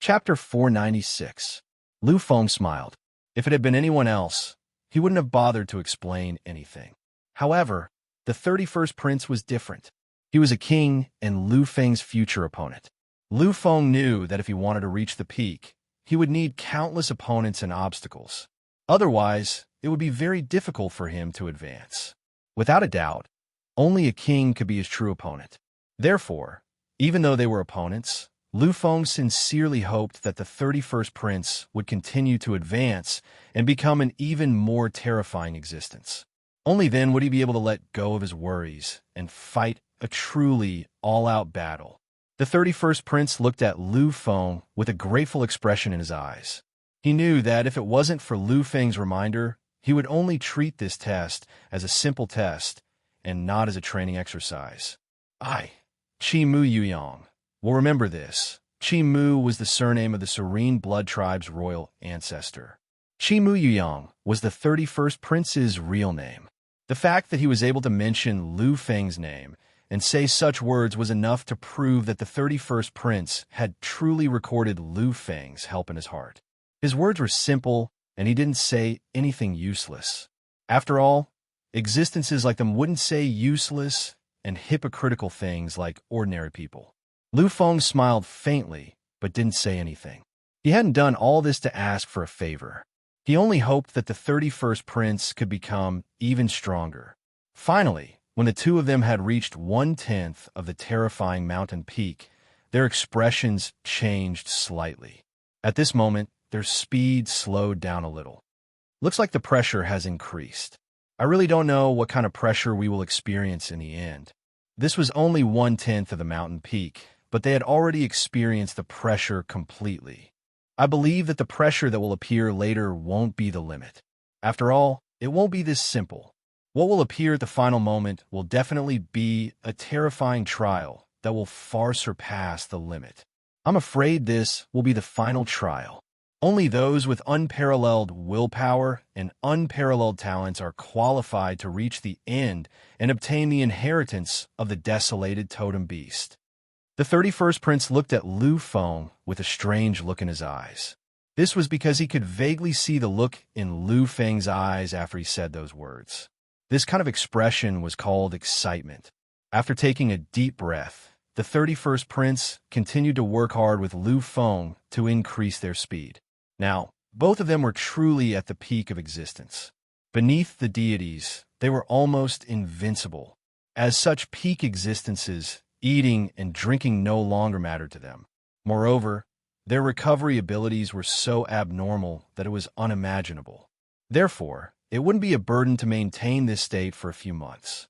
Chapter 496. Lu Feng smiled. If it had been anyone else, he wouldn't have bothered to explain anything. However, the 31st Prince was different. He was a king and Lu Feng's future opponent. Lu Feng knew that if he wanted to reach the peak, he would need countless opponents and obstacles. Otherwise, it would be very difficult for him to advance. Without a doubt, only a king could be his true opponent. Therefore, even though they were opponents, Lu Feng sincerely hoped that the 31st Prince would continue to advance and become an even more terrifying existence. Only then would he be able to let go of his worries and fight a truly all-out battle. The 31st Prince looked at Lu Feng with a grateful expression in his eyes. He knew that if it wasn't for Lu Feng's reminder, he would only treat this test as a simple test and not as a training exercise. Qi Mu Yuyang. Well, remember this. Qi Mu was the surname of the Serene blood tribe's royal ancestor. Qi Mu Yuyang was the 31st Prince's real name. The fact that he was able to mention Lu Feng's name and say such words was enough to prove that the 31st Prince had truly recorded Lu Feng's help in his heart. His words were simple, and he didn't say anything useless. After all, existences like them wouldn't say useless and hypocritical things like ordinary people. Lu Feng smiled faintly, but didn't say anything. He hadn't done all this to ask for a favor. He only hoped that the 31st Prince could become even stronger. Finally, when the two of them had reached 1/10 of the terrifying mountain peak, their expressions changed slightly. At this moment, their speed slowed down a little. Looks like the pressure has increased. I really don't know what kind of pressure we will experience in the end. This was only 1/10 of the mountain peak, but they had already experienced the pressure completely. I believe that the pressure that will appear later won't be the limit. After all, it won't be this simple. What will appear at the final moment will definitely be a terrifying trial that will far surpass the limit. I'm afraid this will be the final trial. Only those with unparalleled willpower and unparalleled talents are qualified to reach the end and obtain the inheritance of the desolated totem beast. The 31st Prince looked at Lu Feng with a strange look in his eyes. This was because he could vaguely see the look in Lu Feng's eyes after he said those words. This kind of expression was called excitement. After taking a deep breath, the 31st Prince continued to work hard with Lu Feng to increase their speed. Now, both of them were truly at the peak of existence. Beneath the deities, they were almost invincible. As such peak existences, eating and drinking no longer mattered to them. Moreover, their recovery abilities were so abnormal that it was unimaginable. Therefore, it wouldn't be a burden to maintain this state for a few months.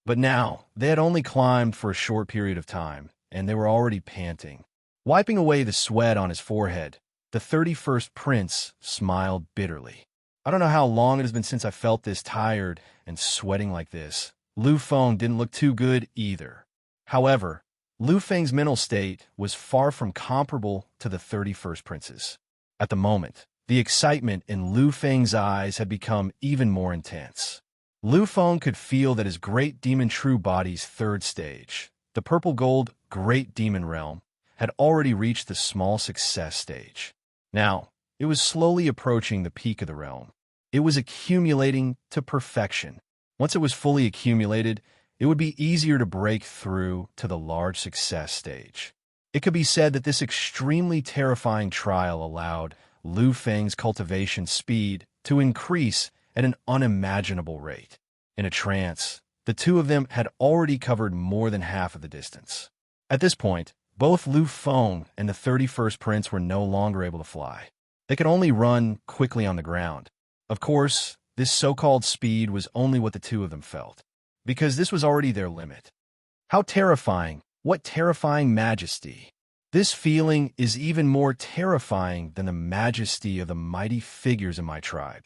But now, they had only climbed for a short period of time, and they were already panting. Wiping away the sweat on his forehead, the 31st Prince smiled bitterly. I don't know how long it has been since I felt this tired and sweating like this. Lu Feng didn't look too good either. However, Lu Feng's mental state was far from comparable to the 31st Prince's. At the moment, the excitement in Lu Feng's eyes had become even more intense. Lu Feng could feel that his Great Demon True Body's third stage, the purple gold Great Demon Realm, had already reached the small success stage. Now, it was slowly approaching the peak of the realm. It was accumulating to perfection. Once it was fully accumulated, it would be easier to break through to the large success stage. It could be said that this extremely terrifying trial allowed Lu Feng's cultivation speed to increase at an unimaginable rate. In a trance, the two of them had already covered more than half of the distance. At this point, both Lu Feng and the 31st Prince were no longer able to fly. They could only run quickly on the ground. Of course, this so-called speed was only what the two of them felt, because this was already their limit. How terrifying! What terrifying majesty! This feeling is even more terrifying than the majesty of the mighty figures in my tribe.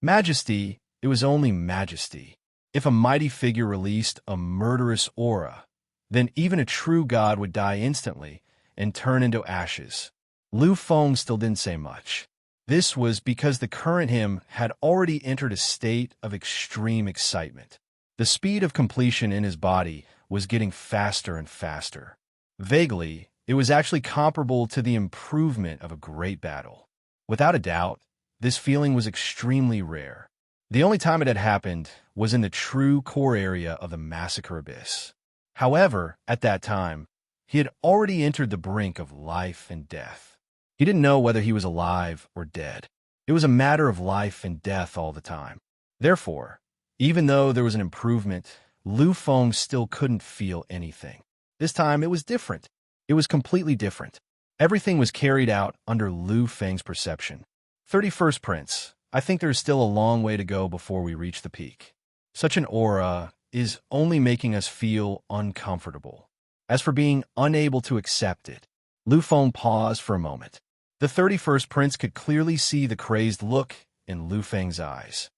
Majesty, it was only majesty. If a mighty figure released a murderous aura, then even a true god would die instantly and turn into ashes. Lu Feng still didn't say much. This was because the current him had already entered a state of extreme excitement. The speed of completion in his body was getting faster and faster. Vaguely, It was actually comparable to the improvement of a great battle. Without a doubt, this feeling was extremely rare. The only time it had happened was in the true core area of the Massacre Abyss. However, at that time, he had already entered the brink of life and death. He didn't know whether he was alive or dead. It was a matter of life and death all the time. Therefore, even though there was an improvement, Lu Feng still couldn't feel anything. This time, it was different. It was completely different. Everything was carried out under Lu Feng's perception. 31st Prince, I think there's still a long way to go before we reach the peak. Such an aura is only making us feel uncomfortable. As for being unable to accept it, Lu Feng paused for a moment. The 31st Prince could clearly see the crazed look in Lu Feng's eyes.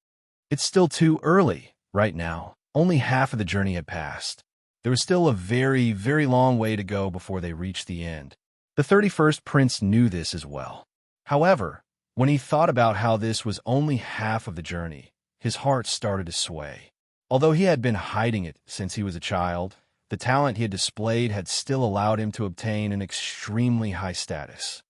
It's still too early, right now. Only half of the journey had passed. There was still a very, very long way to go before they reached the end. The 31st Prince knew this as well. However, when he thought about how this was only half of the journey, his heart started to sway. Although he had been hiding it since he was a child, the talent he had displayed had still allowed him to obtain an extremely high status.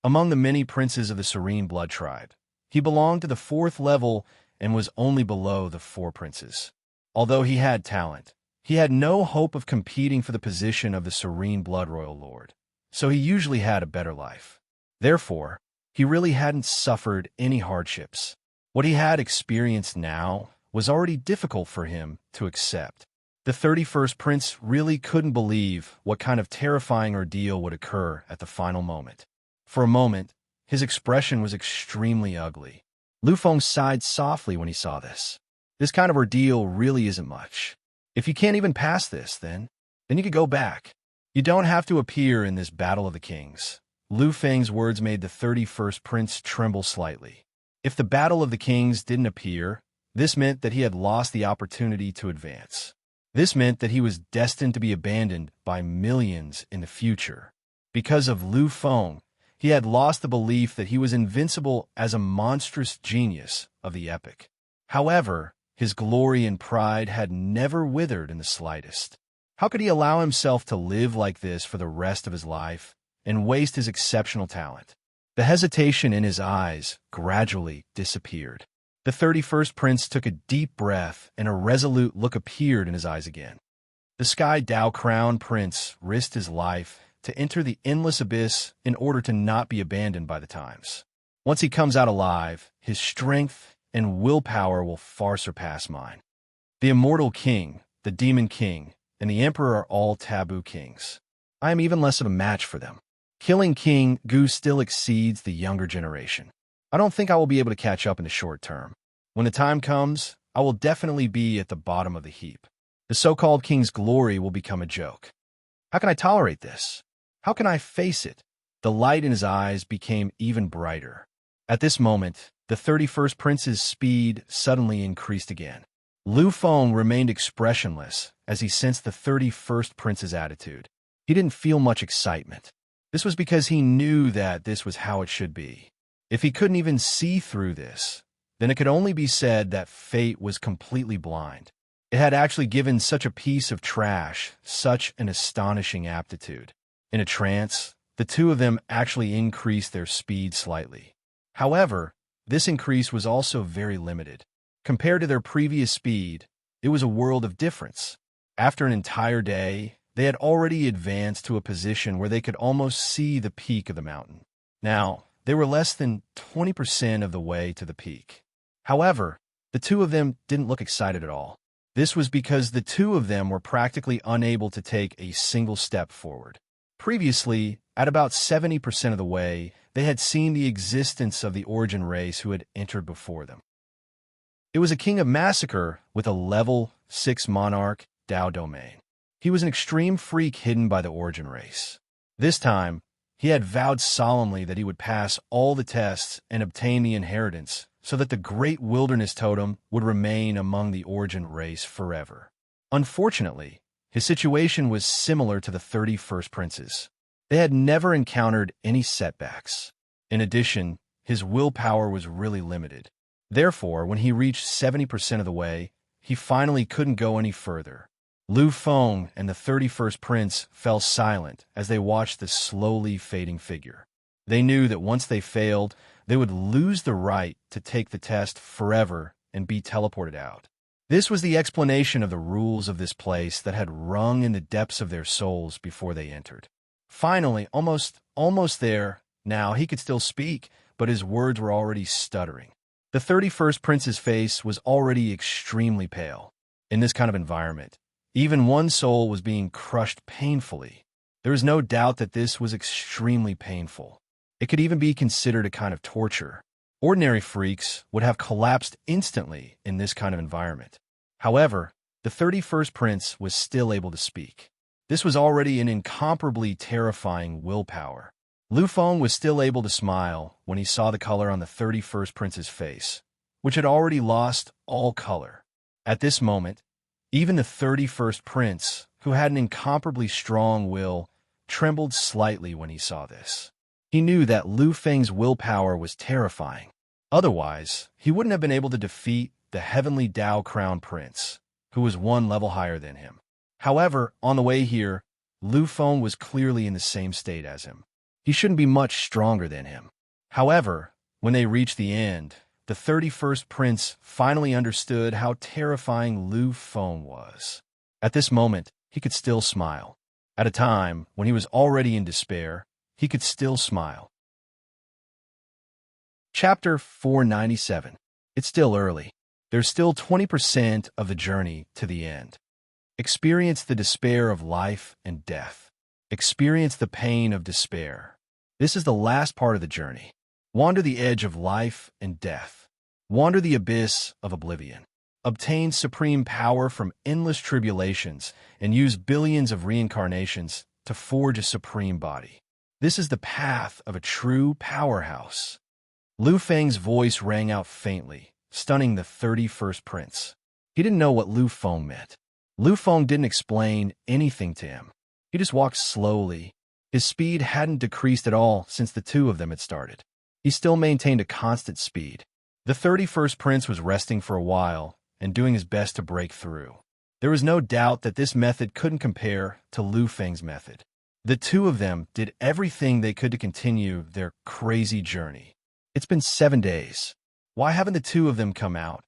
Among the many princes of the Serene blood tribe, he belonged to the 4th level and was only below the 4 princes. Although he had talent, he had no hope of competing for the position of the Serene Blood Royal Lord, so he usually had a better life. Therefore, he really hadn't suffered any hardships. What he had experienced now was already difficult for him to accept. The 31st Prince really couldn't believe what kind of terrifying ordeal would occur at the final moment. For a moment, his expression was extremely ugly. Lu Feng sighed softly when he saw this. This kind of ordeal really isn't much. If you can't even pass this, then you could go back. You don't have to appear in this Battle of the Kings. Lu Feng's words made the 31st Prince tremble slightly. If the Battle of the Kings didn't appear, this meant that he had lost the opportunity to advance. This meant that he was destined to be abandoned by millions in the future. Because of Lu Feng, he had lost the belief that he was invincible as a monstrous genius of the epic. However, his glory and pride had never withered in the slightest. How could he allow himself to live like this for the rest of his life and waste his exceptional talent? The hesitation in his eyes gradually disappeared. The 31st Prince took a deep breath and a resolute look appeared in his eyes again. The Sky Dao Crown Prince risked his life to enter the endless abyss in order to not be abandoned by the times. Once he comes out alive, his strength and willpower will far surpass mine. The Immortal King, the Demon King, and the Emperor are all taboo kings. I am even less of a match for them. Killing King Gu still exceeds the younger generation. I don't think I will be able to catch up in the short term. When the time comes, I will definitely be at the bottom of the heap. The so-called king's glory will become a joke. How can I tolerate this? How can I face it? The light in his eyes became even brighter. At this moment, the 31st Prince's speed suddenly increased again. Lu Feng remained expressionless as he sensed the 31st Prince's attitude. He didn't feel much excitement. This was because he knew that this was how it should be. If he couldn't even see through this, then it could only be said that fate was completely blind. It had actually given such a piece of trash such an astonishing aptitude. In a trance, the two of them actually increased their speed slightly. However, this increase was also very limited. Compared to their previous speed, it was a world of difference. After an entire day, they had already advanced to a position where they could almost see the peak of the mountain. Now, they were less than 20% of the way to the peak. However, the two of them didn't look excited at all. This was because the two of them were practically unable to take a single step forward. Previously, at about 70% of the way, they had seen the existence of the origin race who had entered before them. It was a king of Massacre with a level 6 monarch Dao domain. He was an extreme freak hidden by the origin race. This time, he had vowed solemnly that he would pass all the tests and obtain the inheritance so that the great wilderness totem would remain among the origin race forever. Unfortunately, his situation was similar to the 31st Prince's. They had never encountered any setbacks. In addition, his willpower was really limited. Therefore, when he reached 70% of the way, he finally couldn't go any further. Lu Feng and the 31st Prince fell silent as they watched the slowly fading figure. They knew that once they failed, they would lose the right to take the test forever and be teleported out. This was the explanation of the rules of this place that had rung in the depths of their souls before they entered. Finally, almost there, now he could still speak, but his words were already stuttering. The 31st Prince's face was already extremely pale. In this kind of environment, even one soul was being crushed painfully. There was no doubt that this was extremely painful. It could even be considered a kind of torture. Ordinary freaks would have collapsed instantly in this kind of environment. However, the 31st Prince was still able to speak. This was already an incomparably terrifying willpower. Lu Feng was still able to smile when he saw the color on the 31st Prince's face, which had already lost all color. At this moment, even the 31st Prince, who had an incomparably strong will, trembled slightly when he saw this. He knew that Lu Feng's willpower was terrifying. Otherwise, he wouldn't have been able to defeat the heavenly Dao Crown Prince, who was one level higher than him. However, on the way here, Lu Feng was clearly in the same state as him. He shouldn't be much stronger than him. However, when they reached the end, the 31st Prince finally understood how terrifying Lu Feng was. At this moment, he could still smile. At a time when he was already in despair, he could still smile. Chapter 497. It's still early. There's still 20% of the journey to the end. Experience the despair of life and death. Experience the pain of despair. This is the last part of the journey. Wander the edge of life and death. Wander the abyss of oblivion. Obtain supreme power from endless tribulations and use billions of reincarnations to forge a supreme body. This is the path of a true powerhouse. Lu Feng's voice rang out faintly, stunning the 31st Prince. He didn't know what Lu Feng meant. Lu Feng didn't explain anything to him. He just walked slowly. His speed hadn't decreased at all since the two of them had started. He still maintained a constant speed. The 31st Prince was resting for a while and doing his best to break through. There was no doubt that this method couldn't compare to Lu Feng's method. The two of them did everything they could to continue their crazy journey. It's been 7 days. Why haven't the two of them come out?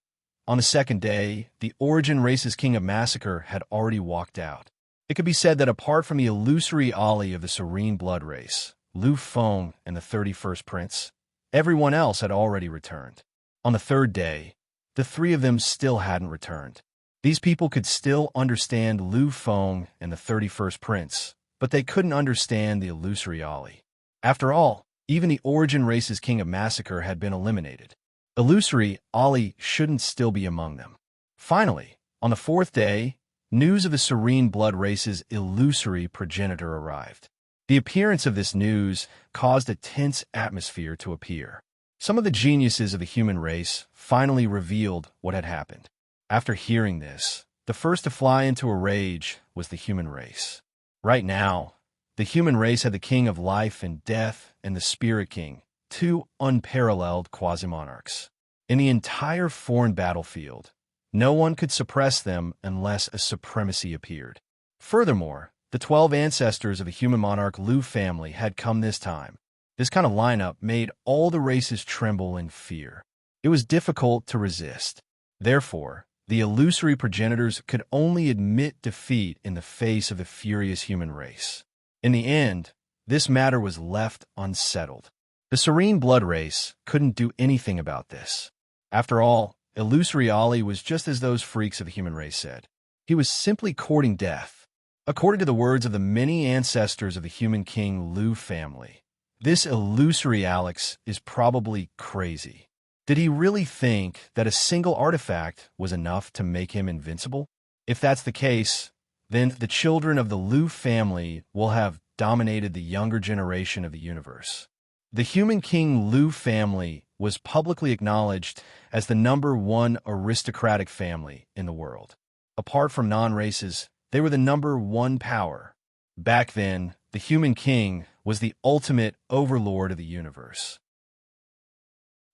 On the second day, the Origin Race's King of Massacre had already walked out. It could be said that apart from the illusory Ollie of the Serene blood race, Lu Feng and the 31st Prince, everyone else had already returned. On the third day, the three of them still hadn't returned. These people could still understand Lu Feng and the 31st Prince, but they couldn't understand the illusory Ollie. After all, even the Origin Race's King of Massacre had been eliminated. Illusory Ollie shouldn't still be among them. Finally, on the fourth day, news of the Serene blood race's illusory progenitor arrived. The appearance of this news caused a tense atmosphere to appear. Some of the geniuses of the human race finally revealed what had happened. After hearing this, the first to fly into a rage was the human race. Right now, the human race had the King of Life and Death and the Spirit King, two unparalleled quasi-monarchs. In the entire foreign battlefield, no one could suppress them unless a supremacy appeared. Furthermore, the 12 ancestors of the human monarch Lu family had come this time. This kind of lineup made all the races tremble in fear. It was difficult to resist. Therefore, the illusory progenitors could only admit defeat in the face of the furious human race. In the end, this matter was left unsettled. The Serene blood race couldn't do anything about this. After all, illusory Ollie was just as those freaks of the human race said. He was simply courting death. According to the words of the many ancestors of the human king Lu family, this illusory Alex is probably crazy. Did he really think that a single artifact was enough to make him invincible? If that's the case, then the children of the Lu family will have dominated the younger generation of the universe. The human king Lu family was publicly acknowledged as the #1 aristocratic family in the world. Apart from non-races, they were the #1 power. Back then, the human king was the ultimate overlord of the universe.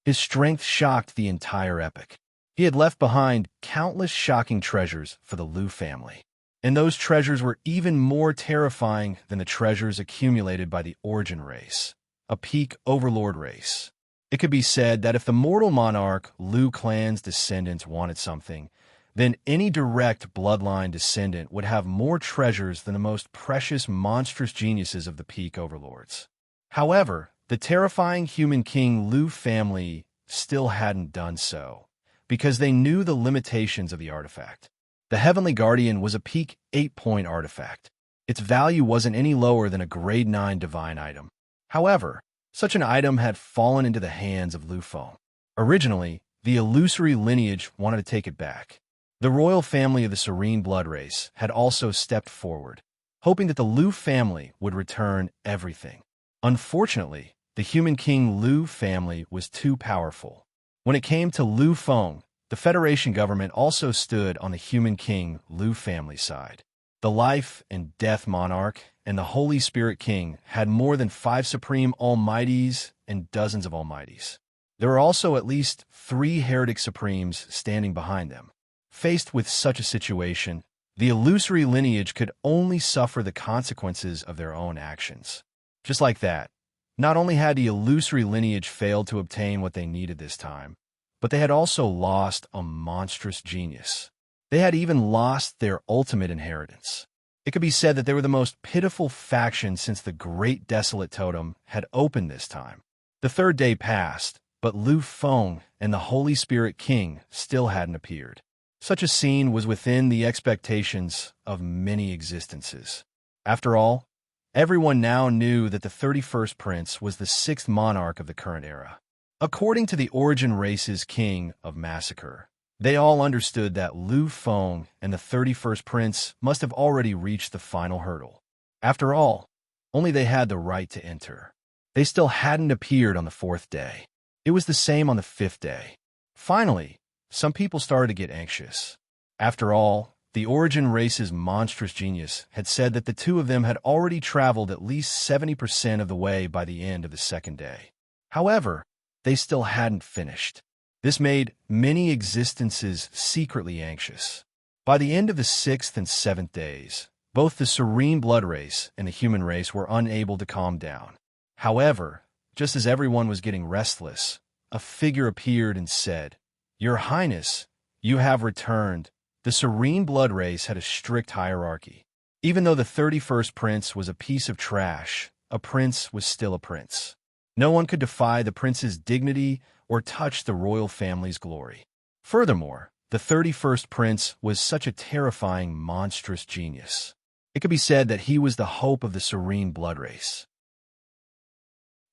His strength shocked the entire epoch. He had left behind countless shocking treasures for the Lu family. And those treasures were even more terrifying than the treasures accumulated by the Origin race, a peak Overlord race. It could be said that if the mortal monarch Liu clan's descendants wanted something, then any direct bloodline descendant would have more treasures than the most precious monstrous geniuses of the peak overlords. However, the terrifying human king Liu family still hadn't done so, because they knew the limitations of the artifact. The Heavenly Guardian was a peak 8-point artifact. Its value wasn't any lower than a grade 9 divine item. However, such an item had fallen into the hands of Liu Feng. Originally, the illusory lineage wanted to take it back. The royal family of the Serene blood race had also stepped forward, hoping that the Liu family would return everything. Unfortunately, the human king Liu family was too powerful. When it came to Liu Feng, the Federation government also stood on the human king Liu family side. The life and death monarch and the Holy Spirit king had more than 5 supreme almighties and dozens of almighties. There were also at least 3 heretic supremes standing behind them. Faced with such a situation, the illusory lineage could only suffer the consequences of their own actions. Just like that, not only had the illusory lineage failed to obtain what they needed this time, but they had also lost a monstrous genius. They had even lost their ultimate inheritance. It could be said that they were the most pitiful faction since the Great Desolate Totem had opened this time. The 3rd day passed, but Liu Feng and the Holy Spirit King still hadn't appeared. Such a scene was within the expectations of many existences. After all, everyone now knew that the 31st Prince was the 6th monarch of the current era. According to the Origin race's king of massacre, they all understood that Liu Feng and the 31st Prince must have already reached the final hurdle. After all, only they had the right to enter. They still hadn't appeared on the 4th day. It was the same on the 5th day. Finally, some people started to get anxious. After all, the Origin race's monstrous genius had said that the 2 of them had already traveled at least 70% of the way by the end of the 2nd day. However, they still hadn't finished. This made many existences secretly anxious. By the end of the 6th and 7th days, both the Serene blood race and the human race were unable to calm down. However, just as everyone was getting restless, a figure appeared and said, "Your Highness, you have returned." The Serene blood race had a strict hierarchy. Even though the 31st Prince was a piece of trash, a prince was still a prince. No one could defy the prince's dignity or touch the royal family's glory. Furthermore, the 31st Prince was such a terrifying, monstrous genius. It could be said that he was the hope of the Serene blood race.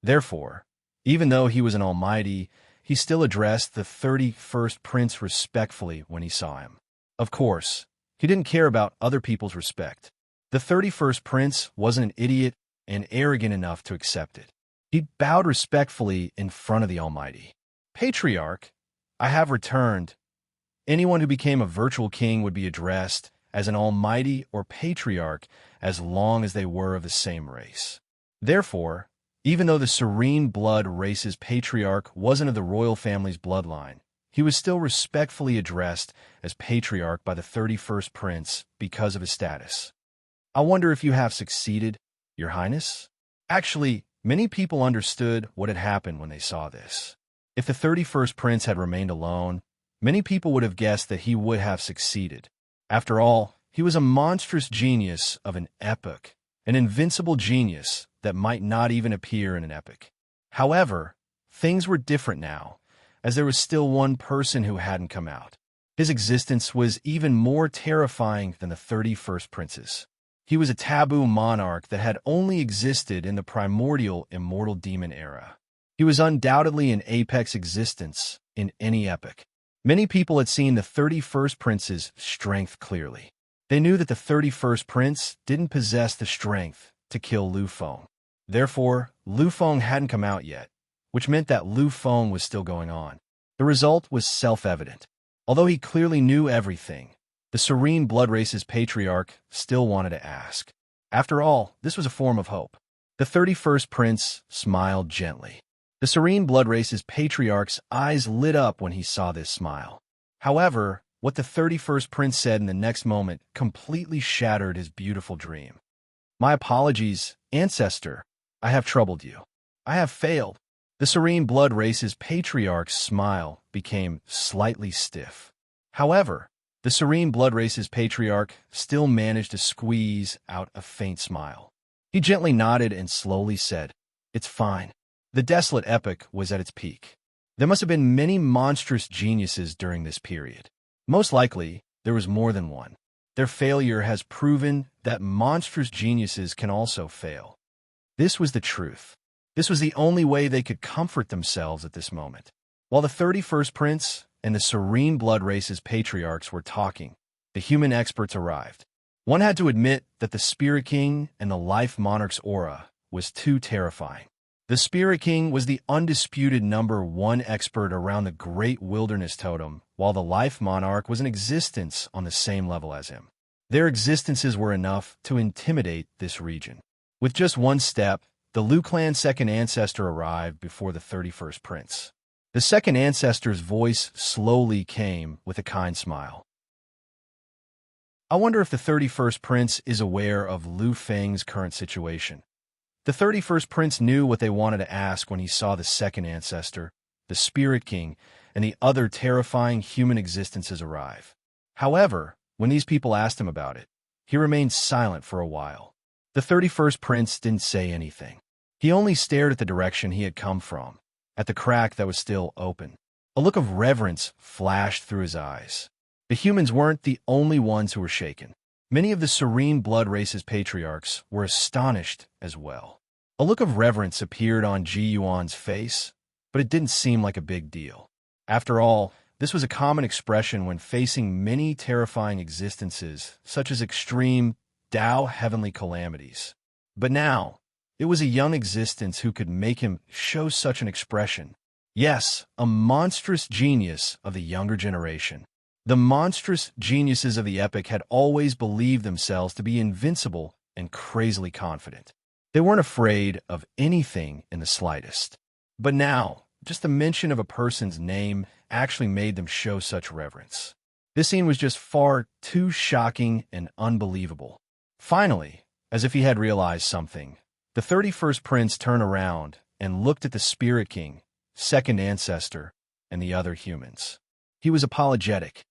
Therefore, even though he was an almighty, he still addressed the 31st Prince respectfully when he saw him. Of course, he didn't care about other people's respect. The 31st Prince wasn't an idiot and arrogant enough to accept it. He bowed respectfully in front of the Almighty. "Patriarch, I have returned." Anyone who became a virtual king would be addressed as an almighty or patriarch as long as they were of the same race. Therefore, even though the Serene blood race's patriarch wasn't of the royal family's bloodline, he was still respectfully addressed as patriarch by the 31st Prince because of his status. "I wonder if you have succeeded, Your Highness?" Actually, many people understood what had happened when they saw this. If the 31st Prince had remained alone, many people would have guessed that he would have succeeded. After all, he was a monstrous genius of an epic, an invincible genius that might not even appear in an epic. However, things were different now, as there was still one person who hadn't come out. His existence was even more terrifying than the 31st Prince's. He was a taboo monarch that had only existed in the primordial immortal demon era. He was undoubtedly an apex existence in any epic. Many people had seen the 31st Prince's strength clearly. They knew that the 31st Prince didn't possess the strength to kill Liu Feng. Therefore, Liu Feng hadn't come out yet, which meant that Liu Feng was still going on. The result was self-evident. Although he clearly knew everything, the Serene blood race's patriarch still wanted to ask. After all, this was a form of hope. The 31st Prince smiled gently. The Serene blood race's patriarch's eyes lit up when he saw this smile. However, What the 31st prince said in the next moment completely shattered his beautiful dream. My apologies, ancestor. I have troubled you. I have failed. The serene blood race's patriarch's smile became slightly stiff. However, the serene blood race's patriarch still managed to squeeze out a faint smile. He gently nodded and slowly said, "It's fine." The desolate epoch was at its peak. There must have been many monstrous geniuses during this period. Most likely, there was more than one. Their failure has proven that monstrous geniuses can also fail. This was the truth. This was the only way they could comfort themselves at this moment. While the 31st prince and the serene blood race's patriarchs were talking, the human experts arrived. One had to admit that the Spirit King and the Life Monarch's aura was too terrifying. The Spirit King was the undisputed #1 expert around the Great Wilderness Totem, while the Life Monarch was an existence on the same level as him. Their existences were enough to intimidate this region. With just one step, the Liu clan's second ancestor arrived before the 31st prince. The second ancestor's voice slowly came with a kind smile. I wonder if the 31st prince is aware of Liu Feng's current situation. The 31st prince knew what they wanted to ask when he saw the second ancestor, the Spirit King, and the other terrifying human existences arrive. However, when these people asked him about it, he remained silent for a while. The 31st prince didn't say anything. He only stared at the direction he had come from, at the crack that was still open. A look of reverence flashed through his eyes. The humans weren't the only ones who were shaken. Many of the serene blood race's patriarchs were astonished as well. A look of reverence appeared on Ji Yuan's face, but it didn't seem like a big deal. After all, this was a common expression when facing many terrifying existences, such as extreme Tao heavenly calamities. But now, it was a young existence who could make him show such an expression. Yes, a monstrous genius of the younger generation. The monstrous geniuses of the epoch had always believed themselves to be invincible and crazily confident. They weren't afraid of anything in the slightest. But now, just the mention of a person's name actually made them show such reverence. This scene was just far too shocking and unbelievable. Finally, as if he had realized something, the 31st prince turned around and looked at the Spirit King, second ancestor, and the other humans. He was apologetic.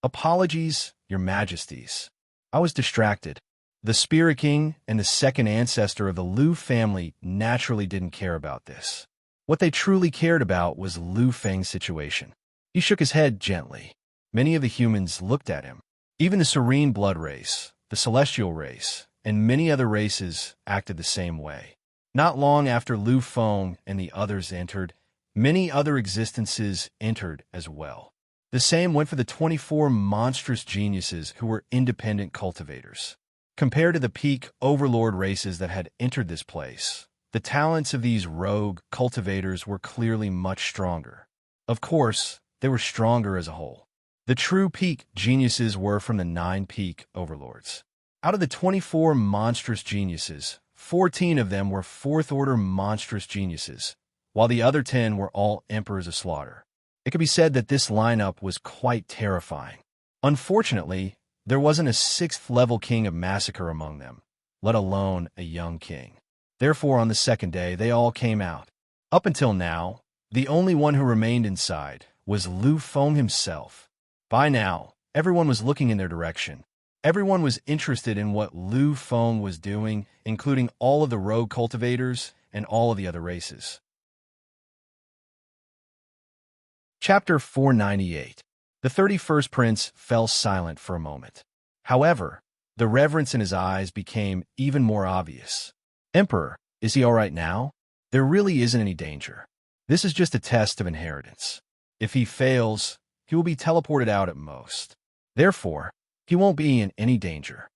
"Apologies, your majesties. I was distracted." The Spirit King and the second ancestor of the Liu family naturally didn't care about this. What they truly cared about was Liu Feng's situation. He shook his head gently. Many of the humans looked at him. Even the serene blood race, the celestial race, and many other races acted the same way. Not long after Liu Feng and the others entered, many other existences entered as well. The same went for the 24 monstrous geniuses who were independent cultivators. Compared to the peak Overlord races that had entered this place, the talents of these rogue cultivators were clearly much stronger. Of course, they were stronger as a whole. The true peak geniuses were from the 9 peak Overlords. Out of the 24 monstrous geniuses, 14 of them were 4th-order monstrous geniuses, while the other 10 were all Emperors of Slaughter. It could be said that this lineup was quite terrifying. Unfortunately, there wasn't a 6th-level king of massacre among them, let alone a young king. Therefore, on the second day, they all came out. Up until now, the only one who remained inside was Liu Feng himself. By now, everyone was looking in their direction. Everyone was interested in what Liu Feng was doing, including all of the rogue cultivators and all of the other races. Chapter 498. The 31st prince fell silent for a moment. However, the reverence in his eyes became even more obvious. "Emperor, is he all right now? There really isn't any danger. This is just a test of inheritance. If he fails, he will be teleported out at most. Therefore, he won't be in any danger."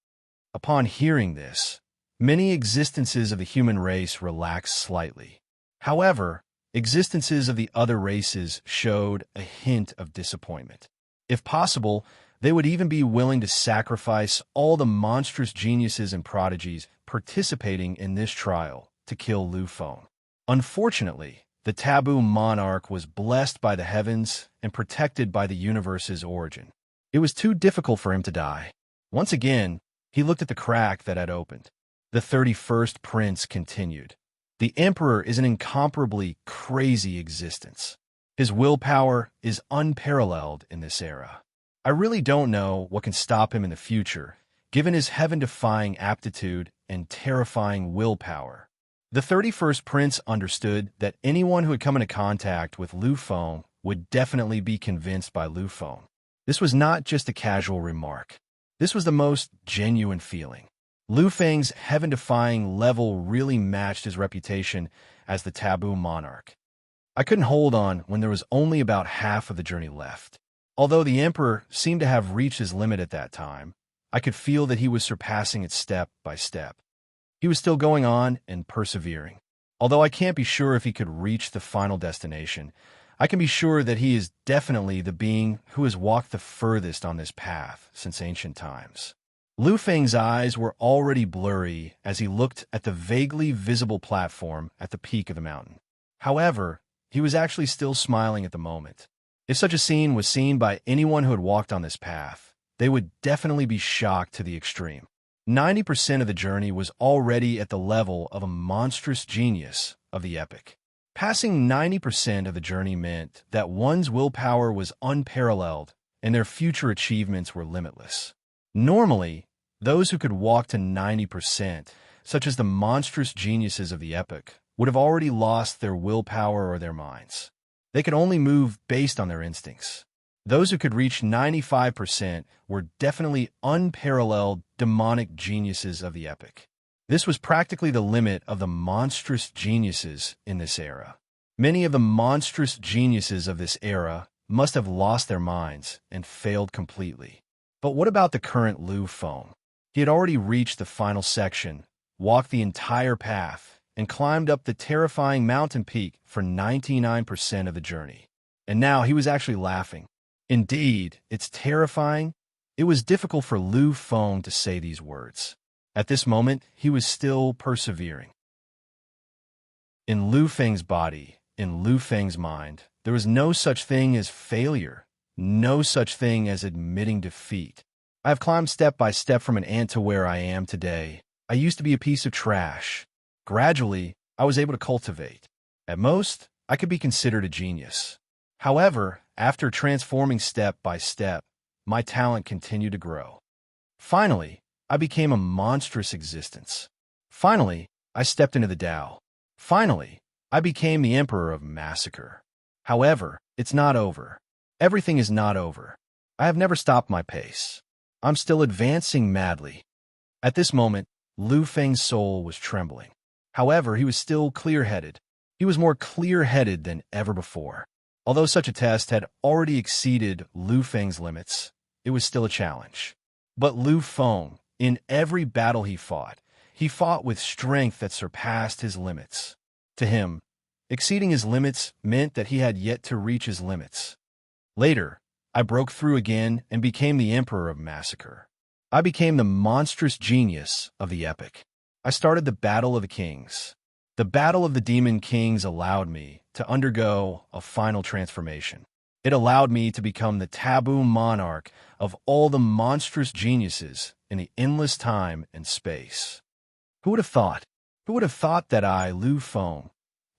Upon hearing this, many existences of the human race relaxed slightly. However, existences of the other races showed a hint of disappointment. If possible, they would even be willing to sacrifice all the monstrous geniuses and prodigies participating in this trial to kill Liu Feng. Unfortunately, the taboo monarch was blessed by the heavens and protected by the universe's origin. It was too difficult for him to die. Once again, he looked at the crack that had opened. The 31st Prince continued. The Emperor is an incomparably crazy existence. His willpower is unparalleled in this era. I really don't know what can stop him in the future, given his heaven-defying aptitude and terrifying willpower. The 31st Prince understood that anyone who had come into contact with Lu Feng would definitely be convinced by Lu Feng. This was not just a casual remark. This was the most genuine feeling. Lu Feng's heaven-defying level really matched his reputation as the taboo monarch. I couldn't hold on when there was only about half of the journey left. Although the Emperor seemed to have reached his limit at that time, I could feel that he was surpassing it step by step. He was still going on and persevering. Although I can't be sure if he could reach the final destination, I can be sure that he is definitely the being who has walked the furthest on this path since ancient times. Lu Feng's eyes were already blurry as he looked at the vaguely visible platform at the peak of the mountain. However, he was actually still smiling at the moment. If such a scene was seen by anyone who had walked on this path, they would definitely be shocked to the extreme. 90% of the journey was already at the level of a monstrous genius of the epic. Passing 90% of the journey meant that one's willpower was unparalleled and their future achievements were limitless. Normally, those who could walk to 90%, such as the monstrous geniuses of the epic, would have already lost their willpower or their minds. They could only move based on their instincts. Those who could reach 95% were definitely unparalleled demonic geniuses of the epic. This was practically the limit of the monstrous geniuses in this era. Many of the monstrous geniuses of this era must have lost their minds and failed completely. But what about the current Lu Feng? He had already reached the final section, walked the entire path, and climbed up the terrifying mountain peak for 99% of the journey. And now he was actually laughing. Indeed, it's terrifying. It was difficult for Lu Feng to say these words. At this moment, he was still persevering. In Lu Feng's body, in Lu Feng's mind, there was no such thing as failure, no such thing as admitting defeat. I have climbed step by step from an ant to where I am today. I used to be a piece of trash. Gradually, I was able to cultivate. At most, I could be considered a genius. However, after transforming step by step, my talent continued to grow. Finally, I became a monstrous existence. Finally, I stepped into the Tao. Finally, I became the Emperor of Massacre. However, it's not over. Everything is not over. I have never stopped my pace. I'm still advancing madly. At this moment, Lu Feng's soul was trembling. However, he was still clear-headed. He was more clear-headed than ever before. Although such a test had already exceeded Lu Feng's limits, it was still a challenge. But Lu Feng, in every battle he fought with strength that surpassed his limits. To him, exceeding his limits meant that he had yet to reach his limits. Later, I broke through again and became the Emperor of Massacre. I became the monstrous genius of the epic. I started the Battle of the Kings. The Battle of the Demon Kings allowed me to undergo a final transformation. It allowed me to become the taboo monarch of all the monstrous geniuses in the endless time and space. Who would have thought? Who would have thought that I, Lu Feng,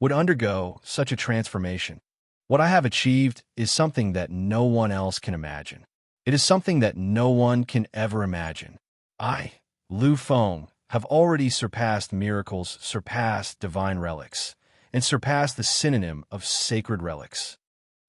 would undergo such a transformation? What I have achieved is something that no one else can imagine. It is something that no one can ever imagine. I, Lu Feng, have already surpassed miracles, surpassed divine relics, and surpassed the synonym of sacred relics.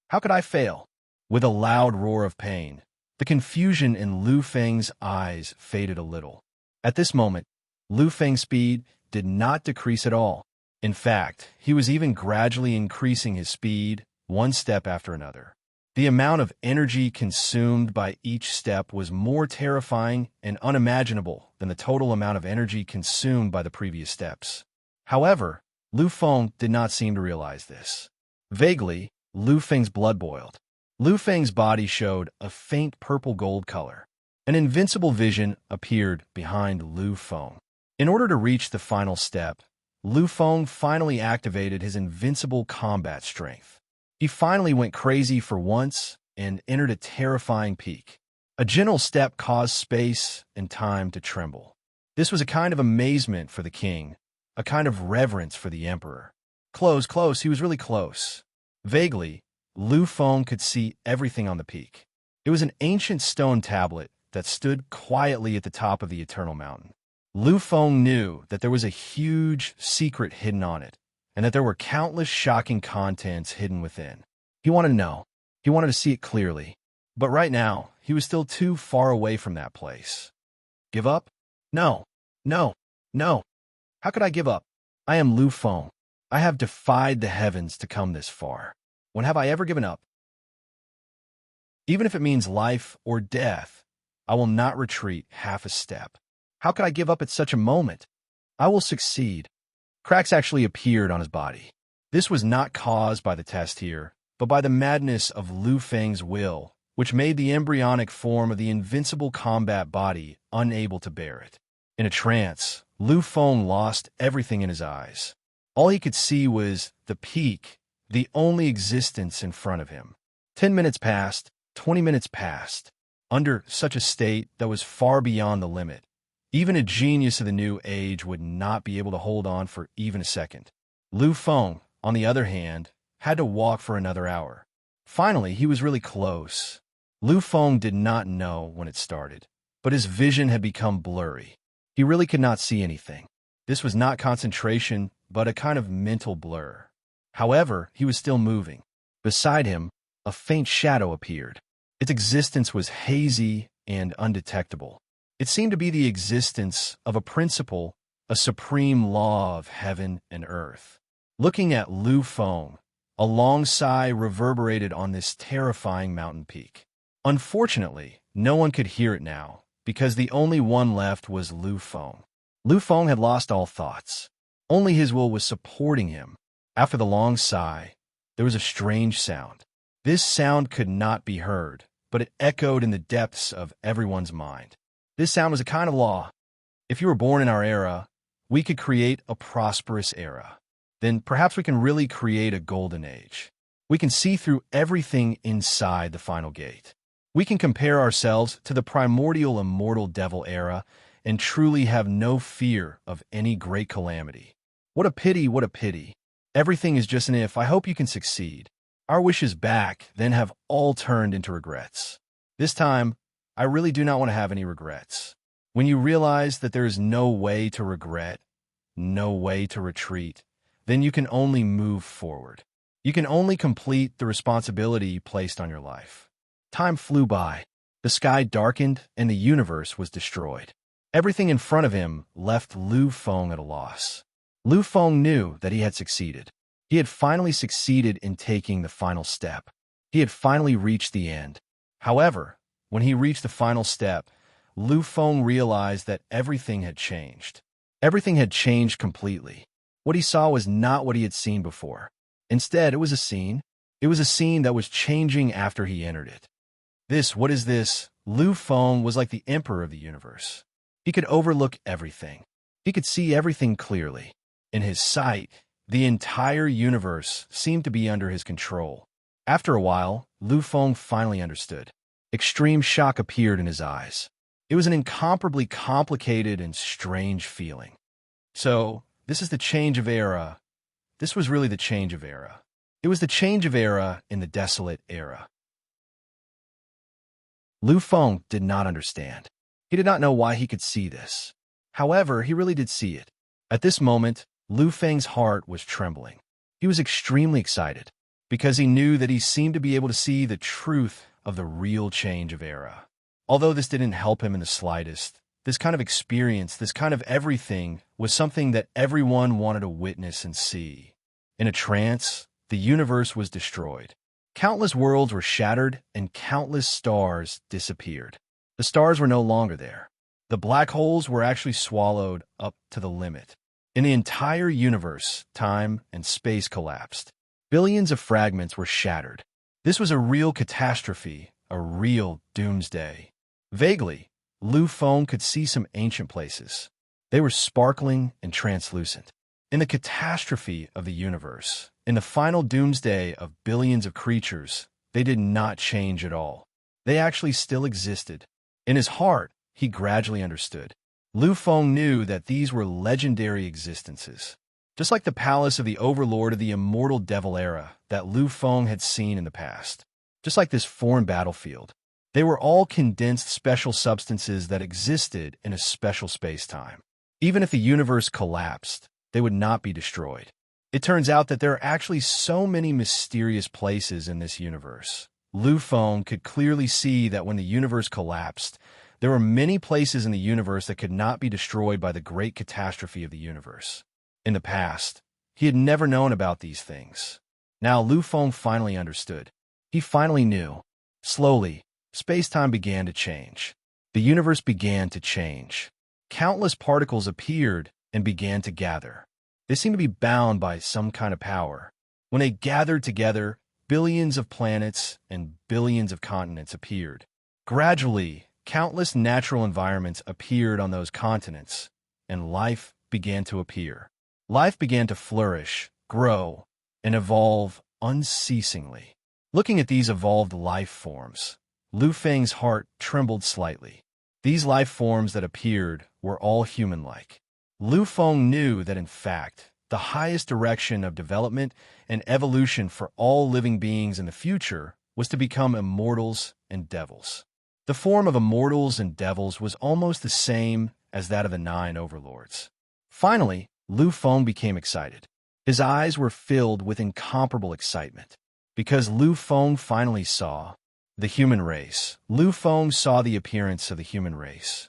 How could I fail? With a loud roar of pain, the confusion in Lu Feng's eyes faded a little. At this moment, Lu Feng's speed did not decrease at all. In fact, he was even gradually increasing his speed, one step after another. The amount of energy consumed by each step was more terrifying and unimaginable than the total amount of energy consumed by the previous steps. However, Lu Feng did not seem to realize this. Vaguely, Lu Feng's blood boiled. Lu Feng's body showed a faint purple-gold color. An invincible vision appeared behind Lu Feng. In order to reach the final step, Lu Feng finally activated his invincible combat strength. He finally went crazy for once and entered a terrifying peak. A gentle step caused space and time to tremble. This was a kind of amazement for the king, a kind of reverence for the emperor. Close, close, he was really close. Vaguely, Lu Feng could see everything on the peak. It was an ancient stone tablet that stood quietly at the top of the Eternal Mountain. Lu Feng knew that there was a huge secret hidden on it, and that there were countless shocking contents hidden within. He wanted to know. He wanted to see it clearly. But right now, he was still too far away from that place. Give up? No. No. No. How could I give up? I am Lu Feng. I have defied the heavens to come this far. When have I ever given up? Even if it means life or death, I will not retreat half a step. How could I give up at such a moment? I will succeed. Cracks actually appeared on his body. This was not caused by the test here, but by the madness of Lu Feng's will, which made the embryonic form of the invincible combat body unable to bear it. In a trance, Lu Feng lost everything in his eyes. All he could see was the peak, the only existence in front of him. 10 minutes passed, 20 minutes passed. Under such a state that was far beyond the limit, even a genius of the new age would not be able to hold on for even a second. Lu Feng, on the other hand, had to walk for another hour. Finally, he was really close. Lu Feng did not know when it started, but his vision had become blurry. He really could not see anything. This was not concentration, but a kind of mental blur. However, he was still moving. Beside him, a faint shadow appeared. Its existence was hazy and undetectable. It seemed to be the existence of a principle, a supreme law of heaven and earth. Looking at Lu Feng, a long sigh reverberated on this terrifying mountain peak. Unfortunately, no one could hear it now, because the only one left was Lu Feng. Lu Feng had lost all thoughts. Only his will was supporting him. After the long sigh, there was a strange sound. This sound could not be heard, but it echoed in the depths of everyone's mind. This sound was a kind of law. If you were born in our era, we could create a prosperous era. Then perhaps we can really create a golden age. We can see through everything inside the final gate. We can compare ourselves to the primordial immortal devil era and truly have no fear of any great calamity. What a pity, what a pity. Everything is just an if. I hope you can succeed. Our wishes back then have all turned into regrets. This time, I really do not want to have any regrets. When you realize that there is no way to regret, no way to retreat, then you can only move forward. You can only complete the responsibility placed on your life. Time flew by. The sky darkened and the universe was destroyed. Everything in front of him left Lu Feng at a loss. Lu Feng knew that he had succeeded. He had finally succeeded in taking the final step. He had finally reached the end. However, when he reached the final step, Lu Feng realized that everything had changed. Everything had changed completely. What he saw was not what he had seen before. Instead, it was a scene. It was a scene that was changing after he entered it. What is this? Lu Feng was like the emperor of the universe. He could overlook everything. He could see everything clearly. In his sight, the entire universe seemed to be under his control. After a while, Lu Feng finally understood. Extreme shock appeared in his eyes. It was an incomparably complicated and strange feeling. So, this is the change of era. This was really the change of era. It was the change of era in the desolate era. Lu Feng did not understand. He did not know why he could see this. However, he really did see it. At this moment, Lu Feng's heart was trembling. He was extremely excited, because he knew that he seemed to be able to see the truth of the real change of era. Although this didn't help him in the slightest, this kind of experience, this kind of everything, was something that everyone wanted to witness and see. In a trance, the universe was destroyed. Countless worlds were shattered and countless stars disappeared. The stars were no longer there. The black holes were actually swallowed up to the limit. In the entire universe, time and space collapsed. Billions of fragments were shattered. This was a real catastrophe, a real doomsday. Vaguely, Lu Feng could see some ancient places. They were sparkling and translucent. In the catastrophe of the universe, in the final doomsday of billions of creatures, they did not change at all. They actually still existed. In his heart, he gradually understood. Lu Feng knew that these were legendary existences. Just like the palace of the Overlord of the immortal devil era that Lu Feng had seen in the past. Just like this foreign battlefield. They were all condensed special substances that existed in a special space-time. Even if the universe collapsed, they would not be destroyed. It turns out that there are actually so many mysterious places in this universe. Lu Feng could clearly see that when the universe collapsed, there were many places in the universe that could not be destroyed by the great catastrophe of the universe. In the past, he had never known about these things. Now Lu Feng finally understood. He finally knew. Slowly, space-time began to change. The universe began to change. Countless particles appeared and began to gather. They seemed to be bound by some kind of power. When they gathered together, billions of planets and billions of continents appeared. Gradually, countless natural environments appeared on those continents, and life began to appear. Life began to flourish, grow, and evolve unceasingly. Looking at these evolved life forms, Lu Feng's heart trembled slightly. These life forms that appeared were all human-like. Lu Feng knew that, in fact, the highest direction of development and evolution for all living beings in the future was to become immortals and devils. The form of immortals and devils was almost the same as that of the 9 overlords. Finally, Lu Feng became excited. His eyes were filled with incomparable excitement. Because Lu Feng finally saw the human race. Lu Feng saw the appearance of the human race.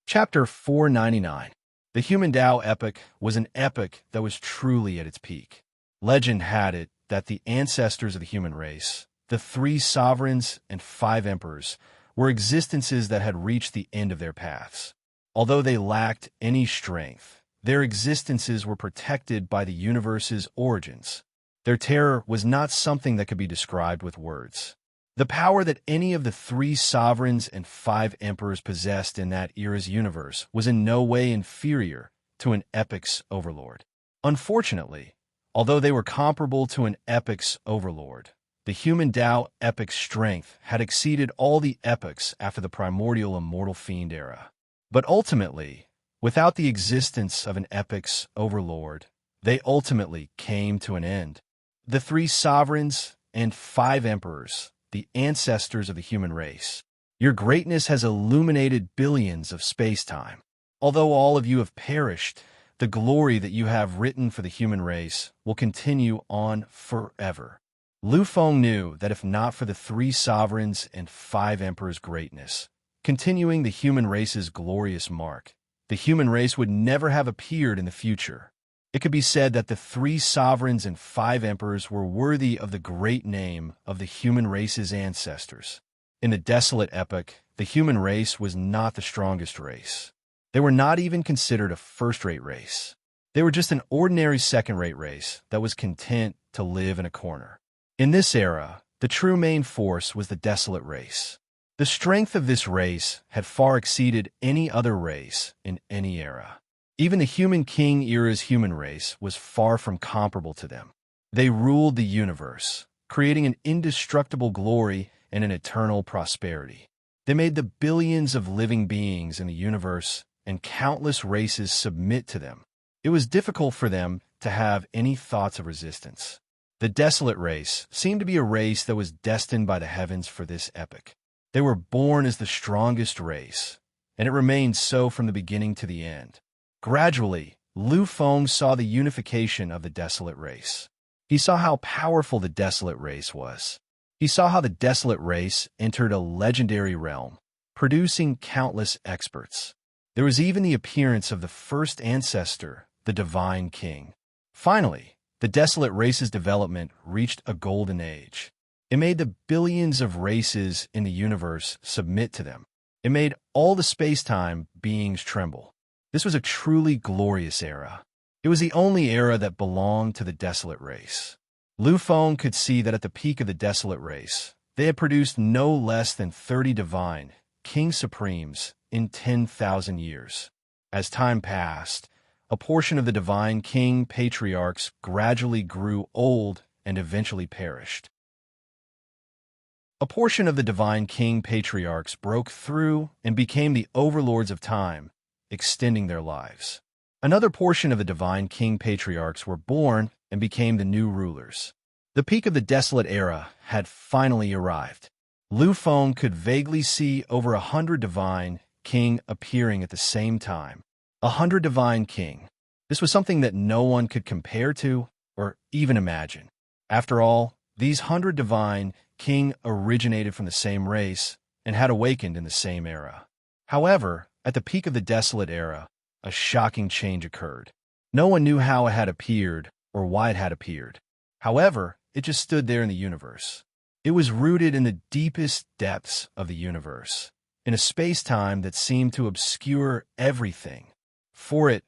Chapter 499. The Human Tao Epic was an epic that was truly at its peak. Legend had it that the ancestors of the human race, the 3 sovereigns and 5 emperors, were existences that had reached the end of their paths. Although they lacked any strength, their existences were protected by the universe's origins. Their terror was not something that could be described with words. The power that any of the 3 sovereigns and 5 emperors possessed in that era's universe was in no way inferior to an epic's overlord. Unfortunately, although they were comparable to an epic's overlord, the human Tao epic's strength had exceeded all the epics after the primordial immortal fiend era. But ultimately, without the existence of an epic's overlord, they ultimately came to an end. The 3 sovereigns and 5 emperors, the ancestors of the human race. Your greatness has illuminated billions of space-time. Although all of you have perished, the glory that you have written for the human race will continue on forever. Lu Feng knew that if not for the 3 sovereigns and 5 emperors' greatness, continuing the human race's glorious mark, the human race would never have appeared in the future. It could be said that the 3 sovereigns and 5 emperors were worthy of the great name of the human race's ancestors. In the desolate epoch, the human race was not the strongest race. They were not even considered a first-rate race. They were just an ordinary second-rate race that was content to live in a corner. In this era, the true main force was the desolate race. The strength of this race had far exceeded any other race in any era. Even the human king era's human race was far from comparable to them. They ruled the universe, creating an indestructible glory and an eternal prosperity. They made the billions of living beings in the universe and countless races submit to them. It was difficult for them to have any thoughts of resistance. The desolate race seemed to be a race that was destined by the heavens for this epoch. They were born as the strongest race, and it remained so from the beginning to the end. Gradually, Lu Feng saw the unification of the desolate race. He saw how powerful the desolate race was. He saw how the desolate race entered a legendary realm, producing countless experts. There was even the appearance of the first ancestor, the Divine King. Finally, the desolate race's development reached a golden age. It made the billions of races in the universe submit to them. It made all the space-time beings tremble. This was a truly glorious era. It was the only era that belonged to the desolate race. Lu Feng could see that at the peak of the desolate race, they had produced no less than 30 divine, King Supremes, in 10,000 years. As time passed, a portion of the divine king patriarchs gradually grew old and eventually perished. A portion of the divine king patriarchs broke through and became the overlords of time, extending their lives. Another portion of the divine king patriarchs were born and became the new rulers. The peak of the desolate era had finally arrived. Lu Feng could vaguely see over 100 divine king appearing at the same time. 100 divine king. This was something that no one could compare to or even imagine. After all, these 100 divine king originated from the same race and had awakened in the same era. However, at the peak of the desolate era, a shocking change occurred. No one knew how it had appeared or why it had appeared. However, it just stood there in the universe. It was rooted in the deepest depths of the universe, in a space-time that seemed to obscure everything. For it,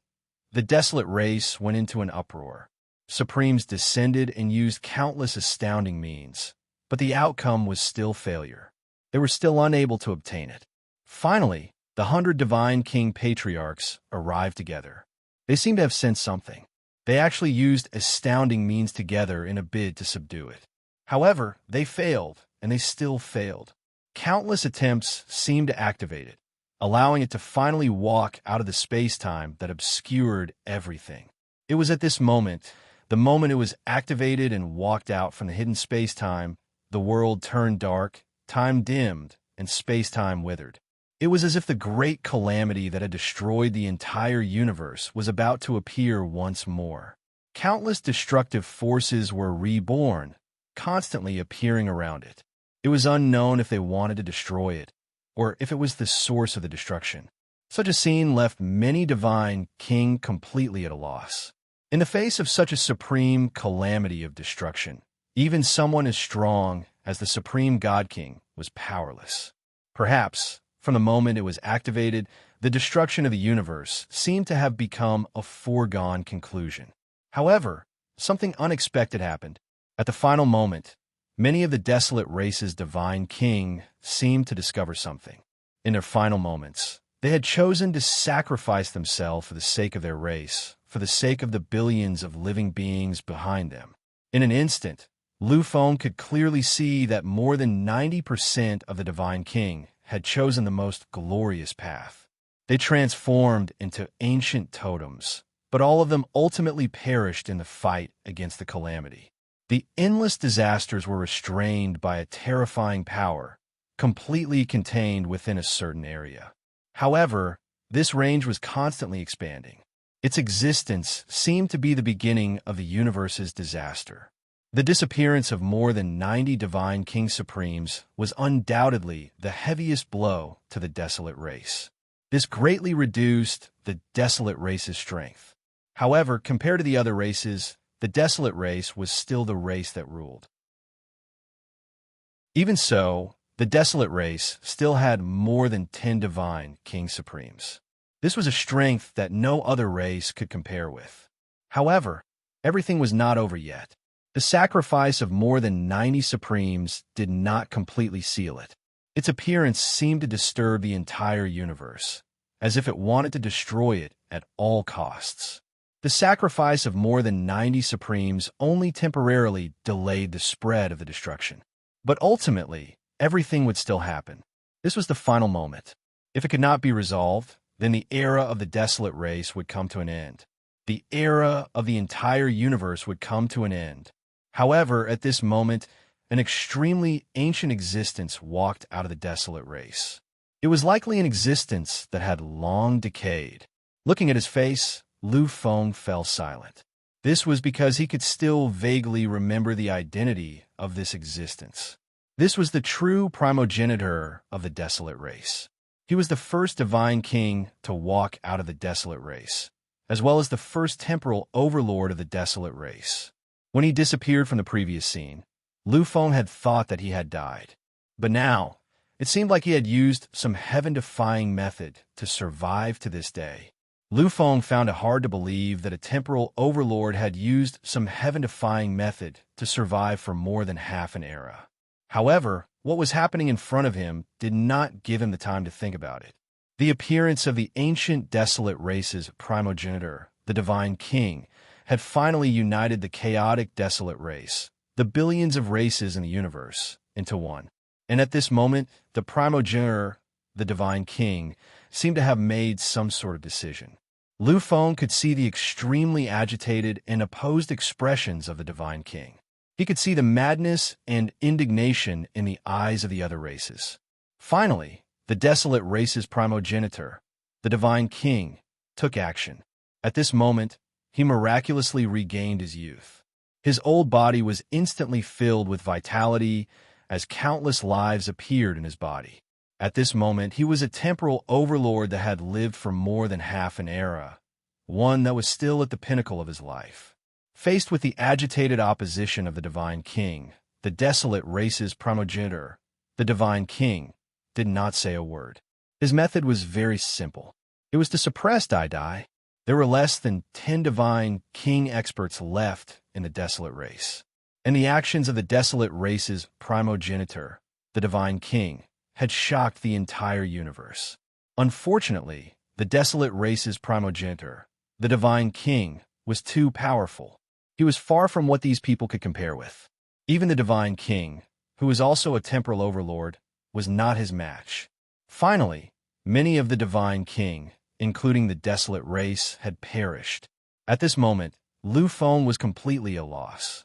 the desolate race went into an uproar. Supremes descended and used countless astounding means, but the outcome was still failure. They were still unable to obtain it. Finally, the 100 divine king patriarchs arrived together. They seemed to have sensed something. They actually used astounding means together in a bid to subdue it. However, they failed, and they still failed. Countless attempts seemed to activate it, allowing it to finally walk out of the space-time that obscured everything. It was at this moment, the moment it was activated and walked out from the hidden space-time, the world turned dark, time dimmed, and space-time withered. It was as if the great calamity that had destroyed the entire universe was about to appear once more. Countless destructive forces were reborn, constantly appearing around it. It was unknown if they wanted to destroy it, or if it was the source of the destruction. Such a scene left many divine king completely at a loss. In the face of such a supreme calamity of destruction, even someone as strong as the supreme God King was powerless. Perhaps, from the moment it was activated, the destruction of the universe seemed to have become a foregone conclusion. However, something unexpected happened. At the final moment, many of the desolate race's divine king seemed to discover something. In their final moments, they had chosen to sacrifice themselves for the sake of their race, for the sake of the billions of living beings behind them. In an instant, Lu Feng could clearly see that more than 90% of the divine king had chosen the most glorious path. They transformed into ancient totems, but all of them ultimately perished in the fight against the calamity. The endless disasters were restrained by a terrifying power, completely contained within a certain area. However, this range was constantly expanding. Its existence seemed to be the beginning of the universe's disaster. The disappearance of more than 90 divine King Supremes was undoubtedly the heaviest blow to the desolate race. This greatly reduced the desolate race's strength. However, compared to the other races, the desolate race was still the race that ruled. Even so, the desolate race still had more than 10 divine King Supremes. This was a strength that no other race could compare with. However, everything was not over yet. The sacrifice of more than 90 Supremes did not completely seal it. Its appearance seemed to disturb the entire universe, as if it wanted to destroy it at all costs. The sacrifice of more than 90 Supremes only temporarily delayed the spread of the destruction. But ultimately, everything would still happen. This was the final moment. If it could not be resolved, then the era of the desolate race would come to an end. The era of the entire universe would come to an end. However, at this moment, an extremely ancient existence walked out of the desolate race. It was likely an existence that had long decayed. Looking at his face, Lu Feng fell silent. This was because he could still vaguely remember the identity of this existence. This was the true primogenitor of the desolate race. He was the first divine king to walk out of the desolate race, as well as the first temporal overlord of the desolate race. When he disappeared from the previous scene, Lu Feng had thought that he had died. But now, it seemed like he had used some heaven-defying method to survive to this day. Lu Feng found it hard to believe that a temporal overlord had used some heaven-defying method to survive for more than half an era. However, what was happening in front of him did not give him the time to think about it. The appearance of the ancient desolate race's primogenitor, the divine king, had finally united the chaotic desolate race, the billions of races in the universe, into one. And at this moment, the primogenitor, the divine king, seemed to have made some sort of decision. Lu Feng could see the extremely agitated and opposed expressions of the divine king. He could see the madness and indignation in the eyes of the other races. Finally, the desolate race's primogenitor, the divine king, took action. At this moment, he miraculously regained his youth. His old body was instantly filled with vitality as countless lives appeared in his body. At this moment, he was a temporal overlord that had lived for more than half an era, one that was still at the pinnacle of his life. Faced with the agitated opposition of the divine king, the desolate race's primogenitor, the divine king, did not say a word. His method was very simple. It was to suppress Dai. There were less than 10 divine king experts left in the desolate race, and the actions of the desolate race's primogenitor, the divine king, had shocked the entire universe. Unfortunately, the desolate race's primogenitor, the divine king, was too powerful. He was far from what these people could compare with. Even the divine king, who was also a temporal overlord, was not his match. Finally, many of the divine king, including the desolate race, had perished. At this moment, Lu Feng was completely at a loss.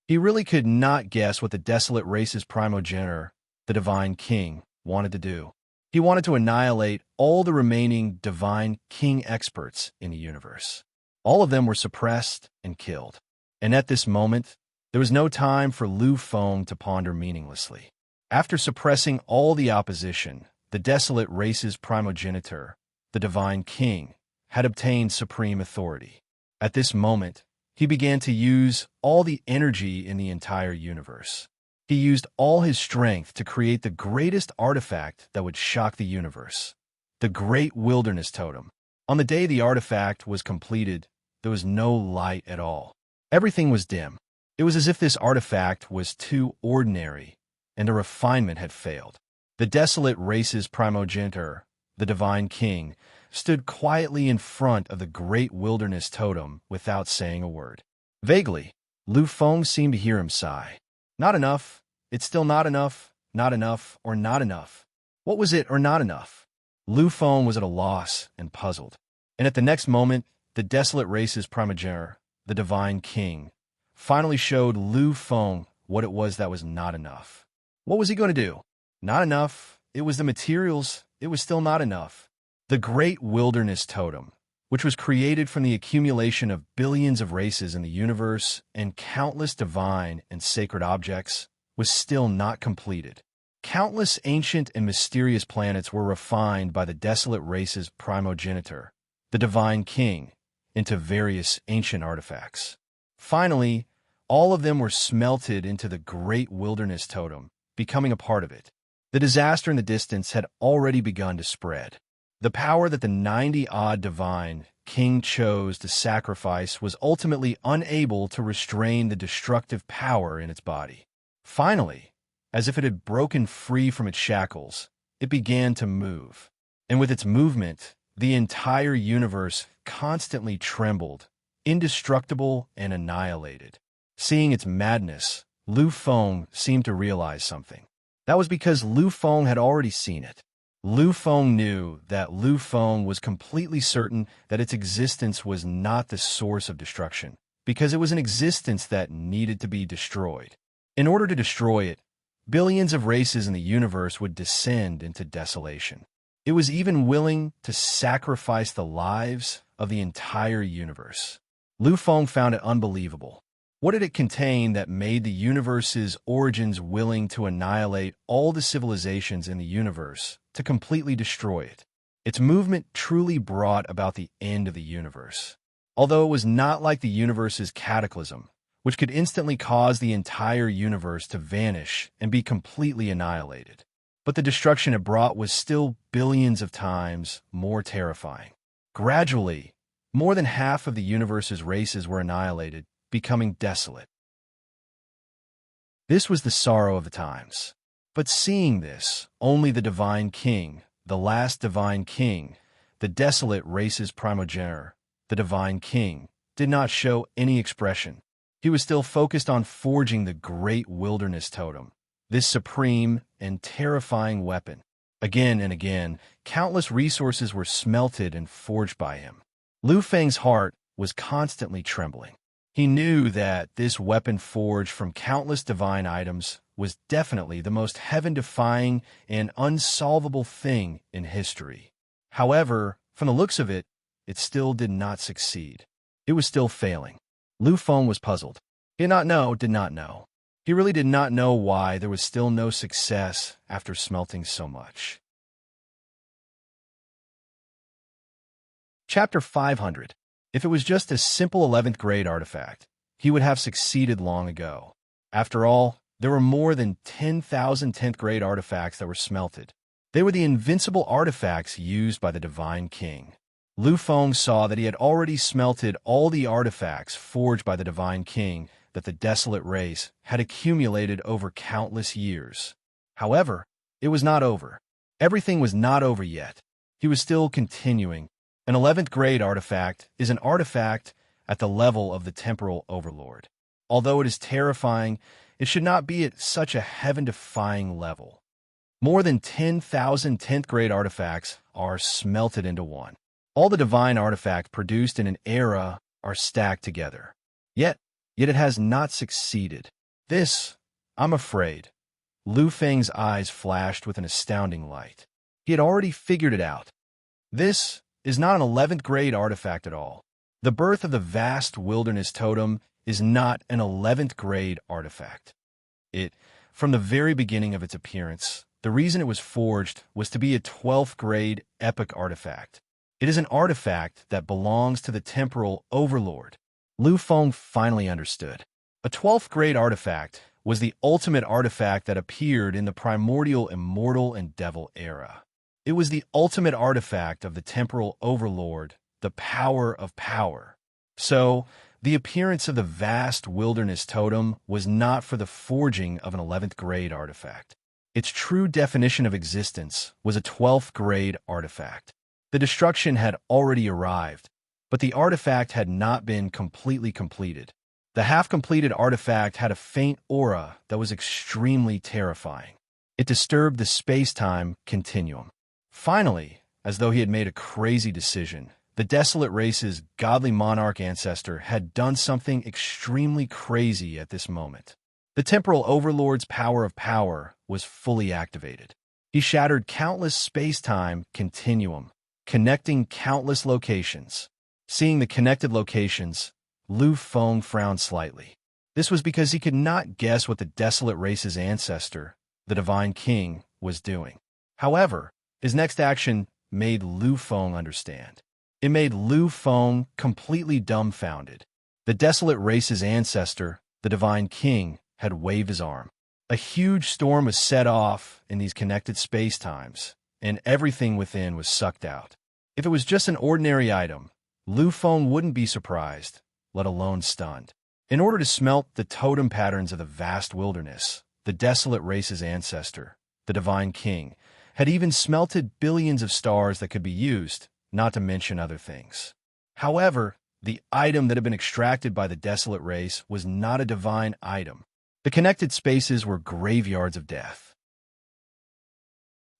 He really could not guess what the desolate race's primogenitor, the divine king, wanted to do. He wanted to annihilate all the remaining divine king experts in the universe. All of them were suppressed and killed. And at this moment, there was no time for Lu Feng to ponder meaninglessly. After suppressing all the opposition, the desolate race's primogenitor, the divine king, had obtained supreme authority. At this moment, he began to use all the energy in the entire universe. He used all his strength to create the greatest artifact that would shock the universe, the Great Wilderness Totem. On the day the artifact was completed, there was no light at all. Everything was dim. It was as if this artifact was too ordinary, and a refinement had failed. The desolate race's primogenitor, the divine king, stood quietly in front of the Great Wilderness Totem without saying a word. Vaguely, Lu Feng seemed to hear him sigh. Not enough. It's still not enough, or not enough. What was it or not enough? Lu Feng was at a loss and puzzled. And at the next moment, the desolate race's primogenitor, the divine king, finally showed Lu Feng what it was that was not enough. What was he going to do? Not enough. It was the materials. It was still not enough. The Great Wilderness Totem, which was created from the accumulation of billions of races in the universe and countless divine and sacred objects, was still not completed. Countless ancient and mysterious planets were refined by the desolate race's primogenitor, the divine king, into various ancient artifacts. Finally, all of them were smelted into the Great Wilderness Totem, becoming a part of it. The disaster in the distance had already begun to spread. The power that the 90-odd divine king chose to sacrifice was ultimately unable to restrain the destructive power in its body. Finally, as if it had broken free from its shackles, it began to move. And with its movement, the entire universe constantly trembled, indestructible and annihilated. Seeing its madness, Lu Feng seemed to realize something. That was because Lu Feng had already seen it. Lu Feng knew that Lu Feng was completely certain that its existence was not the source of destruction, because it was an existence that needed to be destroyed. In order to destroy it, billions of races in the universe would descend into desolation. It was even willing to sacrifice the lives of the entire universe. Lu Feng found it unbelievable. What did it contain that made the universe's origins willing to annihilate all the civilizations in the universe, to completely destroy it? Its movement truly brought about the end of the universe. Although it was not like the universe's cataclysm, which could instantly cause the entire universe to vanish and be completely annihilated. But the destruction it brought was still billions of times more terrifying. Gradually, more than half of the universe's races were annihilated, becoming desolate. This was the sorrow of the times. But seeing this, only the divine king, the last divine king, the desolate race's primogenitor, the divine king, did not show any expression. He was still focused on forging the Great Wilderness Totem, this supreme and terrifying weapon. Again and again, countless resources were smelted and forged by him. Liu Feng's heart was constantly trembling. He knew that this weapon forged from countless divine items was definitely the most heaven-defying and unsolvable thing in history. However, from the looks of it, it still did not succeed. It was still failing. Liu Feng was puzzled. He did not know. He really did not know why there was still no success after smelting so much. Chapter 500. If it was just a simple 11th grade artifact, he would have succeeded long ago. After all, there were more than 10,000 10th grade artifacts that were smelted. They were the invincible artifacts used by the Divine King. Liu Feng saw that he had already smelted all the artifacts forged by the Divine King that the desolate race had accumulated over countless years. However, it was not over. Everything was not over yet. He was still continuing. An 11th grade artifact is an artifact at the level of the temporal overlord. Although it is terrifying, it should not be at such a heaven-defying level. More than 10,000 10th grade artifacts are smelted into one. All the divine artifacts produced in an era are stacked together. Yet it has not succeeded. This, I'm afraid. Liu Feng's eyes flashed with an astounding light. He had already figured it out. This is not an 11th grade artifact at all. The birth of the vast wilderness totem is not an 11th grade artifact. From the very beginning of its appearance, the reason it was forged was to be a 12th grade epic artifact. It is an artifact that belongs to the temporal overlord. Liu Feng finally understood. A 12th grade artifact was the ultimate artifact that appeared in the primordial immortal and devil era. It was the ultimate artifact of the temporal overlord, the power of power. So, the appearance of the vast wilderness totem was not for the forging of an 11th grade artifact. Its true definition of existence was a 12th grade artifact. The destruction had already arrived, but the artifact had not been completely completed. The half-completed artifact had a faint aura that was extremely terrifying. It disturbed the space-time continuum. Finally, as though he had made a crazy decision, the desolate race's godly monarch ancestor had done something extremely crazy at this moment. The temporal overlord's power of power was fully activated. He shattered countless space-time continuum, connecting countless locations. Seeing the connected locations, Liu Feng frowned slightly. This was because he could not guess what the desolate race's ancestor, the Divine King, was doing. However, his next action made Liu Feng understand. It made Liu Feng completely dumbfounded. The desolate race's ancestor, the Divine King, had waved his arm. A huge storm was set off in these connected space-times, and everything within was sucked out. If it was just an ordinary item, Liu Feng wouldn't be surprised, let alone stunned. In order to smelt the totem patterns of the vast wilderness, the desolate race's ancestor, the Divine King, had even smelted billions of stars that could be used, not to mention other things. However, the item that had been extracted by the desolate race was not a divine item. The connected spaces were graveyards of death.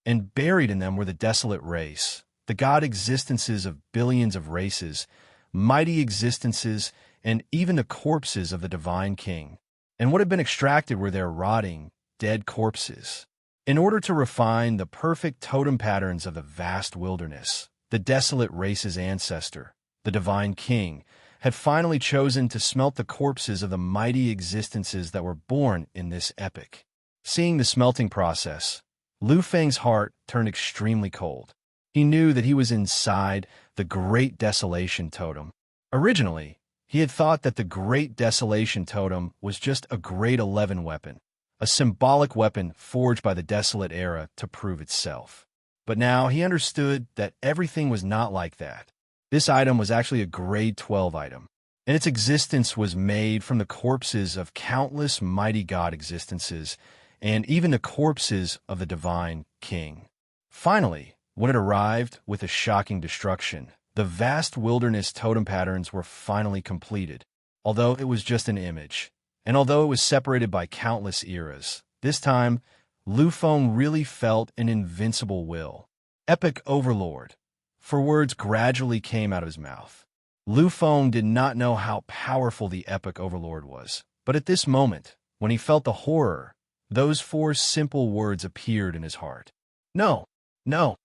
And buried in them were the desolate race, the god existences of billions of races, mighty existences, and even the corpses of the Divine King. And what had been extracted were their rotting, dead corpses. In order to refine the perfect totem patterns of the vast wilderness, the desolate race's ancestor, the Divine King, had finally chosen to smelt the corpses of the mighty existences that were born in this epic. Seeing the smelting process, Liu Feng's heart turned extremely cold. He knew that he was inside the Great Desolation Totem. Originally, he had thought that the Great Desolation Totem was just a Grade 11 weapon, a symbolic weapon forged by the Desolate Era to prove itself. But now he understood that everything was not like that. This item was actually a Grade 12 item, and its existence was made from the corpses of countless mighty god existences, and even the corpses of the Divine King. Finally, when it arrived with a shocking destruction, the vast wilderness totem patterns were finally completed. Although it was just an image, and although it was separated by countless eras, This time, Lu Feng really felt an invincible will. Epic Overlord. For words gradually came out of his mouth. Lu Feng did not know how powerful the Epic Overlord was, but at this moment, when he felt the horror, those four simple words appeared in his heart. No, no.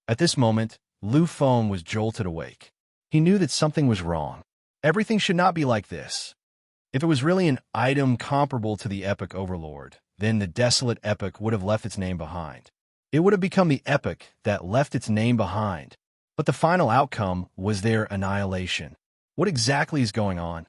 At this moment, Lu Feng was jolted awake. He knew that something was wrong. Everything should not be like this. If it was really an item comparable to the Epic Overlord, then the desolate epic would have left its name behind. It would have become the epic that left its name behind. But the final outcome was their annihilation. What exactly is going on?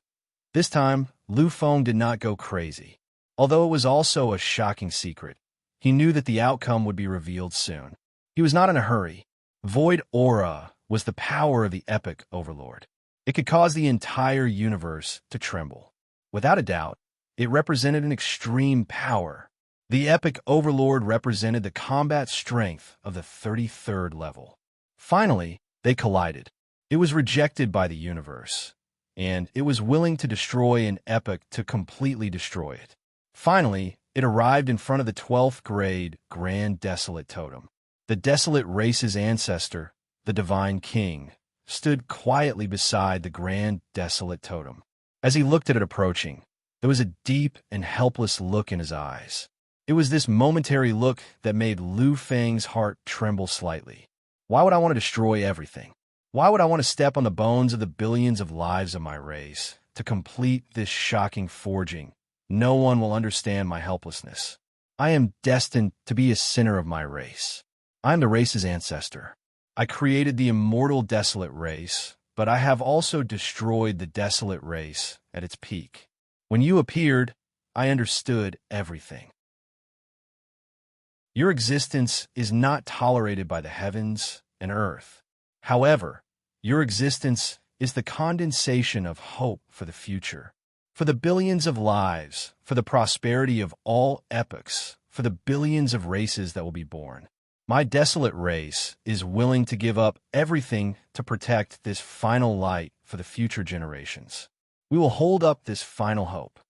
This time, Lu Feng did not go crazy. Although it was also a shocking secret, he knew that the outcome would be revealed soon. He was not in a hurry. Void Aura was the power of the Epic Overlord. It could cause the entire universe to tremble. Without a doubt, it represented an extreme power. The Epic Overlord represented the combat strength of the 33rd level. Finally, they collided. It was rejected by the universe, and it was willing to destroy an epic to completely destroy it. Finally, it arrived in front of the 12th grade Grand Desolate Totem. The desolate race's ancestor, the Divine King, stood quietly beside the Grand Desolate Totem. As he looked at it approaching, there was a deep and helpless look in his eyes. It was this momentary look that made Lu Feng's heart tremble slightly. Why would I want to destroy everything? Why would I want to step on the bones of the billions of lives of my race to complete this shocking forging? No one will understand my helplessness. I am destined to be a sinner of my race. I am the race's ancestor. I created the immortal desolate race, but I have also destroyed the desolate race at its peak. When you appeared, I understood everything. Your existence is not tolerated by the heavens and earth. However, your existence is the condensation of hope for the future, for the billions of lives, for the prosperity of all epochs, for the billions of races that will be born. My desolate race is willing to give up everything to protect this final light for the future generations. We will hold up this final hope.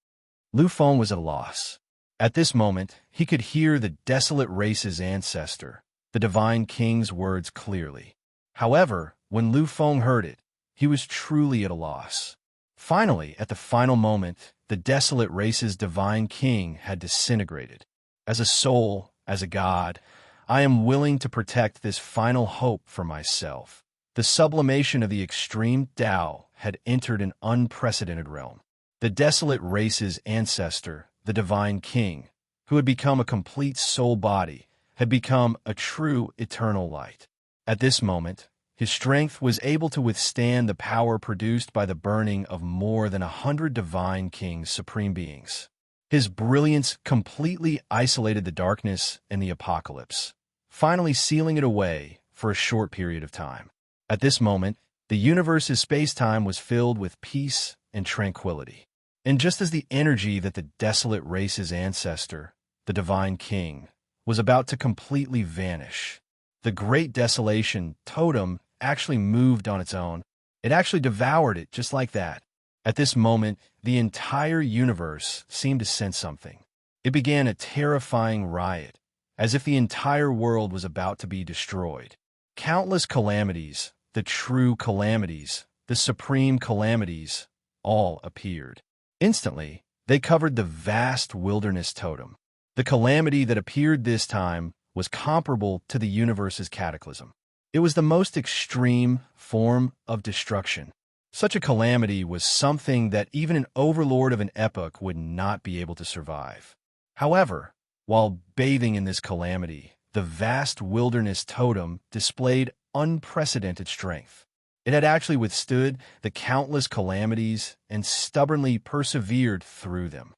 Lu Feng was at a loss. At this moment, he could hear the desolate race's ancestor, the Divine King's words clearly. However, when Lu Feng heard it, he was truly at a loss. Finally, at the final moment, the desolate race's Divine King had disintegrated. As a soul, as a god, I am willing to protect this final hope for myself. The sublimation of the extreme Tao had entered an unprecedented realm. The desolate race's ancestor, the Divine King, who had become a complete soul body, had become a true eternal light. At this moment, his strength was able to withstand the power produced by the burning of more than 100 Divine King's supreme beings. His brilliance completely isolated the darkness and the apocalypse, finally sealing it away for a short period of time. At this moment, the universe's space-time was filled with peace and tranquility. And just as the energy that the desolate race's ancestor, the Divine King, was about to completely vanish, the Great Desolation totem actually moved on its own. It actually devoured it just like that. At this moment, the entire universe seemed to sense something. It began a terrifying riot, as if the entire world was about to be destroyed. Countless calamities, the true calamities, the supreme calamities, all appeared. Instantly, they covered the vast wilderness totem. The calamity that appeared this time was comparable to the universe's cataclysm. It was the most extreme form of destruction. Such a calamity was something that even an overlord of an epoch would not be able to survive. However, while bathing in this calamity, the vast wilderness totem displayed unprecedented strength. It had actually withstood the countless calamities and stubbornly persevered through them.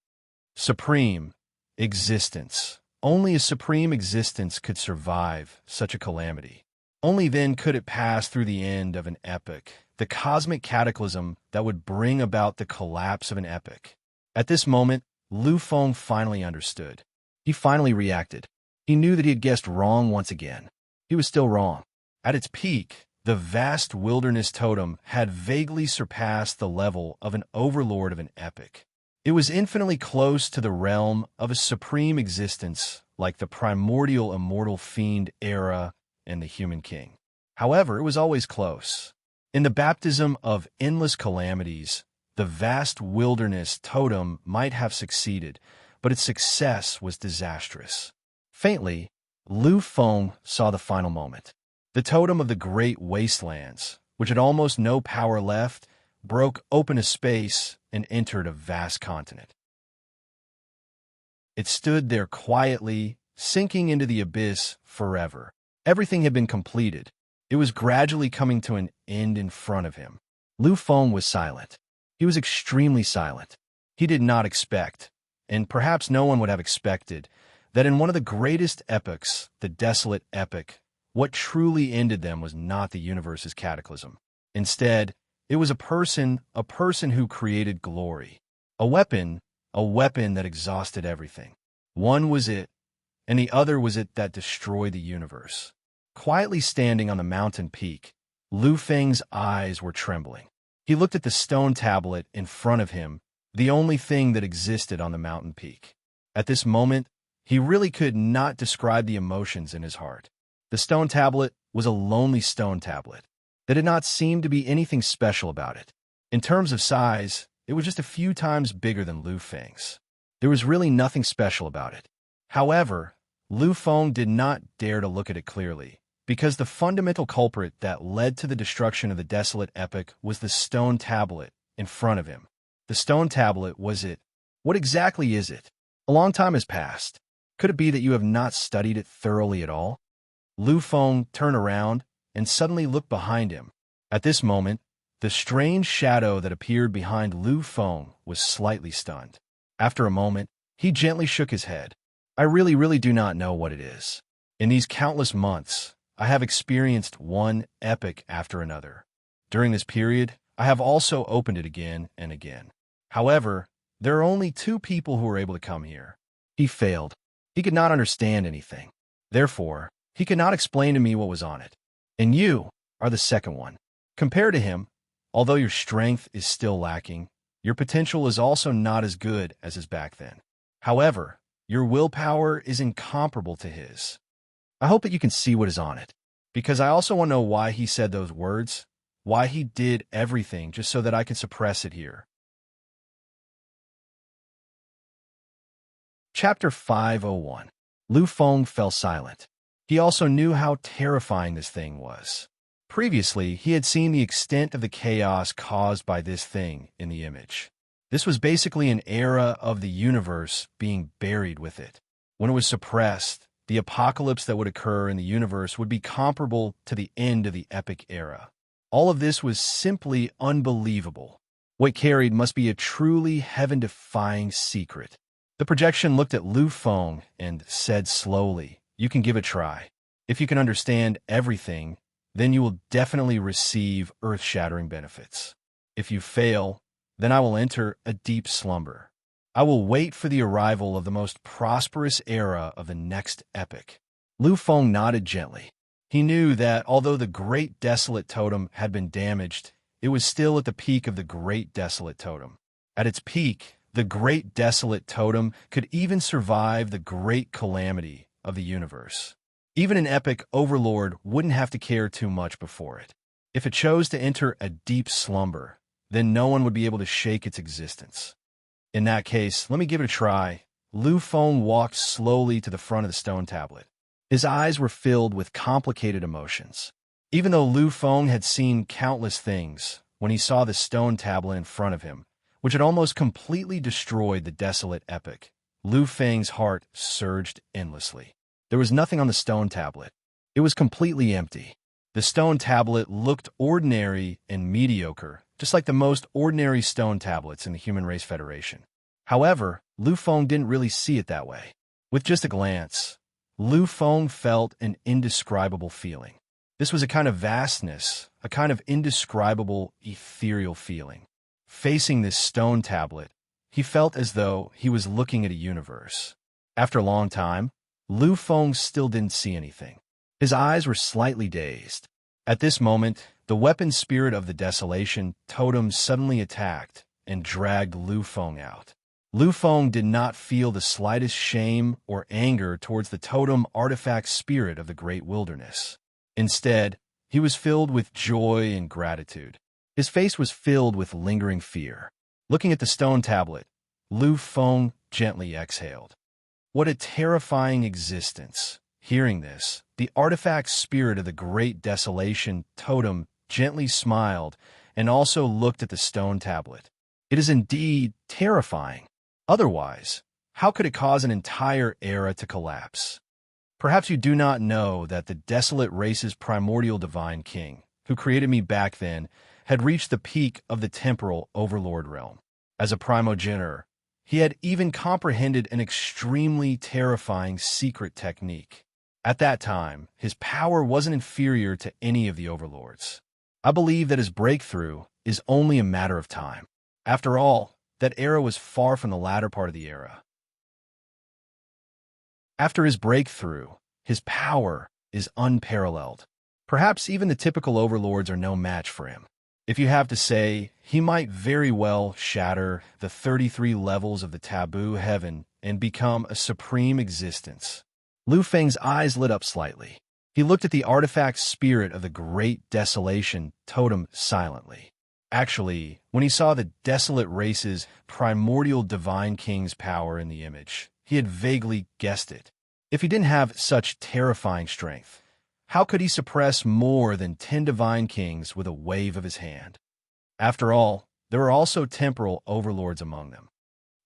Supreme existence. Only a supreme existence could survive such a calamity. Only then could it pass through the end of an epoch, the cosmic cataclysm that would bring about the collapse of an epoch. At this moment, Lu Feng finally understood. He finally reacted. He knew that he had guessed wrong once again. He was still wrong. At its peak, the vast wilderness totem had vaguely surpassed the level of an overlord of an epoch. It was infinitely close to the realm of a supreme existence, like the primordial immortal fiend era and the human king. However, it was always close. In the baptism of endless calamities, the vast wilderness totem might have succeeded, but its success was disastrous. Faintly, Lu Feng saw the final moment. The totem of the great wastelands, which had almost no power left, broke open a space and entered a vast continent. It stood there quietly, sinking into the abyss forever. Everything had been completed. It was gradually coming to an end in front of him. Lu Feng was silent. He was extremely silent. He did not expect, and perhaps no one would have expected, that in one of the greatest epochs, the desolate epic, what truly ended them was not the universe's cataclysm. Instead, it was a person who created glory. A weapon that exhausted everything. One was it, and the other was it that destroyed the universe. Quietly standing on the mountain peak, Lu Feng's eyes were trembling. He looked at the stone tablet in front of him, the only thing that existed on the mountain peak. At this moment, he really could not describe the emotions in his heart. The stone tablet was a lonely stone tablet. There did not seem to be anything special about it. In terms of size, it was just a few times bigger than Lu Feng's. There was really nothing special about it. However, Lu Feng did not dare to look at it clearly, because the fundamental culprit that led to the destruction of the desolate epic was the stone tablet in front of him. The stone tablet was it. What exactly is it? A long time has passed. Could it be that you have not studied it thoroughly at all? Lu Feng turned around and suddenly looked behind him. At this moment, the strange shadow that appeared behind Lu Feng was slightly stunned. After a moment, he gently shook his head. I really do not know what it is. In these countless months, I have experienced one epic after another. During this period, I have also opened it again and again. However, there are only two people who were able to come here. He failed. He could not understand anything. Therefore, he could not explain to me what was on it. And you are the second one. Compared to him, although your strength is still lacking, your potential is also not as good as his back then. However, your willpower is incomparable to his. I hope that you can see what is on it, because I also want to know why he said those words, why he did everything just so that I can suppress it here. Chapter 501. Lu Feng fell silent. He also knew how terrifying this thing was. Previously, he had seen the extent of the chaos caused by this thing in the image. This was basically an era of the universe being buried with it. When it was suppressed, the apocalypse that would occur in the universe would be comparable to the end of the epic era. All of this was simply unbelievable. What carried must be a truly heaven-defying secret. The projection looked at Lu Feng and said slowly, "You can give it a try. If you can understand everything, then you will definitely receive earth-shattering benefits. If you fail, then I will enter a deep slumber. I will wait for the arrival of the most prosperous era of the next epic." Lu Feng nodded gently. He knew that although the Great Desolate Totem had been damaged, it was still at the peak of the Great Desolate Totem. At its peak, the Great Desolate Totem could even survive the great calamity of the universe. Even an epic Overlord wouldn't have to care too much before it. If it chose to enter a deep slumber, then no one would be able to shake its existence. In that case, let me give it a try. Lu Feng walked slowly to the front of the stone tablet. His eyes were filled with complicated emotions. Even though Lu Feng had seen countless things, when he saw the stone tablet in front of him, which had almost completely destroyed the desolate epic, Lu Feng's heart surged endlessly. There was nothing on the stone tablet. It was completely empty. The stone tablet looked ordinary and mediocre, just like the most ordinary stone tablets in the Human Race Federation. However, Lu Feng didn't really see it that way. With just a glance, Lu Feng felt an indescribable feeling. This was a kind of vastness, a kind of indescribable, ethereal feeling. Facing this stone tablet, he felt as though he was looking at a universe. After a long time, Lu Feng still didn't see anything. His eyes were slightly dazed. At this moment, the weapon spirit of the desolation totem suddenly attacked and dragged Lu Feng out. Lu Feng did not feel the slightest shame or anger towards the totem artifact spirit of the great wilderness. Instead, he was filled with joy and gratitude. His face was filled with lingering fear. Looking at the stone tablet, Lu Feng gently exhaled. What a terrifying existence. Hearing this, the artifact spirit of the great desolation totem gently smiled and also looked at the stone tablet. It is indeed terrifying. Otherwise, how could it cause an entire era to collapse? Perhaps you do not know that the desolate race's primordial divine king, who created me back then, had reached the peak of the temporal overlord realm. As a primogenitor, he had even comprehended an extremely terrifying secret technique. At that time, his power wasn't inferior to any of the overlords. I believe that his breakthrough is only a matter of time. After all, that era was far from the latter part of the era. After his breakthrough, his power is unparalleled. Perhaps even the typical overlords are no match for him. If you have to say, he might very well shatter the 33 levels of the taboo heaven and become a supreme existence. Lu Feng's eyes lit up slightly. He looked at the artifact spirit of the great desolation totem silently. Actually, when he saw the desolate race's primordial divine king's power in the image, he had vaguely guessed it. If he didn't have such terrifying strength, how could he suppress more than 10 divine kings with a wave of his hand? After all, there are also temporal overlords among them.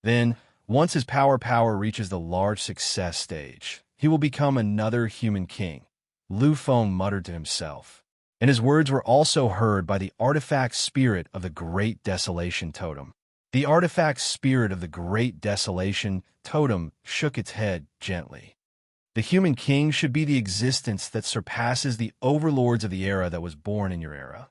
Then, once his power reaches the large success stage, he will become another human king, Lu Feng muttered to himself. And his words were also heard by the artifact spirit of the great desolation totem. The artifact spirit of the great desolation totem shook its head gently. The human king should be the existence that surpasses the overlords of the era that was born in your era.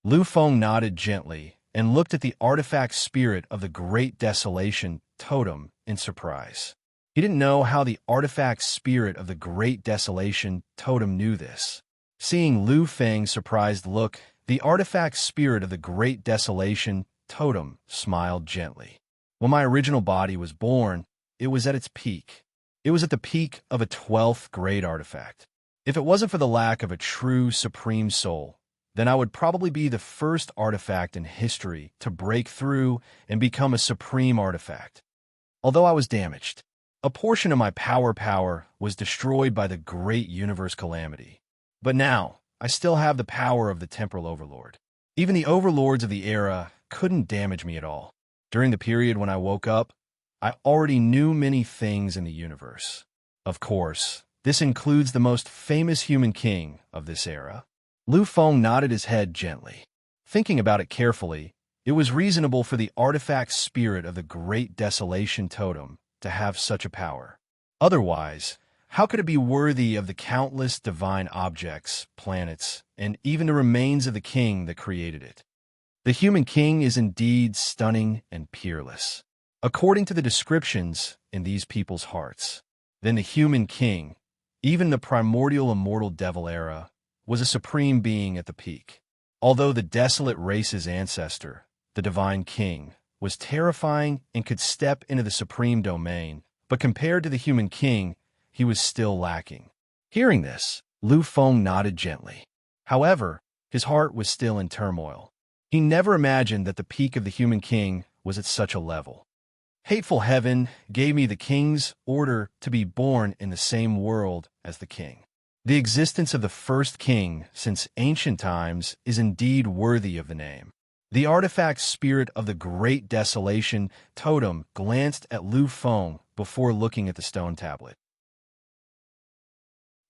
Lu Feng nodded gently and looked at the artifact spirit of the great desolation totem in surprise. He didn't know how the artifact spirit of the great desolation totem knew this. Seeing Lu Feng's surprised look, the artifact spirit of the great desolation totem smiled gently. When my original body was born, it was at its peak. It was at the peak of a 12th grade artifact. If it wasn't for the lack of a true supreme soul, then I would probably be the first artifact in history to break through and become a supreme artifact. Although I was damaged, a portion of my power was destroyed by the great universe calamity. But now, I still have the power of the temporal overlord. Even the overlords of the era couldn't damage me at all. During the period when I woke up, I already knew many things in the universe. Of course, this includes the most famous human king of this era. Lu Feng nodded his head gently. Thinking about it carefully, it was reasonable for the artifact spirit of the great desolation totem to have such a power. Otherwise, how could it be worthy of the countless divine objects, planets, and even the remains of the king that created it? The human king is indeed stunning and peerless. According to the descriptions in these people's hearts, then the human king, even the primordial immortal devil era, was a supreme being at the peak. Although the desolate race's ancestor, the divine king, was terrifying and could step into the supreme domain, but compared to the human king, he was still lacking. Hearing this, Lu Feng nodded gently. However, his heart was still in turmoil. He never imagined that the peak of the human king was at such a level. Hateful heaven gave me the king's order to be born in the same world as the king. The existence of the first king since ancient times is indeed worthy of the name. The artifact spirit of the great desolation totem glanced at Lu Feng before looking at the stone tablet.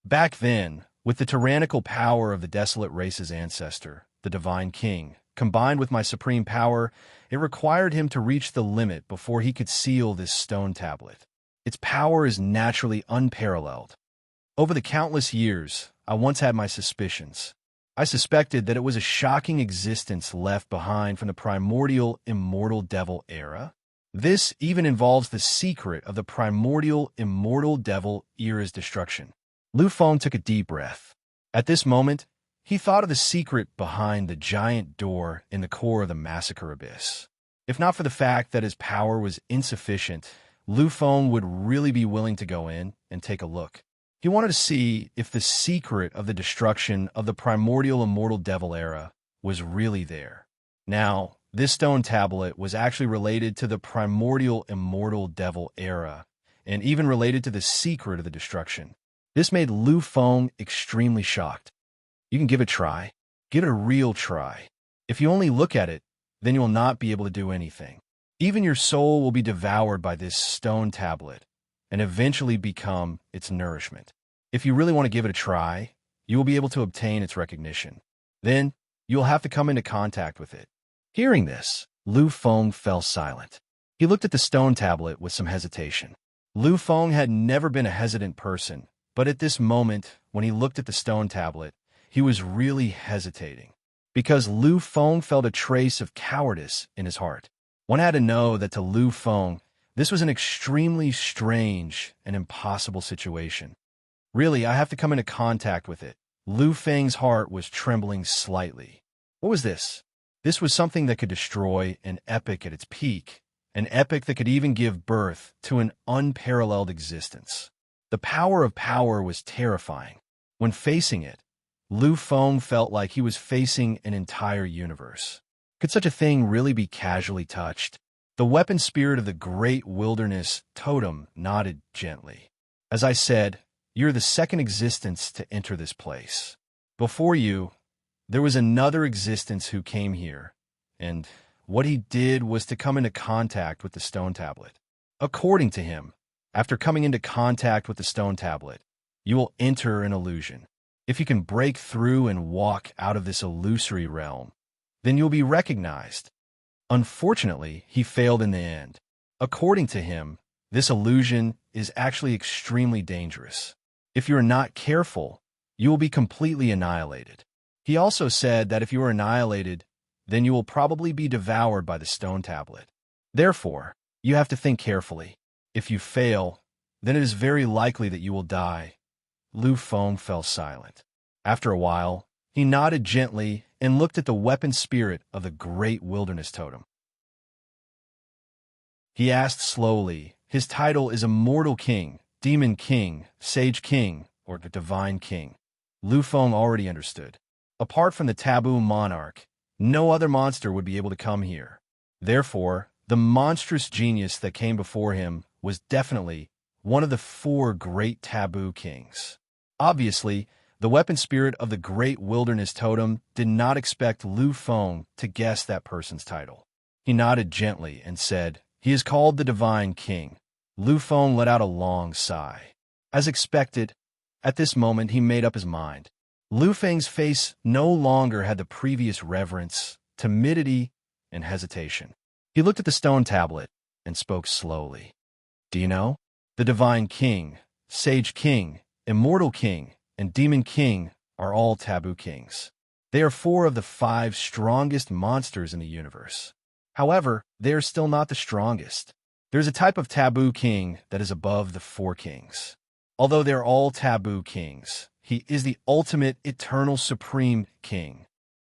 Back then, with the tyrannical power of the desolate race's ancestor, the divine king, combined with my supreme power, it required him to reach the limit before he could seal this stone tablet. Its power is naturally unparalleled. Over the countless years, I once had my suspicions. I suspected that it was a shocking existence left behind from the primordial immortal devil era. This even involves the secret of the primordial immortal devil era's destruction. Lu Feng took a deep breath. At this moment, he thought of the secret behind the giant door in the core of the massacre abyss. If not for the fact that his power was insufficient, Lu Feng would really be willing to go in and take a look. He wanted to see if the secret of the destruction of the primordial immortal devil era was really there. Now, this stone tablet was actually related to the primordial immortal devil era, and even related to the secret of the destruction. This made Lu Feng extremely shocked. You can give it a try. Give it a real try. If you only look at it, then you will not be able to do anything. Even your soul will be devoured by this stone tablet, and eventually become its nourishment. If you really want to give it a try, you will be able to obtain its recognition. Then, you will have to come into contact with it. Hearing this, Lu Feng fell silent. He looked at the stone tablet with some hesitation. Lu Feng had never been a hesitant person, but at this moment, when he looked at the stone tablet, he was really hesitating. Because Lu Feng felt a trace of cowardice in his heart. One had to know that to Lu Feng, this was an extremely strange and impossible situation. Really, I have to come into contact with it. Lu Feng's heart was trembling slightly. What was this? This was something that could destroy an epic at its peak, an epic that could even give birth to an unparalleled existence. The power of power was terrifying. When facing it, Lu Feng felt like he was facing an entire universe. Could such a thing really be casually touched? The weapon spirit of the great wilderness totem nodded gently. As I said, you're the second existence to enter this place. Before you, there was another existence who came here, and what he did was to come into contact with the stone tablet. According to him, after coming into contact with the stone tablet, you will enter an illusion. If you can break through and walk out of this illusory realm, then you'll be recognized. Unfortunately, he failed in the end. According to him, this illusion is actually extremely dangerous. If you are not careful, you will be completely annihilated. He also said that if you are annihilated, then you will probably be devoured by the stone tablet. Therefore, you have to think carefully. If you fail, then it is very likely that you will die. Lu Feng fell silent. After a while, he nodded gently and looked at the weapon spirit of the great wilderness totem. He asked slowly, his title is Immortal King, Demon King, Sage King, or the Divine King. Lu Feng already understood. Apart from the taboo monarch, no other monster would be able to come here. Therefore, the monstrous genius that came before him was definitely one of the 4 great taboo kings. Obviously, the weapon spirit of the great wilderness totem did not expect Lu Feng to guess that person's title. He nodded gently and said, he is called the Divine King. Lu Feng let out a long sigh. As expected, at this moment he made up his mind. Lu Feng's face no longer had the previous reverence, timidity, and hesitation. He looked at the stone tablet and spoke slowly. Do you know? The Divine King, Sage King, Immortal King, and Demon King are all taboo kings. They are 4 of the 5 strongest monsters in the universe. However, they are still not the strongest. There's a type of taboo king that is above the 4 kings. Although they're all taboo kings, he is the ultimate eternal supreme king.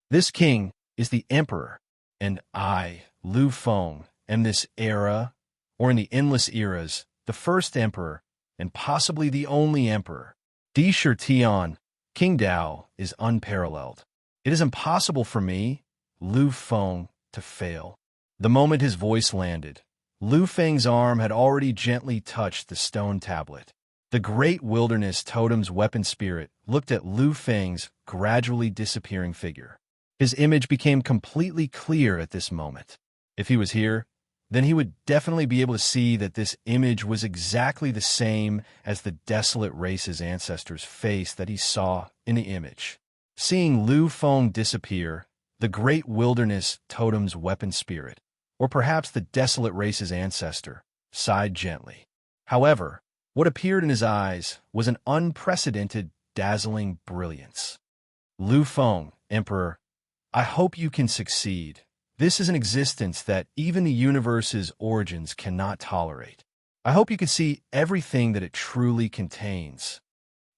This king is the emperor, and I, Lu Feng, am this era, or in the endless eras, the first emperor, and possibly the only emperor. Di Shi Tian, King Dao, is unparalleled. It is impossible for me, Lu Feng, to fail. The moment his voice landed, Lu Feng's arm had already gently touched the stone tablet. The great wilderness totem's weapon spirit looked at Lu Feng's gradually disappearing figure. His image became completely clear at this moment. If he was here, then he would definitely be able to see that this image was exactly the same as the desolate race's ancestor's face that he saw in the image. Seeing Lu Feng disappear, the great wilderness totem's weapon spirit, or perhaps the desolate race's ancestor, sighed gently. However, what appeared in his eyes was an unprecedented, dazzling brilliance. Lu Feng, Emperor, I hope you can succeed. This is an existence that even the universe's origins cannot tolerate. I hope you can see everything that it truly contains.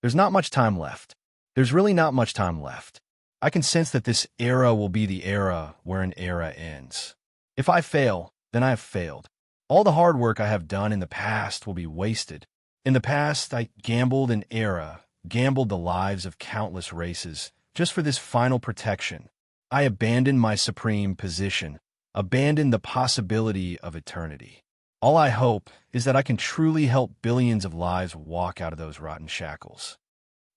There's not much time left. There's really not much time left. I can sense that this era will be the era where an era ends. If I fail, then I have failed. All the hard work I have done in the past will be wasted. In the past, I gambled an era, gambled the lives of countless races, just for this final protection. I abandoned my supreme position, abandoned the possibility of eternity. All I hope is that I can truly help billions of lives walk out of those rotten shackles.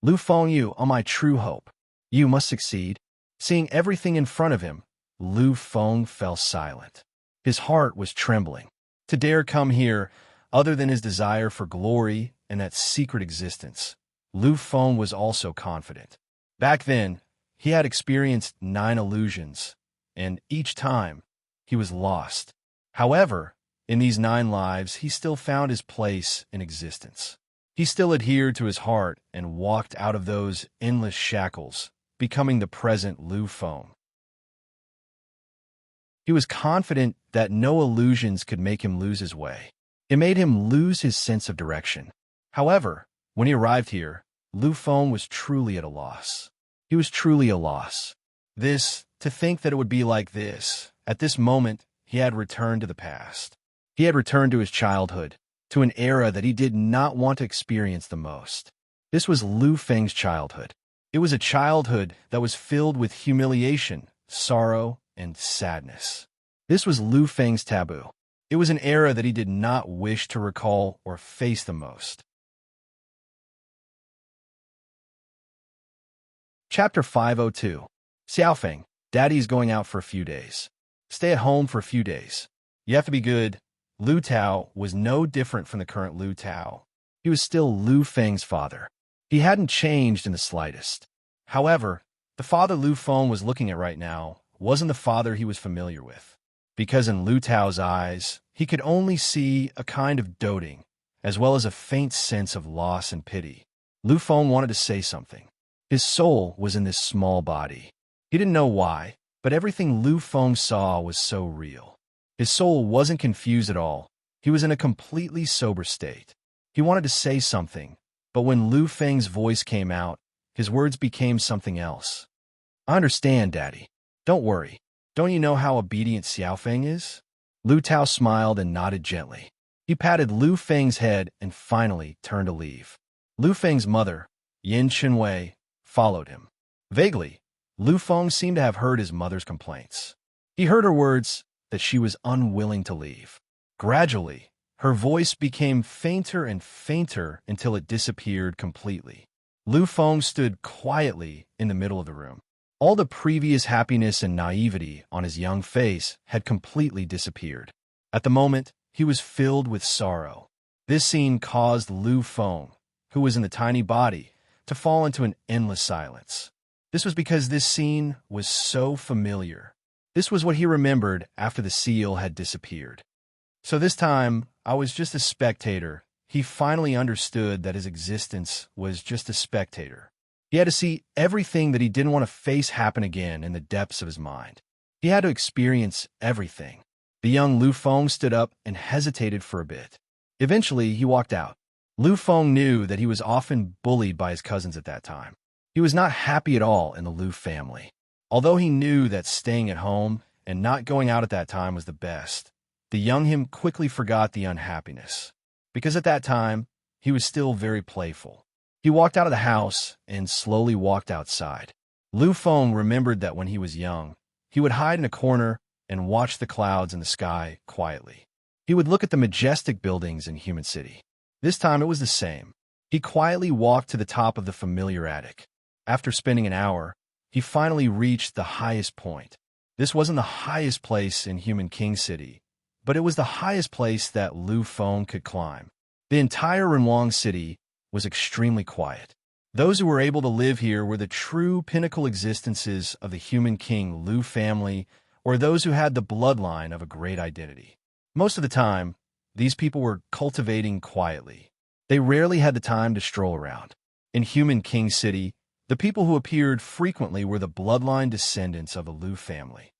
Lu Feng, you are my true hope. You must succeed. Seeing everything in front of him, Lu Feng fell silent. His heart was trembling. To dare come here, other than his desire for glory and that secret existence, Lu Feng was also confident. Back then, he had experienced 9 illusions, and each time, he was lost. However, in these 9 lives, he still found his place in existence. He still adhered to his heart and walked out of those endless shackles, becoming the present Lu Feng. He was confident that no illusions could make him lose his way. It made him lose his sense of direction. However, when he arrived here, Lu Feng was truly at a loss. He was truly a loss. To think that it would be like this. At this moment, he had returned to the past. He had returned to his childhood, to an era that he did not want to experience the most. This was Lu Feng's childhood. It was a childhood that was filled with humiliation, sorrow, and sadness. This was Lu Feng's taboo. It was an era that he did not wish to recall or face the most. Chapter 502. Xiaofeng, Daddy is going out for a few days. Stay at home for a few days. You have to be good. Lu Tao was no different from the current Lu Tao. He was still Lu Feng's father. He hadn't changed in the slightest. However, the father Lu Feng was looking at right now wasn't the father he was familiar with, because in Lu Tao's eyes, he could only see a kind of doting, as well as a faint sense of loss and pity. Lu Feng wanted to say something. His soul was in this small body. He didn't know why, but everything Lu Feng saw was so real. His soul wasn't confused at all. He was in a completely sober state. He wanted to say something, but when Lu Feng's voice came out, his words became something else. I understand, Daddy. Don't worry. Don't you know how obedient Xiaofeng is? Lu Tao smiled and nodded gently. He patted Lu Feng's head and finally turned to leave. Lu Feng's mother, Yin Chenwei, followed him. Vaguely, Lu Feng seemed to have heard his mother's complaints. He heard her words that she was unwilling to leave. Gradually, her voice became fainter and fainter until it disappeared completely. Lu Feng stood quietly in the middle of the room. All the previous happiness and naivety on his young face had completely disappeared. At the moment, he was filled with sorrow. This scene caused Lu Feng, who was in the tiny body, to fall into an endless silence. This was because this scene was so familiar. This was what he remembered after the seal had disappeared. So this time, I was just a spectator. He finally understood that his existence was just a spectator. He had to see everything that he didn't want to face happen again in the depths of his mind. He had to experience everything. The young Lu Feng stood up and hesitated for a bit. Eventually, he walked out. Lu Feng knew that he was often bullied by his cousins at that time. He was not happy at all in the Lu family. Although he knew that staying at home and not going out at that time was the best, the young him quickly forgot the unhappiness. Because at that time, he was still very playful. He walked out of the house and slowly walked outside. Lu Feng remembered that when he was young, he would hide in a corner and watch the clouds in the sky quietly. He would look at the majestic buildings in Human City. This time it was the same. He quietly walked to the top of the familiar attic. After spending an hour, he finally reached the highest point. This wasn't the highest place in Human King City, but it was the highest place that Lu Feng could climb. The entire Renwang City was extremely quiet. Those who were able to live here were the true pinnacle existences of the Human King Lu family, or those who had the bloodline of a great identity. Most of the time, these people were cultivating quietly. They rarely had the time to stroll around. In Human King City, the people who appeared frequently were the bloodline descendants of the Lu family.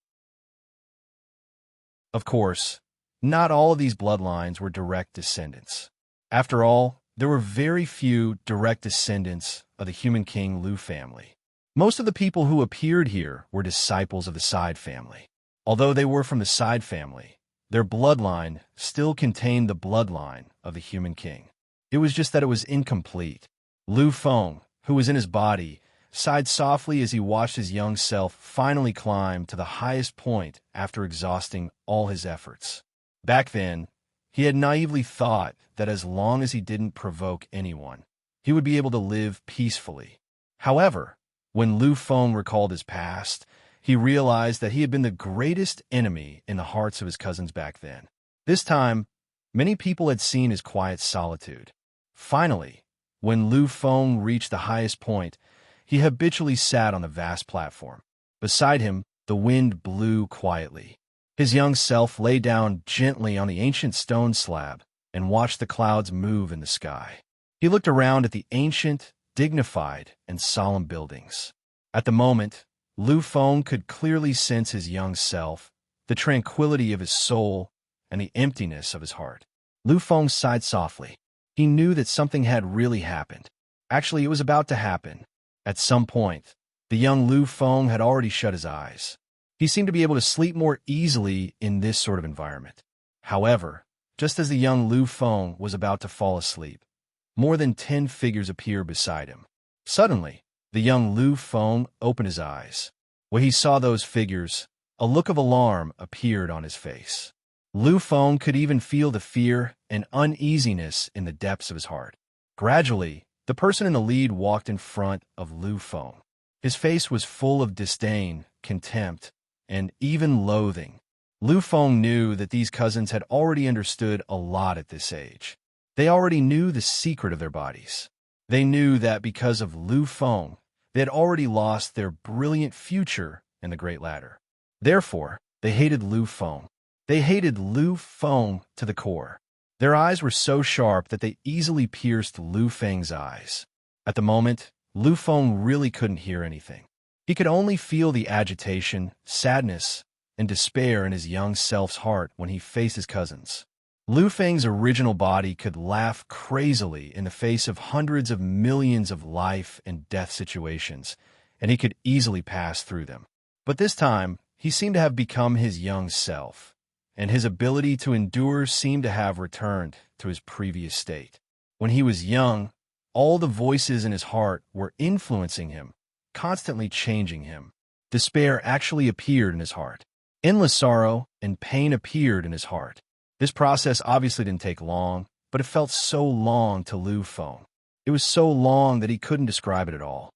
Of course, not all of these bloodlines were direct descendants. After all, there were very few direct descendants of the Human King Lu family. Most of the people who appeared here were disciples of the side family. Although they were from the side family, their bloodline still contained the bloodline of the human king. It was just that it was incomplete. Lu Feng, who was in his body, sighed softly as he watched his young self finally climb to the highest point after exhausting all his efforts. Back then, he had naively thought that as long as he didn't provoke anyone, he would be able to live peacefully. However, when Lu Feng recalled his past, he realized that he had been the greatest enemy in the hearts of his cousins back then. This time, many people had seen his quiet solitude. Finally, when Lu Feng reached the highest point, he habitually sat on the vast platform. Beside him, the wind blew quietly. His young self lay down gently on the ancient stone slab and watched the clouds move in the sky. He looked around at the ancient, dignified, and solemn buildings. At the moment, Lu Feng could clearly sense his young self, the tranquility of his soul, and the emptiness of his heart. Lu Feng sighed softly. He knew that something had really happened. Actually, it was about to happen. At some point, the young Lu Feng had already shut his eyes. He seemed to be able to sleep more easily in this sort of environment. However, just as the young Lu Feng was about to fall asleep, more than 10 figures appeared beside him. Suddenly, the young Lu Feng opened his eyes. When he saw those figures, a look of alarm appeared on his face. Lu Feng could even feel the fear and uneasiness in the depths of his heart. Gradually, the person in the lead walked in front of Lu Feng. His face was full of disdain, contempt, and even loathing. Lu Feng knew that these cousins had already understood a lot at this age. They already knew the secret of their bodies. They knew that because of Lu Feng, they had already lost their brilliant future in the Great Ladder. Therefore, they hated Lu Feng. They hated Lu Feng to the core. Their eyes were so sharp that they easily pierced Lu Feng's eyes. At the moment, Lu Feng really couldn't hear anything. He could only feel the agitation, sadness, and despair in his young self's heart when he faced his cousins. Lu Feng's original body could laugh crazily in the face of hundreds of millions of life and death situations, and he could easily pass through them. But this time, he seemed to have become his young self, and his ability to endure seemed to have returned to his previous state. When he was young, all the voices in his heart were influencing him, constantly changing him. Despair actually appeared in his heart. Endless sorrow and pain appeared in his heart. This process obviously didn't take long, but it felt so long to Lu Feng. It was so long that he couldn't describe it at all.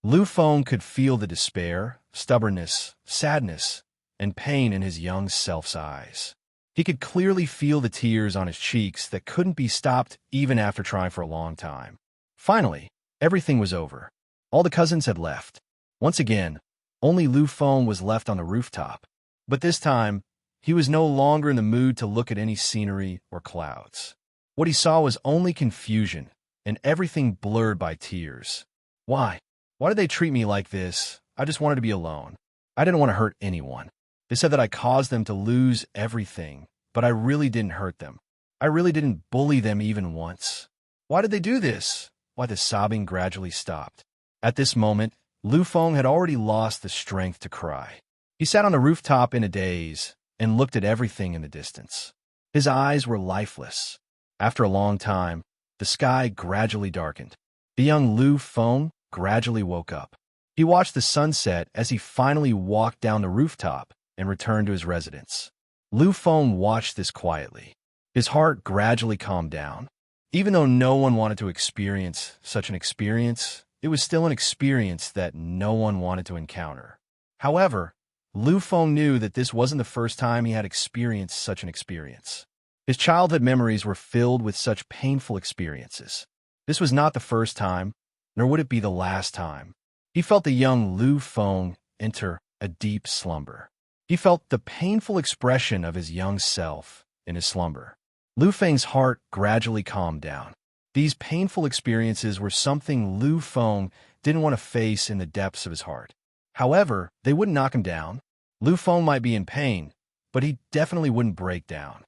Lu Feng could feel the despair, stubbornness, sadness, and pain in his young self's eyes. He could clearly feel the tears on his cheeks that couldn't be stopped even after trying for a long time. Finally, everything was over. All the cousins had left. Once again, only Lu Feng was left on the rooftop. But this time, he was no longer in the mood to look at any scenery or clouds. What he saw was only confusion, and everything blurred by tears. Why? Why did they treat me like this? I just wanted to be alone. I didn't want to hurt anyone. They said that I caused them to lose everything, but I really didn't hurt them. I really didn't bully them even once. Why did they do this? Why the sobbing gradually stopped. At this moment, Lu Feng had already lost the strength to cry. He sat on the rooftop in a daze and looked at everything in the distance. His eyes were lifeless. After a long time, the sky gradually darkened. The young Lu Feng gradually woke up. He watched the sunset as he finally walked down the rooftop and returned to his residence. Lu Feng watched this quietly. His heart gradually calmed down. Even though no one wanted to experience such an experience, it was still an experience that no one wanted to encounter. However, Lu Feng knew that this wasn't the first time he had experienced such an experience. His childhood memories were filled with such painful experiences. This was not the first time, nor would it be the last time. He felt the young Lu Feng enter a deep slumber. He felt the painful expression of his young self in his slumber. Lu Feng's heart gradually calmed down. These painful experiences were something Lu Feng didn't want to face in the depths of his heart. However, they wouldn't knock him down. Lu Feng might be in pain, but he definitely wouldn't break down.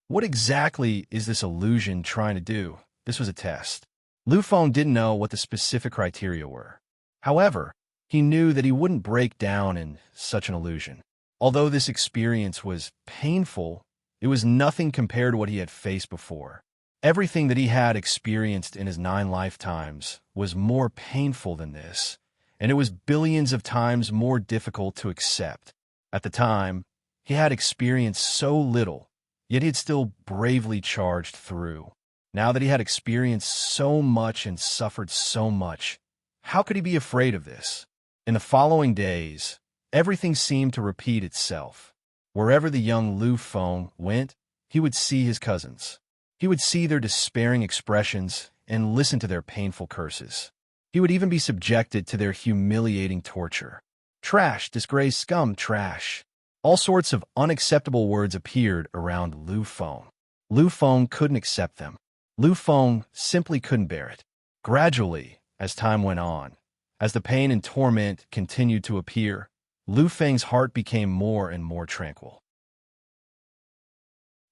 What exactly is this illusion trying to do? This was a test. Lu Feng didn't know what the specific criteria were. However, he knew that he wouldn't break down in such an illusion. Although this experience was painful, it was nothing compared to what he had faced before. Everything that he had experienced in his 9 lifetimes was more painful than this, and it was billions of times more difficult to accept. At the time, he had experienced so little, yet he had still bravely charged through. Now that he had experienced so much and suffered so much, how could he be afraid of this? In the following days, everything seemed to repeat itself. Wherever the young Lu Feng went, he would see his cousins. He would see their despairing expressions and listen to their painful curses. He would even be subjected to their humiliating torture. Trash, disgrace, scum, trash. All sorts of unacceptable words appeared around Lu Feng. Lu Feng couldn't accept them. Lu Feng simply couldn't bear it. Gradually, as time went on, as the pain and torment continued to appear, Lu Feng's heart became more and more tranquil.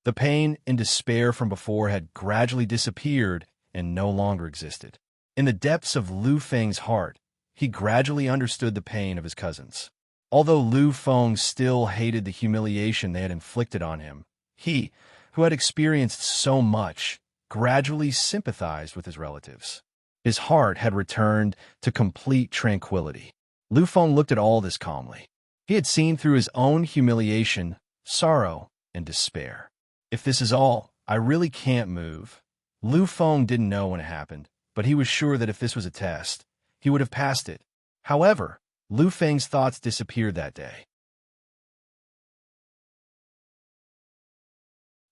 The pain and despair from before had gradually disappeared and no longer existed. In the depths of Lu Feng's heart, he gradually understood the pain of his cousins. Although Lu Feng still hated the humiliation they had inflicted on him, he, who had experienced so much, gradually sympathized with his relatives. His heart had returned to complete tranquility. Lu Feng looked at all this calmly. He had seen through his own humiliation, sorrow, and despair. If this is all, I really can't move. Lu Feng didn't know when it happened, but he was sure that if this was a test, he would have passed it. However, Lu Feng's thoughts disappeared that day.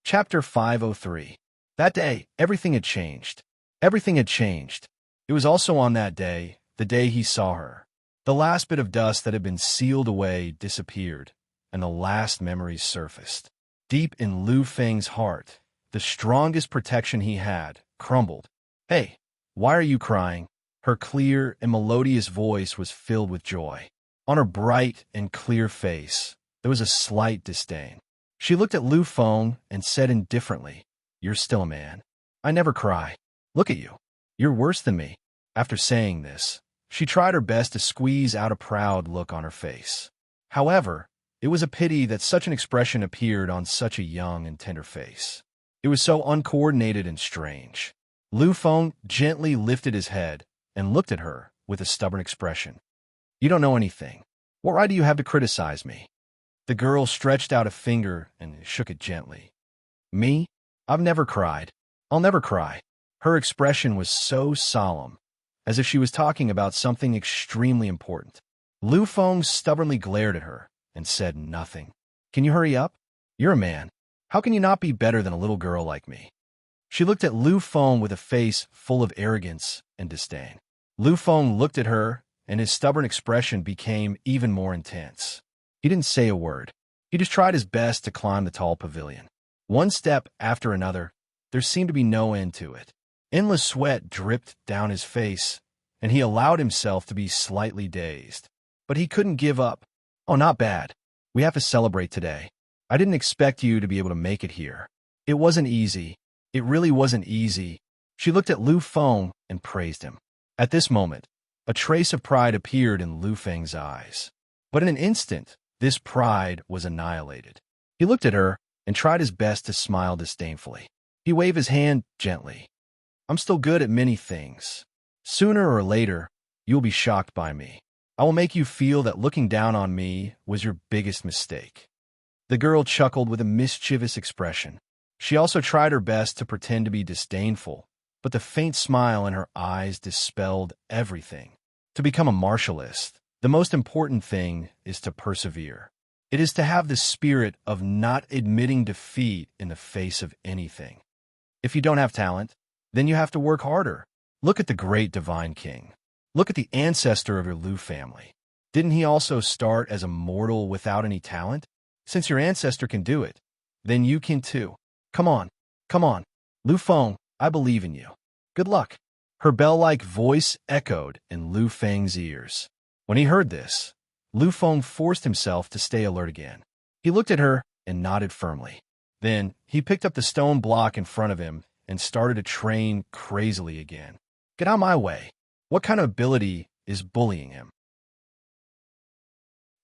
Chapter 503. That day, everything had changed. Everything had changed. It was also on that day, the day he saw her. The last bit of dust that had been sealed away disappeared, and the last memories surfaced. Deep in Lu Feng's heart, the strongest protection he had crumbled. "Hey, why are you crying?" Her clear and melodious voice was filled with joy. On her bright and clear face, there was a slight disdain. She looked at Lu Feng and said indifferently, "You're still a man. I never cry. Look at you. You're worse than me." After saying this, she tried her best to squeeze out a proud look on her face. However, it was a pity that such an expression appeared on such a young and tender face. It was so uncoordinated and strange. Lu Feng gently lifted his head and looked at her with a stubborn expression. "You don't know anything. What right do you have to criticize me?" The girl stretched out a finger and shook it gently. "Me? I've never cried. I'll never cry." Her expression was so solemn, as if she was talking about something extremely important. Lu Feng stubbornly glared at her and said nothing. "Can you hurry up? You're a man. How can you not be better than a little girl like me?" She looked at Lu Feng with a face full of arrogance and disdain. Lu Feng looked at her, and his stubborn expression became even more intense. He didn't say a word. He just tried his best to climb the tall pavilion. One step after another, there seemed to be no end to it. Endless sweat dripped down his face, and he allowed himself to be slightly dazed. But he couldn't give up. "Oh, not bad. We have to celebrate today. I didn't expect you to be able to make it here. It wasn't easy. It really wasn't easy." She looked at Lu Feng and praised him. At this moment, a trace of pride appeared in Lu Feng's eyes. But in an instant, this pride was annihilated. He looked at her and tried his best to smile disdainfully. He waved his hand gently. "I'm still good at many things. Sooner or later, you'll be shocked by me. I will make you feel that looking down on me was your biggest mistake." The girl chuckled with a mischievous expression. She also tried her best to pretend to be disdainful, but the faint smile in her eyes dispelled everything. To become a martialist, the most important thing is to persevere. It is to have the spirit of not admitting defeat in the face of anything. If you don't have talent, then you have to work harder. Look at the great divine king. Look at the ancestor of your Lu family. Didn't he also start as a mortal without any talent? Since your ancestor can do it, then you can too. Come on, come on. Lu Feng, I believe in you. Good luck." Her bell-like voice echoed in Lu Feng's ears. When he heard this, Lu Feng forced himself to stay alert again. He looked at her and nodded firmly. Then he picked up the stone block in front of him and started to train crazily again. "Get out of my way. What kind of ability is bullying him?"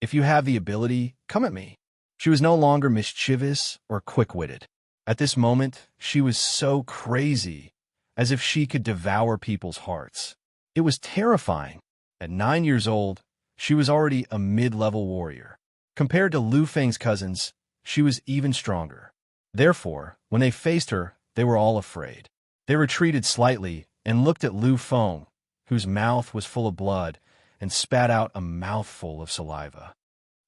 If you have the ability, come at me. She was no longer mischievous or quick-witted. At this moment, she was so crazy, as if she could devour people's hearts. It was terrifying. At 9 years old, she was already a mid-level warrior. Compared to Lu Feng's cousins, she was even stronger. Therefore, when they faced her, they were all afraid. They retreated slightly and looked at Lu Feng, whose mouth was full of blood, and spat out a mouthful of saliva.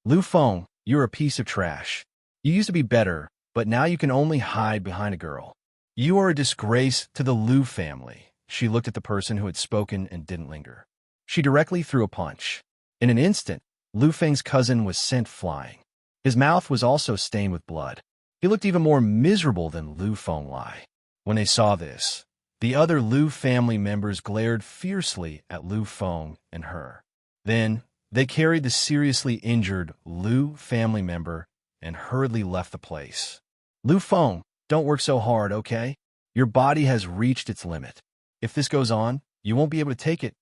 Lu Feng, you're a piece of trash. You used to be better, but now you can only hide behind a girl. You are a disgrace to the Lu family. She looked at the person who had spoken and didn't linger. She directly threw a punch. In an instant, Lu Feng's cousin was sent flying. His mouth was also stained with blood. He looked even more miserable than Lu Fenglai. When they saw this, the other Lu family members glared fiercely at Lu Feng and her. Then, they carried the seriously injured Lu family member and hurriedly left the place. Lu Feng, don't work so hard, okay? Your body has reached its limit. If this goes on, you won't be able to take it.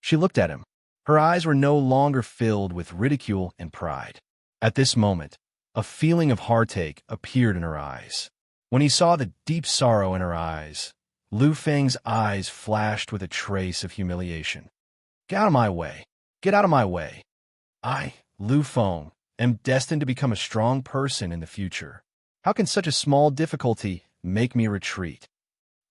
She looked at him. Her eyes were no longer filled with ridicule and pride. At this moment, a feeling of heartache appeared in her eyes. When he saw the deep sorrow in her eyes, Lu Feng's eyes flashed with a trace of humiliation. Get out of my way. Get out of my way. I, Lu Feng, am destined to become a strong person in the future. How can such a small difficulty make me retreat?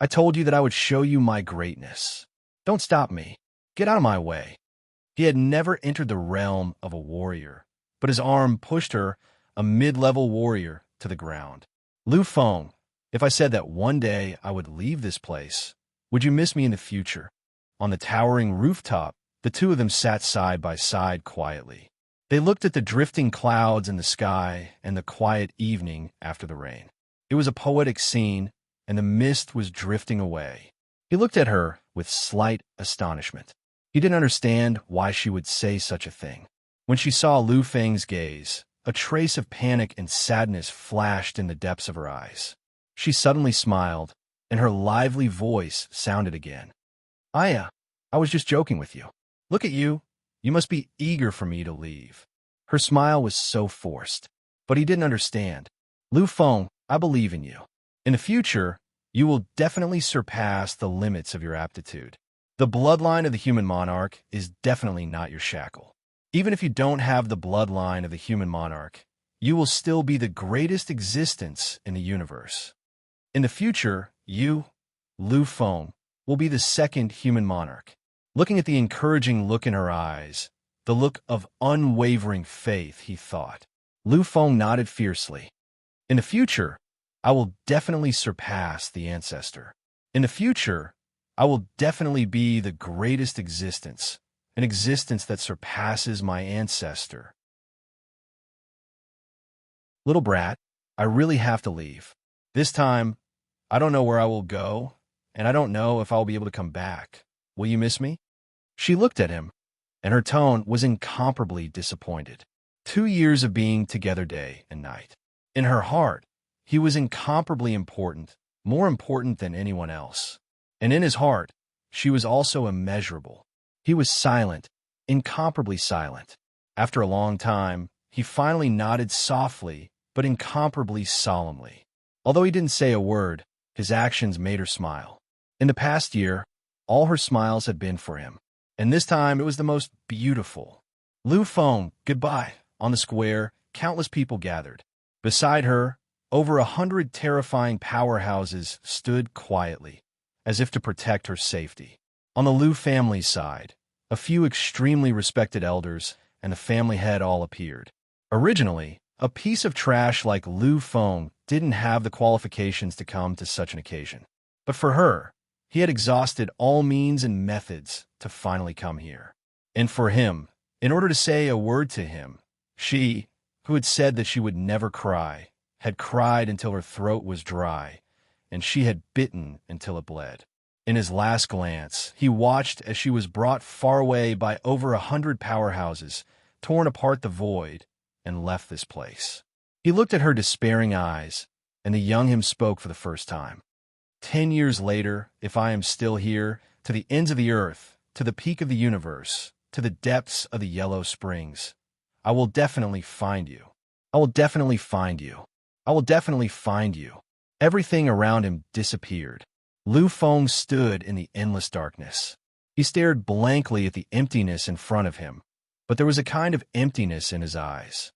I told you that I would show you my greatness. Don't stop me. Get out of my way. He had never entered the realm of a warrior, but his arm pushed her, a mid-level warrior, to the ground. Lu Feng, if I said that one day I would leave this place, would you miss me in the future? On the towering rooftop, the two of them sat side by side quietly. They looked at the drifting clouds in the sky and the quiet evening after the rain. It was a poetic scene, and the mist was drifting away. He looked at her with slight astonishment. He didn't understand why she would say such a thing. When she saw Lu Feng's gaze, a trace of panic and sadness flashed in the depths of her eyes. She suddenly smiled, and her lively voice sounded again. I was just joking with you. Look at you. You must be eager for me to leave. Her smile was so forced, but he didn't understand. Lu Feng, I believe in you. In the future, you will definitely surpass the limits of your aptitude. The bloodline of the human monarch is definitely not your shackle. Even if you don't have the bloodline of the human monarch, you will still be the greatest existence in the universe. In the future, you, Lu Feng, will be the second human monarch. Looking at the encouraging look in her eyes, the look of unwavering faith, he thought. Lu Feng nodded fiercely. In the future, I will definitely surpass the ancestor. In the future, I will definitely be the greatest existence, an existence that surpasses my ancestor. Little brat, I really have to leave. This time, I don't know where I will go, and I don't know if I'll be able to come back. Will you miss me? She looked at him, and her tone was incomparably disappointed. 2 years of being together day and night. In her heart, he was incomparably important, more important than anyone else. And in his heart, she was also immeasurable. He was silent, incomparably silent. After a long time, he finally nodded softly, but incomparably solemnly. Although he didn't say a word, his actions made her smile. In the past year, all her smiles had been for him. And this time it was the most beautiful. Lu Feng, goodbye. On the square, countless people gathered. Beside her, over 100 terrifying powerhouses stood quietly, as if to protect her safety. On the Lu family side, a few extremely respected elders and the family head all appeared. Originally, a piece of trash like Lu Feng didn't have the qualifications to come to such an occasion. But for her, he had exhausted all means and methods to finally come here. And for him, in order to say a word to him, she, who had said that she would never cry, had cried until her throat was dry, and she had bitten until it bled. In his last glance, he watched as she was brought far away by over 100 powerhouses, torn apart the void, and left this place. He looked at her despairing eyes, and the young him spoke for the first time. 10 years later, if I am still here, to the ends of the earth, to the peak of the universe, to the depths of the yellow springs, I will definitely find you. I will definitely find you. I will definitely find you. Everything around him disappeared. Lu Feng stood in the endless darkness. He stared blankly at the emptiness in front of him, but there was a kind of emptiness in his eyes.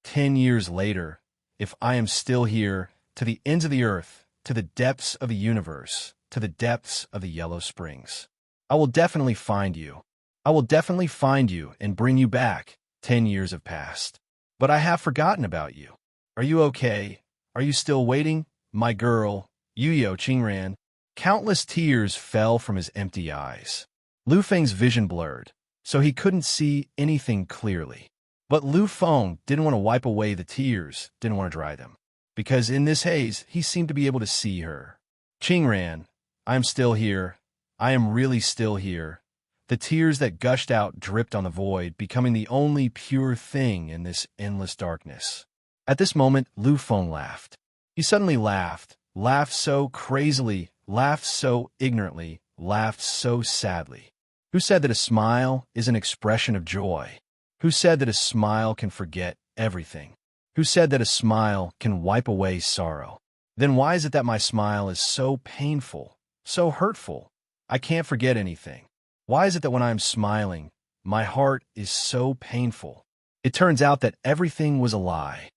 10 years later, if I am still here, to the ends of the earth, to the depths of the universe, to the depths of the yellow springs, I will definitely find you. I will definitely find you and bring you back. 10 years have passed. But I have forgotten about you. Are you okay? Are you still waiting? My girl, Yuyo Qingran. Countless tears fell from his empty eyes. Lu Feng's vision blurred, so he couldn't see anything clearly. But Lu Feng didn't want to wipe away the tears, didn't want to dry them, because in this haze, he seemed to be able to see her. Qingran, I am still here. I am really still here. The tears that gushed out dripped on the void, becoming the only pure thing in this endless darkness. At this moment, Lu Feng laughed. He suddenly laughed, laughed so crazily, laughed so ignorantly, laughed so sadly. Who said that a smile is an expression of joy? Who said that a smile can forget everything? Who said that a smile can wipe away sorrow? Then why is it that my smile is so painful, so hurtful? I can't forget anything. Why is it that when I am smiling, my heart is so painful? It turns out that everything was a lie.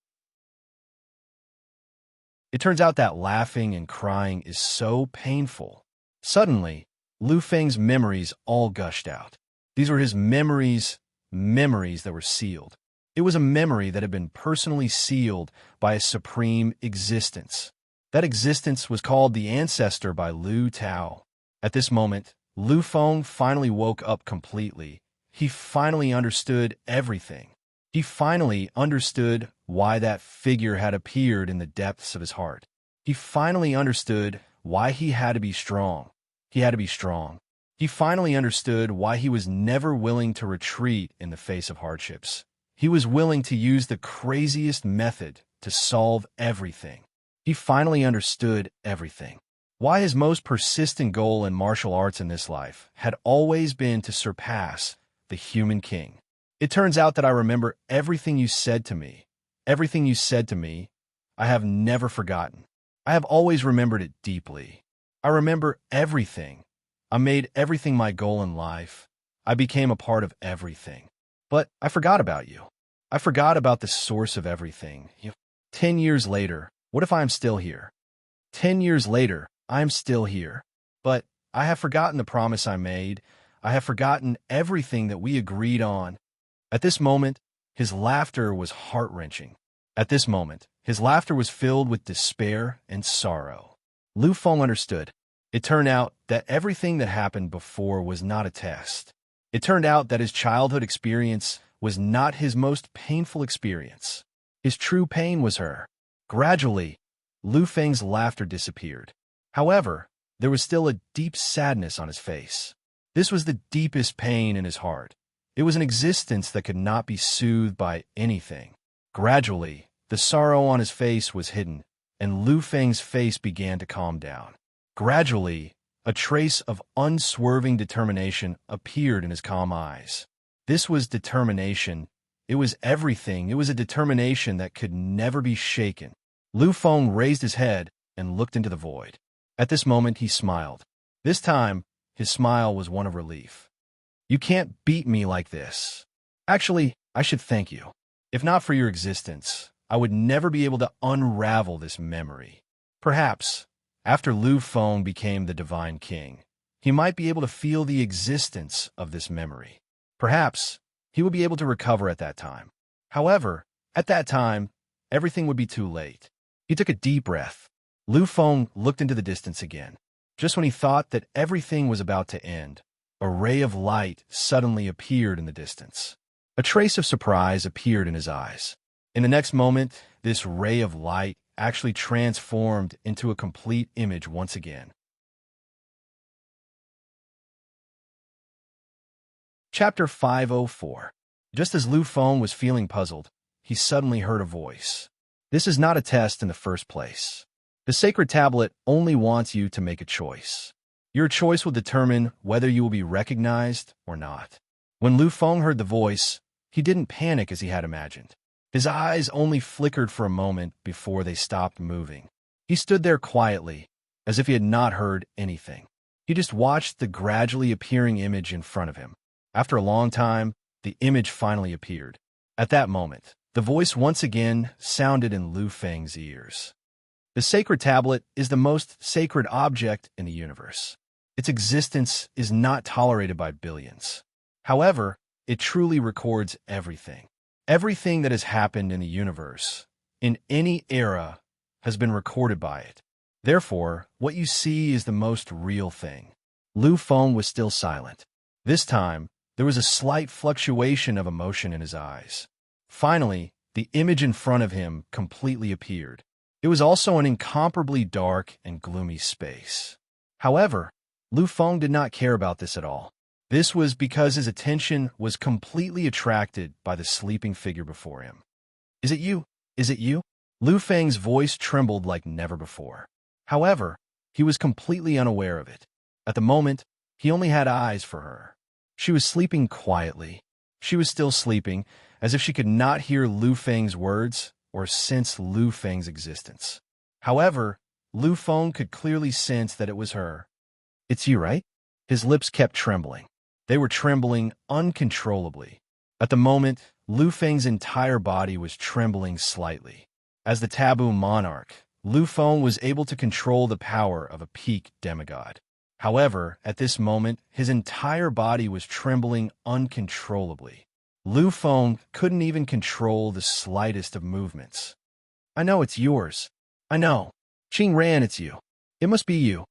It turns out that laughing and crying is so painful. Suddenly, Lu Feng's memories all gushed out. These were his memories that were sealed. It was a memory that had been personally sealed by a supreme existence. That existence was called the Ancestor by Lu Tao. At this moment, Lu Feng finally woke up completely. He finally understood everything. He finally understood why that figure had appeared in the depths of his heart. He finally understood why he had to be strong. He had to be strong. He finally understood why he was never willing to retreat in the face of hardships. He was willing to use the craziest method to solve everything. He finally understood everything. Why his most persistent goal in martial arts in this life had always been to surpass the human king. It turns out that I remember everything you said to me. Everything you said to me, I have never forgotten. I have always remembered it deeply. I remember everything. I made everything my goal in life. I became a part of everything. But I forgot about you. I forgot about the source of everything. 10 years later, what if I am still here? 10 years later, I am still here. But I have forgotten the promise I made. I have forgotten everything that we agreed on. At this moment, his laughter was heart-wrenching. At this moment, his laughter was filled with despair and sorrow. Lu Feng understood. It turned out that everything that happened before was not a test. It turned out that his childhood experience was not his most painful experience. His true pain was her. Gradually, Lu Feng's laughter disappeared. However, there was still a deep sadness on his face. This was the deepest pain in his heart. It was an existence that could not be soothed by anything. Gradually, the sorrow on his face was hidden, and Lu Feng's face began to calm down. Gradually, a trace of unswerving determination appeared in his calm eyes. This was determination. It was everything. It was a determination that could never be shaken. Lu Feng raised his head and looked into the void. At this moment, he smiled. This time, his smile was one of relief. You can't beat me like this. Actually, I should thank you. If not for your existence, I would never be able to unravel this memory. Perhaps, after Lu Feng became the Divine King, he might be able to feel the existence of this memory. Perhaps, he would be able to recover at that time. However, at that time, everything would be too late. He took a deep breath. Lu Feng looked into the distance again. Just when he thought that everything was about to end, a ray of light suddenly appeared in the distance. A trace of surprise appeared in his eyes. In the next moment, this ray of light actually transformed into a complete image once again. Chapter 504. Just as Lu Feng was feeling puzzled, he suddenly heard a voice. This is not a test in the first place. The sacred tablet only wants you to make a choice. Your choice will determine whether you will be recognized or not. When Lu Feng heard the voice, he didn't panic as he had imagined. His eyes only flickered for a moment before they stopped moving. He stood there quietly, as if he had not heard anything. He just watched the gradually appearing image in front of him. After a long time, the image finally appeared. At that moment, the voice once again sounded in Lu Feng's ears. The sacred tablet is the most sacred object in the universe. Its existence is not tolerated by billions. However, it truly records everything. Everything that has happened in the universe, in any era, has been recorded by it. Therefore, what you see is the most real thing. Lu Feng was still silent. This time, there was a slight fluctuation of emotion in his eyes. Finally, the image in front of him completely appeared. It was also an incomparably dark and gloomy space. However, Lu Feng did not care about this at all. This was because his attention was completely attracted by the sleeping figure before him. "Is it you? Is it you?" Lu Feng's voice trembled like never before. However, he was completely unaware of it. At the moment, he only had eyes for her. She was sleeping quietly. She was still sleeping, as if she could not hear Lu Feng's words or sense Lu Feng's existence. However, Lu Feng could clearly sense that it was her. "It's you, right?" His lips kept trembling. They were trembling uncontrollably. At the moment, Lu Feng's entire body was trembling slightly. As the taboo monarch, Lu Feng was able to control the power of a peak demigod. However, at this moment, his entire body was trembling uncontrollably. Lu Feng couldn't even control the slightest of movements. "I know it's yours. I know. Qing Ran, it's you. It must be you.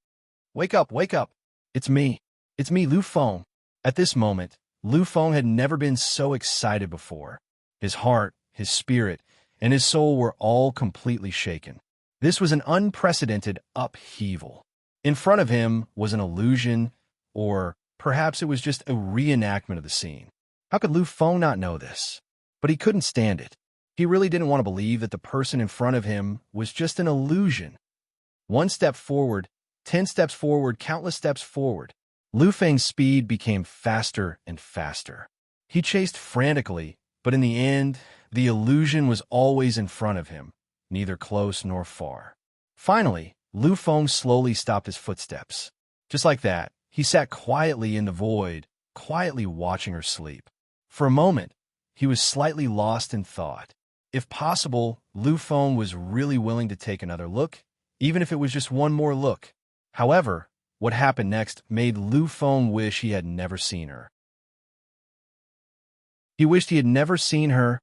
Wake up, wake up. It's me. It's me, Lu Feng." At this moment, Lu Feng had never been so excited before. His heart, his spirit, and his soul were all completely shaken. This was an unprecedented upheaval. In front of him was an illusion, or perhaps it was just a reenactment of the scene. How could Lu Feng not know this? But he couldn't stand it. He really didn't want to believe that the person in front of him was just an illusion. 1 step forward, 10 steps forward, countless steps forward. Lu Feng's speed became faster and faster. He chased frantically, but in the end, the illusion was always in front of him, neither close nor far. Finally, Lu Feng slowly stopped his footsteps. Just like that, he sat quietly in the void, quietly watching her sleep. For a moment, he was slightly lost in thought. If possible, Lu Feng was really willing to take another look, even if it was just one more look. However, what happened next made Lu Feng wish he had never seen her. He wished he had never seen her.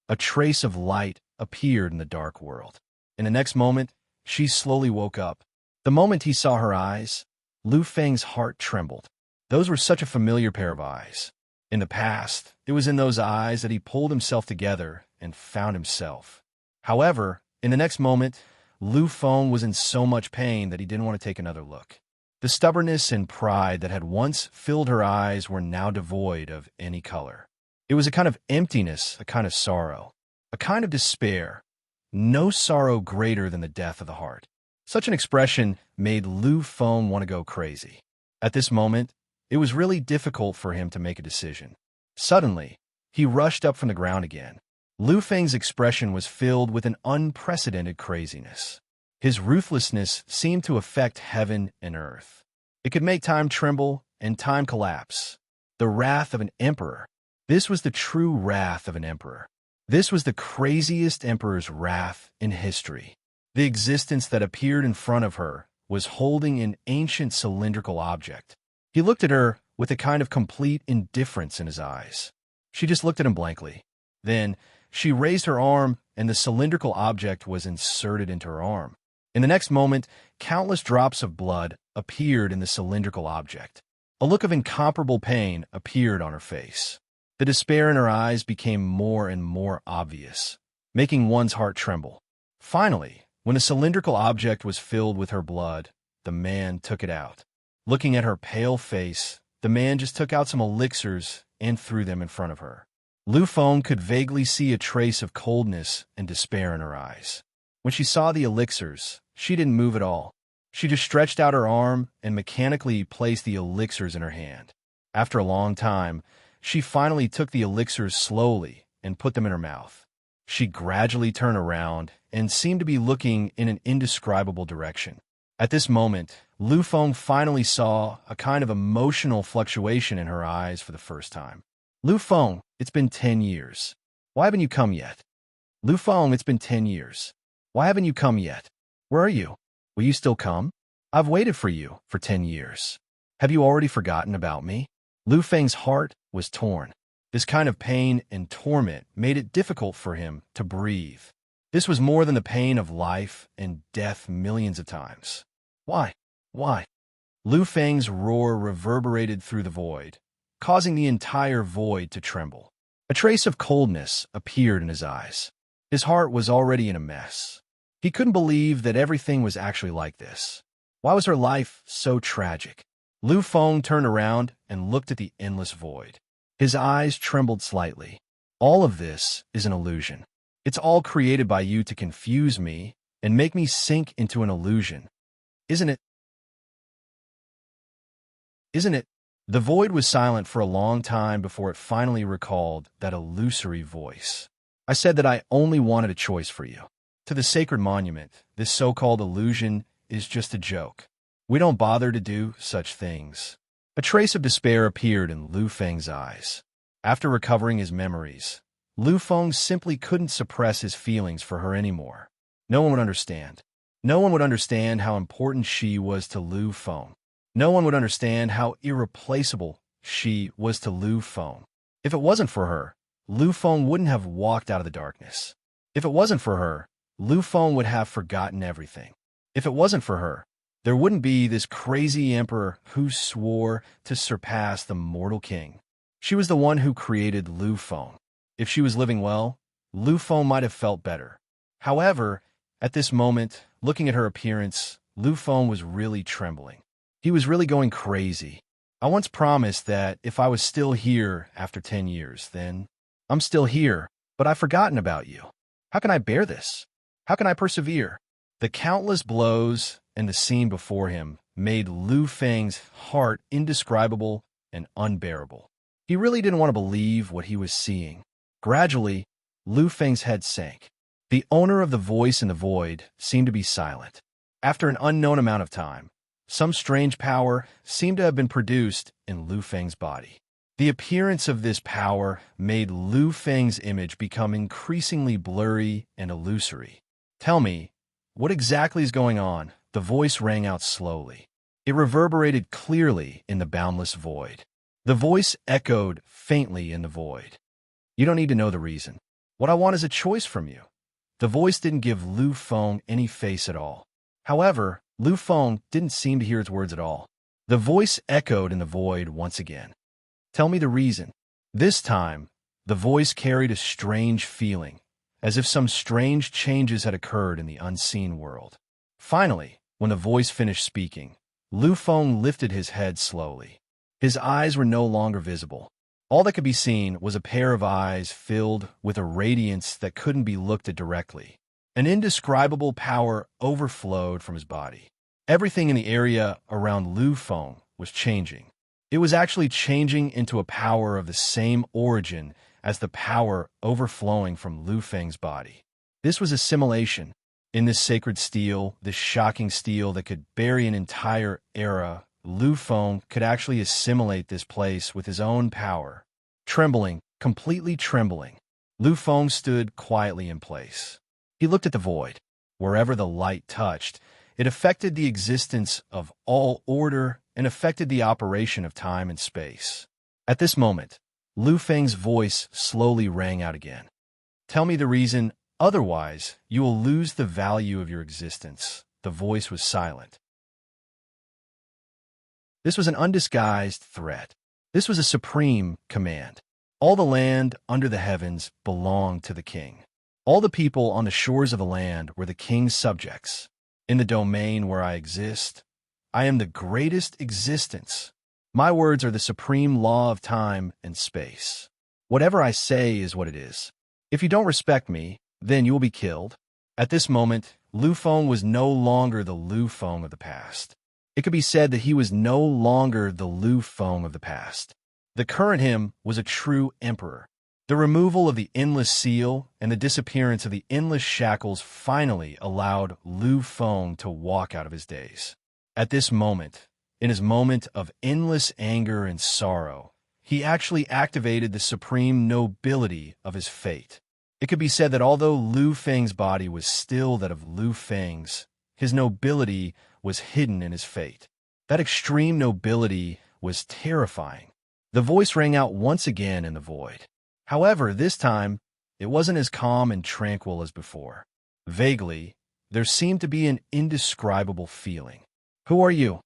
A trace of light appeared in the dark world. In the next moment, she slowly woke up. The moment he saw her eyes, Lu Feng's heart trembled. Those were such a familiar pair of eyes. In the past, it was in those eyes that he pulled himself together and found himself. However, in the next moment, Lu Feng was in so much pain that he didn't want to take another look. The stubbornness and pride that had once filled her eyes were now devoid of any color. It was a kind of emptiness, a kind of sorrow, a kind of despair. No sorrow greater than the death of the heart. Such an expression made Lu Feng want to go crazy. At this moment, it was really difficult for him to make a decision. Suddenly, he rushed up from the ground again. Lu Feng's expression was filled with an unprecedented craziness. His ruthlessness seemed to affect heaven and earth. It could make time tremble and time collapse. The wrath of an emperor. This was the true wrath of an emperor. This was the craziest emperor's wrath in history. The existence that appeared in front of her was holding an ancient cylindrical object. He looked at her with a kind of complete indifference in his eyes. She just looked at him blankly. Then, she raised her arm, and the cylindrical object was inserted into her arm. In the next moment, countless drops of blood appeared in the cylindrical object. A look of incomparable pain appeared on her face. The despair in her eyes became more and more obvious, making one's heart tremble. Finally, when the cylindrical object was filled with her blood, the man took it out. Looking at her pale face, the man just took out some elixirs and threw them in front of her. Lu Feng could vaguely see a trace of coldness and despair in her eyes. When she saw the elixirs, she didn't move at all. She just stretched out her arm and mechanically placed the elixirs in her hand. After a long time, She finally took the elixirs slowly and put them in her mouth. She gradually turned around and seemed to be looking in an indescribable direction. At this moment, Lu Feng finally saw a kind of emotional fluctuation in her eyes for the first time. Lu Feng, it's been 10 years. Why haven't you come yet? Lu Feng, it's been 10 years. Why haven't you come yet? Where are you? Will you still come? I've waited for you for 10 years. Have you already forgotten about me? Lu Feng's heart was torn. This kind of pain and torment made it difficult for him to breathe. This was more than the pain of life and death millions of times. Why? Why? Lu Feng's roar reverberated through the void, causing the entire void to tremble. A trace of coldness appeared in his eyes. His heart was already in a mess. He couldn't believe that everything was actually like this. Why was her life so tragic? Lu Feng turned around and looked at the endless void. His eyes trembled slightly. All of this is an illusion. It's all created by you to confuse me and make me sink into an illusion. Isn't it? Isn't it? The void was silent for a long time before it finally recalled that illusory voice. I said that I only wanted a choice for you. To the sacred monument, this so-called illusion is just a joke. We don't bother to do such things. A trace of despair appeared in Lu Feng's eyes. After recovering his memories, Lu Feng simply couldn't suppress his feelings for her anymore. No one would understand. No one would understand how important she was to Lu Feng. No one would understand how irreplaceable she was to Lu Feng. If it wasn't for her, Lu Feng wouldn't have walked out of the darkness. If it wasn't for her, Lu Feng would have forgotten everything. If it wasn't for her, there wouldn't be this crazy emperor who swore to surpass the mortal king. She was the one who created Lu Feng. If she was living well, Lu Feng might have felt better. However, at this moment, looking at her appearance, Lu Feng was really trembling. He was really going crazy. I once promised that if I was still here after 10 years, then I'm still here, but I've forgotten about you. How can I bear this? How can I persevere? The countless blows and the scene before him made Lu Feng's heart indescribable and unbearable. He really didn't want to believe what he was seeing. Gradually, Lu Feng's head sank. The owner of the voice in the void seemed to be silent. After an unknown amount of time, some strange power seemed to have been produced in Lu Feng's body. The appearance of this power made Lu Feng's image become increasingly blurry and illusory. Tell me, what exactly is going on? The voice rang out slowly. It reverberated clearly in the boundless void. The voice echoed faintly in the void. You don't need to know the reason. What I want is a choice from you. The voice didn't give Lu Feng any face at all. However, Lu Feng didn't seem to hear its words at all. The voice echoed in the void once again. Tell me the reason. This time, the voice carried a strange feeling, as if some strange changes had occurred in the unseen world. Finally, when the voice finished speaking, Lu Feng lifted his head slowly. His eyes were no longer visible. All that could be seen was a pair of eyes filled with a radiance that couldn't be looked at directly. An indescribable power overflowed from his body. Everything in the area around Lu Feng was changing. It was actually changing into a power of the same origin as the power overflowing from Lu Feng's body. This was assimilation. In this sacred steel, this shocking steel that could bury an entire era, Lu Feng could actually assimilate this place with his own power. Trembling, completely trembling, Lu Feng stood quietly in place. He looked at the void. Wherever the light touched, it affected the existence of all order and affected the operation of time and space. At this moment, Lu Feng's voice slowly rang out again. Tell me the reason, otherwise you will lose the value of your existence. The voice was silent. This was an undisguised threat. This was a supreme command. All the land under the heavens belonged to the king. All the people on the shores of the land were the king's subjects. In the domain where I exist, I am the greatest existence. My words are the supreme law of time and space. Whatever I say is what it is. If you don't respect me, then you will be killed. At this moment, Lu Feng was no longer the Lu Feng of the past. It could be said that he was no longer the Lu Feng of the past. The current him was a true emperor. The removal of the endless seal and the disappearance of the endless shackles finally allowed Lu Feng to walk out of his daze. At this moment, in his moment of endless anger and sorrow, he actually activated the supreme nobility of his fate. It could be said that although Lu Feng's body was still that of Lu Feng's, his nobility was hidden in his fate. That extreme nobility was terrifying. The voice rang out once again in the void. However, this time, it wasn't as calm and tranquil as before. Vaguely, there seemed to be an indescribable feeling. Who are you?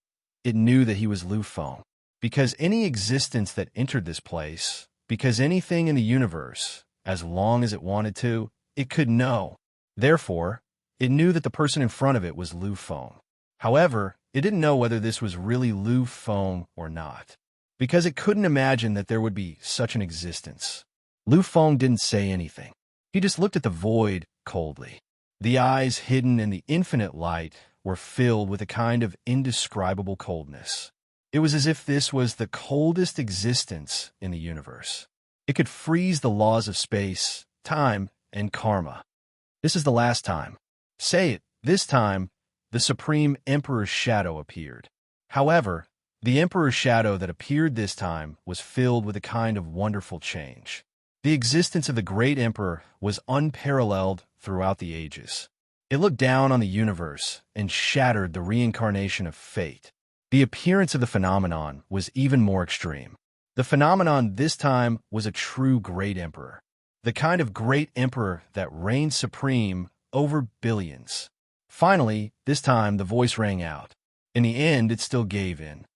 It knew that he was Lu Feng. Because any existence that entered this place, because anything in the universe, as long as it wanted to, it could know. Therefore, it knew that the person in front of it was Lu Feng. However, it didn't know whether this was really Lu Feng or not, because it couldn't imagine that there would be such an existence. Lu Feng didn't say anything. He just looked at the void coldly. The eyes hidden in the infinite light were filled with a kind of indescribable coldness. It was as if this was the coldest existence in the universe. It could freeze the laws of space, time, and karma. This is the last time. Say it. This time, the Supreme Emperor's shadow appeared. However, the Emperor's shadow that appeared this time was filled with a kind of wonderful change. The existence of the great emperor was unparalleled throughout the ages. It looked down on the universe and shattered the reincarnation of fate. The appearance of the phenomenon was even more extreme. The phenomenon this time was a true great emperor. The kind of great emperor that reigned supreme over billions. Finally, this time the voice rang out. In the end, it still gave in.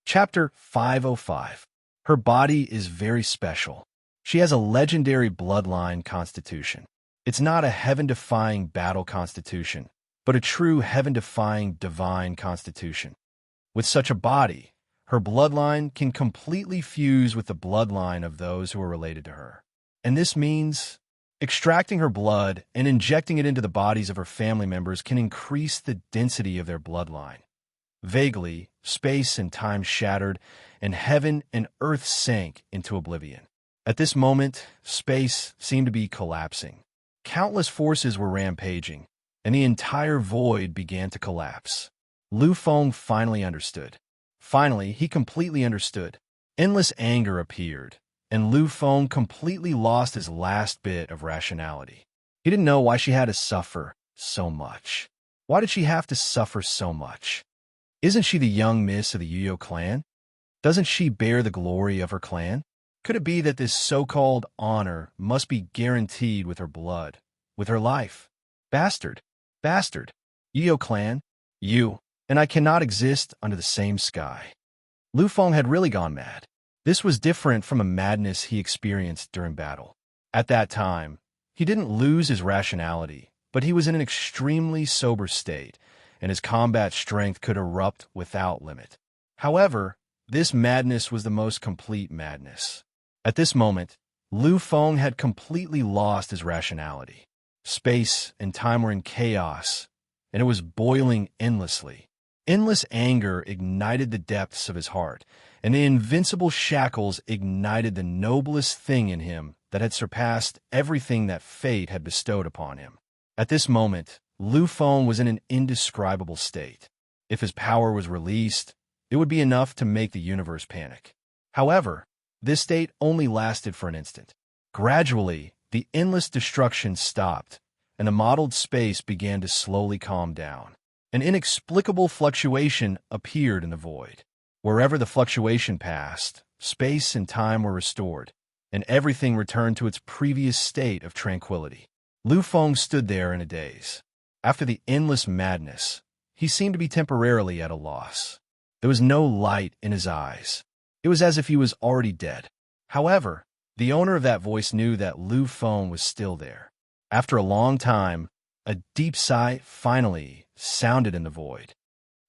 Chapter 505. Her body is very special. She has a legendary bloodline constitution. It's not a heaven-defying battle constitution, but a true heaven-defying divine constitution. With such a body, her bloodline can completely fuse with the bloodline of those who are related to her. And this means extracting her blood and injecting it into the bodies of her family members can increase the density of their bloodline. Vaguely, space and time shattered, and heaven and earth sank into oblivion. At this moment, space seemed to be collapsing. Countless forces were rampaging, and the entire void began to collapse. Lu Feng finally understood. Finally, he completely understood. Endless anger appeared, and Lu Feng completely lost his last bit of rationality. He didn't know why she had to suffer so much. Why did she have to suffer so much? Isn't she the young miss of the Yu clan? Doesn't she bear the glory of her clan? Could it be that this so-called honor must be guaranteed with her blood, with her life? Bastard, bastard, Yu clan, you, and I cannot exist under the same sky. Lu Feng had really gone mad. This was different from a madness he experienced during battle. At that time, he didn't lose his rationality, but he was in an extremely sober state, and his combat strength could erupt without limit. However, this madness was the most complete madness. At this moment, Lu Feng had completely lost his rationality. Space and time were in chaos, and it was boiling endlessly. Endless anger ignited the depths of his heart, and the invincible shackles ignited the noblest thing in him that had surpassed everything that fate had bestowed upon him. At this moment, Lu Feng was in an indescribable state. If his power was released, it would be enough to make the universe panic. However, this state only lasted for an instant. Gradually, the endless destruction stopped, and the mottled space began to slowly calm down. An inexplicable fluctuation appeared in the void. Wherever the fluctuation passed, space and time were restored, and everything returned to its previous state of tranquility. Lu Feng stood there in a daze. After the endless madness, he seemed to be temporarily at a loss. There was no light in his eyes. It was as if he was already dead. However, the owner of that voice knew that Lu Feng was still there. After a long time, a deep sigh finally sounded in the void.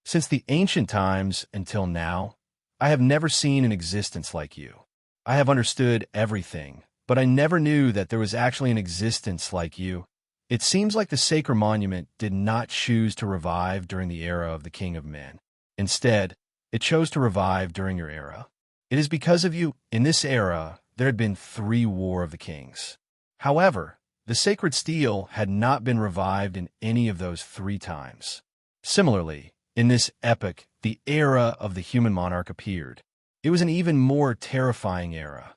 Since the ancient times until now, I have never seen an existence like you. I have understood everything, but I never knew that there was actually an existence like you. It seems like the sacred monument did not choose to revive during the era of the King of Men. Instead, it chose to revive during your era. It is because of you. In this era, there had been 3 War of the Kings. However, the sacred steel had not been revived in any of those 3 times. Similarly, in this epoch, the era of the human monarch appeared. It was an even more terrifying era.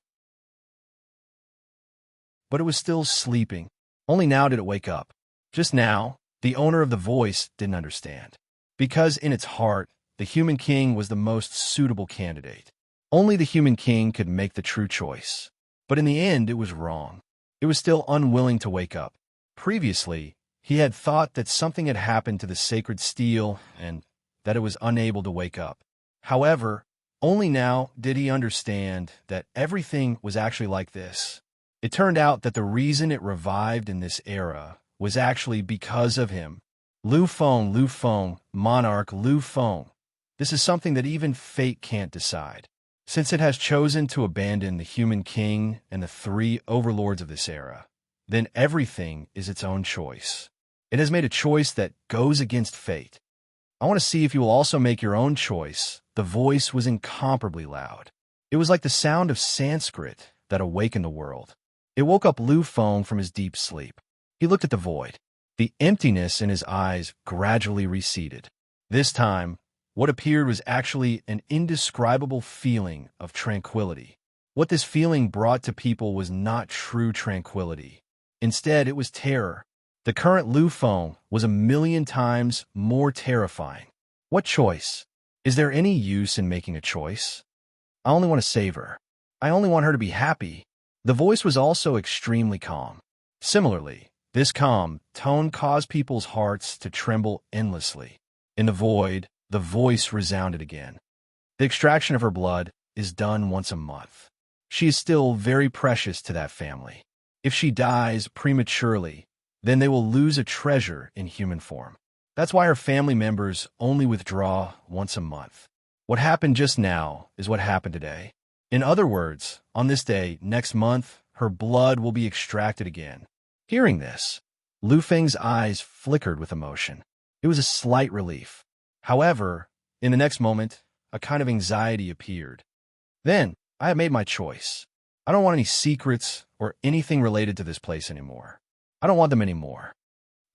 But it was still sleeping. Only now did it wake up. Just now, the owner of the voice didn't understand. Because in its heart, the human king was the most suitable candidate. Only the human king could make the true choice. But in the end, it was wrong. It was still unwilling to wake up. Previously, he had thought that something had happened to the sacred steel and that it was unable to wake up. However, only now did he understand that everything was actually like this. It turned out that the reason it revived in this era was actually because of him. Lu Feng, monarch Lu Feng. This is something that even fate can't decide. Since it has chosen to abandon the human king and the 3 overlords of this era, then everything is its own choice. It has made a choice that goes against fate. I want to see if you will also make your own choice. The voice was incomparably loud. It was like the sound of Sanskrit that awakened the world. It woke up Lu Feng from his deep sleep. He looked at the void. The emptiness in his eyes gradually receded. This time, what appeared was actually an indescribable feeling of tranquility. What this feeling brought to people was not true tranquility. Instead, it was terror. The current Lu Feng was 1,000,000 times more terrifying. What choice? Is there any use in making a choice? I only want to save her. I only want her to be happy. The voice was also extremely calm. Similarly, this calm tone caused people's hearts to tremble endlessly. In the void, the voice resounded again. The extraction of her blood is done once a month. She is still very precious to that family. If she dies prematurely, then they will lose a treasure in human form. That's why her family members only withdraw once a month. What happened just now is what happened today. In other words, on this day, next month, her blood will be extracted again. Hearing this, Lu Feng's eyes flickered with emotion. It was a slight relief. However, in the next moment, a kind of anxiety appeared. Then, I have made my choice. I don't want any secrets or anything related to this place anymore. I don't want them anymore.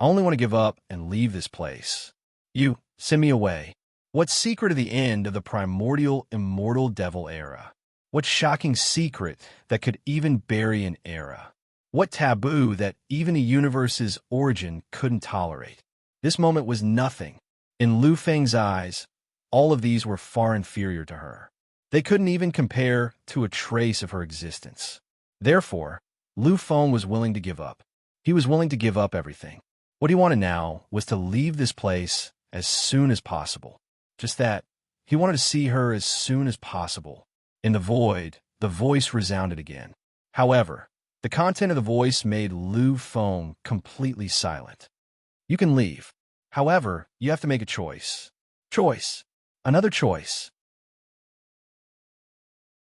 I only want to give up and leave this place. You, send me away. What secret of the end of the primordial immortal devil era? What shocking secret that could even bury an era? What taboo that even the universe's origin couldn't tolerate? This moment was nothing. In Lu Feng's eyes, all of these were far inferior to her. They couldn't even compare to a trace of her existence. Therefore, Lu Feng was willing to give up. He was willing to give up everything. What he wanted now was to leave this place as soon as possible. Just that, he wanted to see her as soon as possible. In the void, the voice resounded again. However, the content of the voice made Lu Feng completely silent. You can leave. However, you have to make a choice. Choice. Another choice.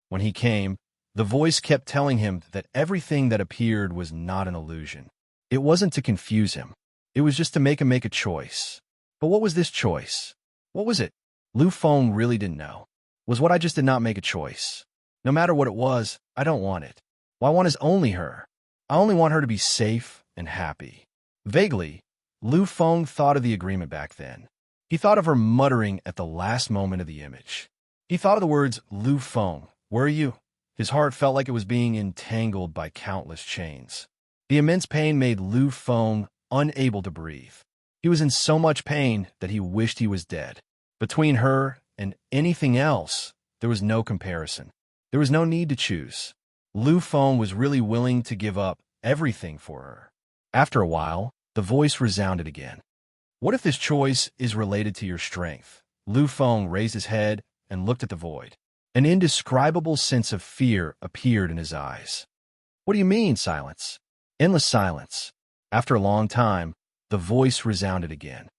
When he came, the voice kept telling him that everything that appeared was not an illusion. It wasn't to confuse him. It was just to make him make a choice. But what was this choice? What was it? Lu Feng really didn't know. Was what I just did not make a choice. No matter what it was, I don't want it. What I want is only her. I only want her to be safe and happy. Vaguely, Lu Feng thought of the agreement back then. He thought of her muttering at the last moment of the image. He thought of the words, Lu Feng, where are you? His heart felt like it was being entangled by countless chains. The immense pain made Lu Feng unable to breathe. He was in so much pain that he wished he was dead. Between her and anything else, there was no comparison. There was no need to choose. Lu Feng was really willing to give up everything for her. After a while, the voice resounded again. What if this choice is related to your strength? Lu Feng raised his head and looked at the void. An indescribable sense of fear appeared in his eyes. What do you mean, silence? Endless silence. After a long time, the voice resounded again.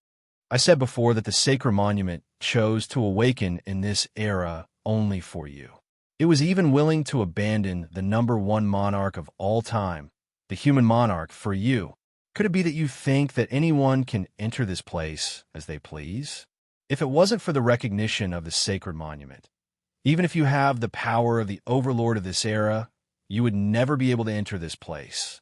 I said before that the sacred monument chose to awaken in this era only for you. It was even willing to abandon the #1 monarch of all time, the human monarch, for you. Could it be that you think that anyone can enter this place as they please? If it wasn't for the recognition of the sacred monument, even if you have the power of the Overlord of this era, you would never be able to enter this place.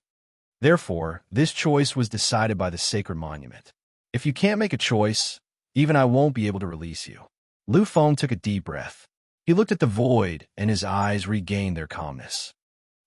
Therefore, this choice was decided by the sacred monument. If you can't make a choice, even I won't be able to release you. Lu Feng took a deep breath. He looked at the void, and his eyes regained their calmness.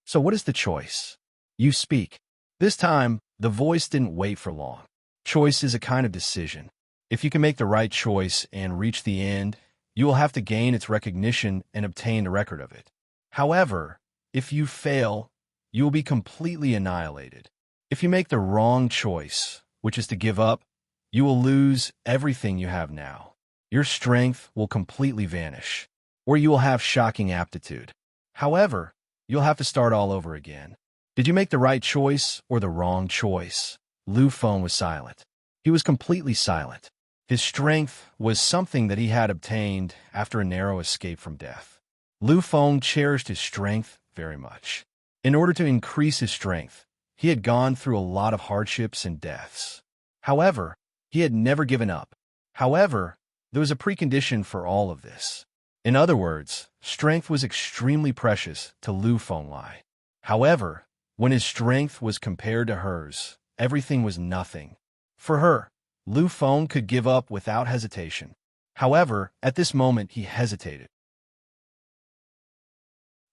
So what is the choice? You speak. This time, the voice didn't wait for long. Choice is a kind of decision. If you can make the right choice and reach the end, you will have to gain its recognition and obtain the record of it. However, if you fail, you will be completely annihilated. If you make the wrong choice, which is to give up, you will lose everything you have now. Your strength will completely vanish, or you will have shocking aptitude. However, you'll have to start all over again. Did you make the right choice or the wrong choice? Lu Feng was silent. He was completely silent. His strength was something that he had obtained after a narrow escape from death. Lu Feng cherished his strength very much. In order to increase his strength, he had gone through a lot of hardships and deaths. However, he had never given up. However, there was a precondition for all of this. In other words, strength was extremely precious to Lu Fenglai. However, when his strength was compared to hers, everything was nothing. For her, Lu Feng could give up without hesitation. However, at this moment he hesitated.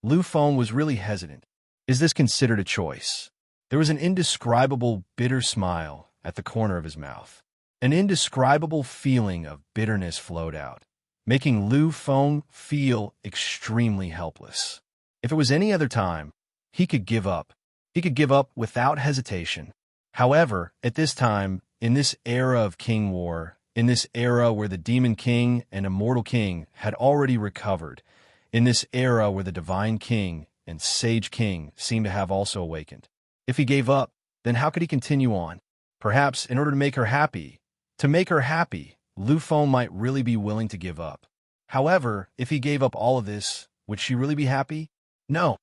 Lu Feng was really hesitant. Is this considered a choice? There was an indescribable, bitter smile at the corner of his mouth. An indescribable feeling of bitterness flowed out, making Lu Feng feel extremely helpless. If it was any other time, he could give up. He could give up without hesitation. However, at this time, in this era of King War, in this era where the Demon King and Immortal King had already recovered, in this era where the Divine King and Sage King seemed to have also awakened, if he gave up, then how could he continue on? Perhaps in order to make her happy, Lu Feng might really be willing to give up. However, if he gave up all of this, would she really be happy? No,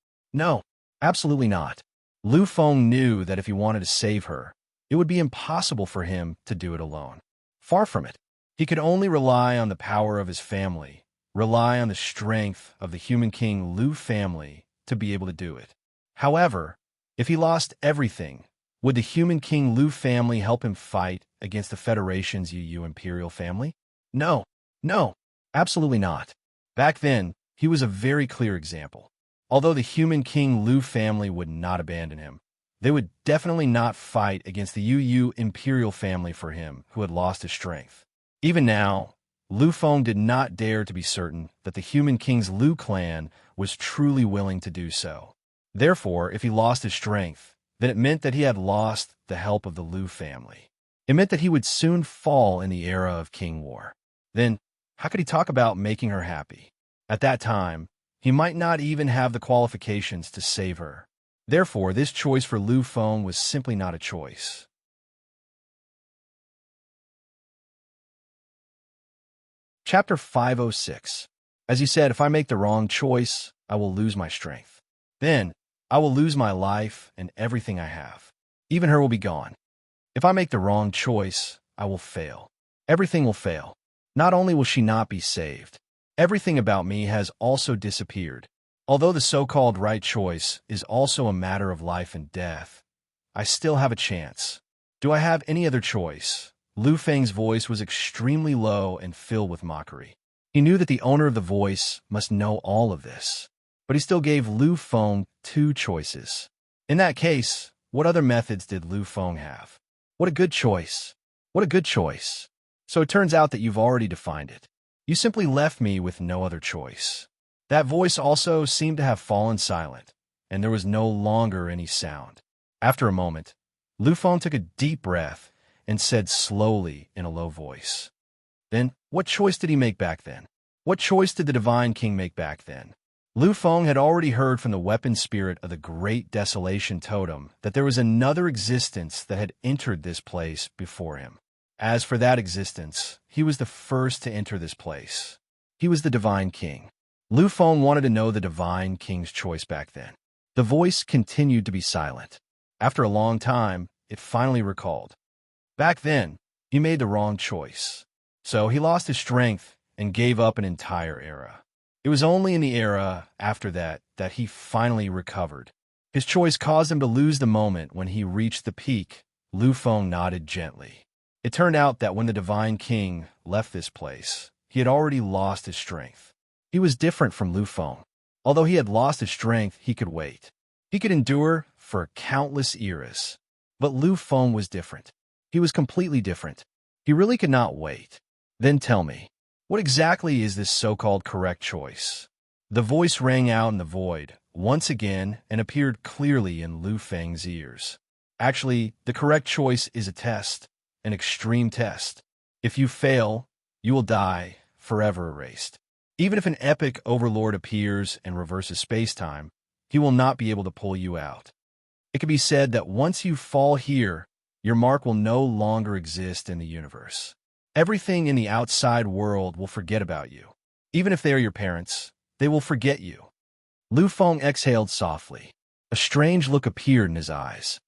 absolutely not. Lu Feng knew that if he wanted to save her, it would be impossible for him to do it alone. Far from it. He could only rely on the power of his family, rely on the strength of the Human King Lu family to be able to do it. However, if he lost everything, would the Human King Lu family help him fight against the Federation's Yu Imperial family? No, absolutely not. Back then, he was a very clear example. Although the Human King Lu family would not abandon him, they would definitely not fight against the Yu Imperial family for him, who had lost his strength. Even now, Lu Feng did not dare to be certain that the Human King's Lu clan was truly willing to do so. Therefore, if he lost his strength, then it meant that he had lost the help of the Lu family. It meant that he would soon fall in the era of King War. Then, how could he talk about making her happy? At that time, he might not even have the qualifications to save her. Therefore, this choice for Lu Feng was simply not a choice. Chapter 506. As he said, if I make the wrong choice, I will lose my strength. Then, I will lose my life and everything I have. Even her will be gone. If I make the wrong choice, I will fail. Everything will fail. Not only will she not be saved, everything about me has also disappeared. Although the so-called right choice is also a matter of life and death, I still have a chance. Do I have any other choice? Lu Feng's voice was extremely low and filled with mockery. He knew that the owner of the voice must know all of this, but he still gave Lu Feng two choices. In that case, what other methods did Lu Feng have? What a good choice. What a good choice. So it turns out that you've already defined it. You simply left me with no other choice. That voice also seemed to have fallen silent, and there was no longer any sound. After a moment, Lu Feng took a deep breath and said slowly in a low voice, "Then, what choice did he make back then? What choice did the Divine King make back then?" Lu Feng had already heard from the weapon spirit of the Great Desolation Totem that there was another existence that had entered this place before him. As for that existence, he was the first to enter this place. He was the Divine King. Lu Feng wanted to know the Divine King's choice back then. The voice continued to be silent. After a long time, it finally recalled. Back then, he made the wrong choice. So he lost his strength and gave up an entire era. It was only in the era after that that he finally recovered. His choice caused him to lose the moment when he reached the peak. Lu Feng nodded gently. It turned out that when the Divine King left this place, he had already lost his strength. He was different from Lu Feng. Although he had lost his strength, he could wait. He could endure for countless eras. But Lu Feng was different. He was completely different. He really could not wait. Then tell me, what exactly is this so-called correct choice? The voice rang out in the void once again and appeared clearly in Lu Feng's ears. Actually, the correct choice is a test, an extreme test. If you fail, you will die, forever erased. Even if an epic overlord appears and reverses space-time, he will not be able to pull you out. It can be said that once you fall here, your mark will no longer exist in the universe. Everything in the outside world will forget about you. Even if they are your parents, they will forget you. Lu Feng exhaled softly. A strange look appeared in his eyes.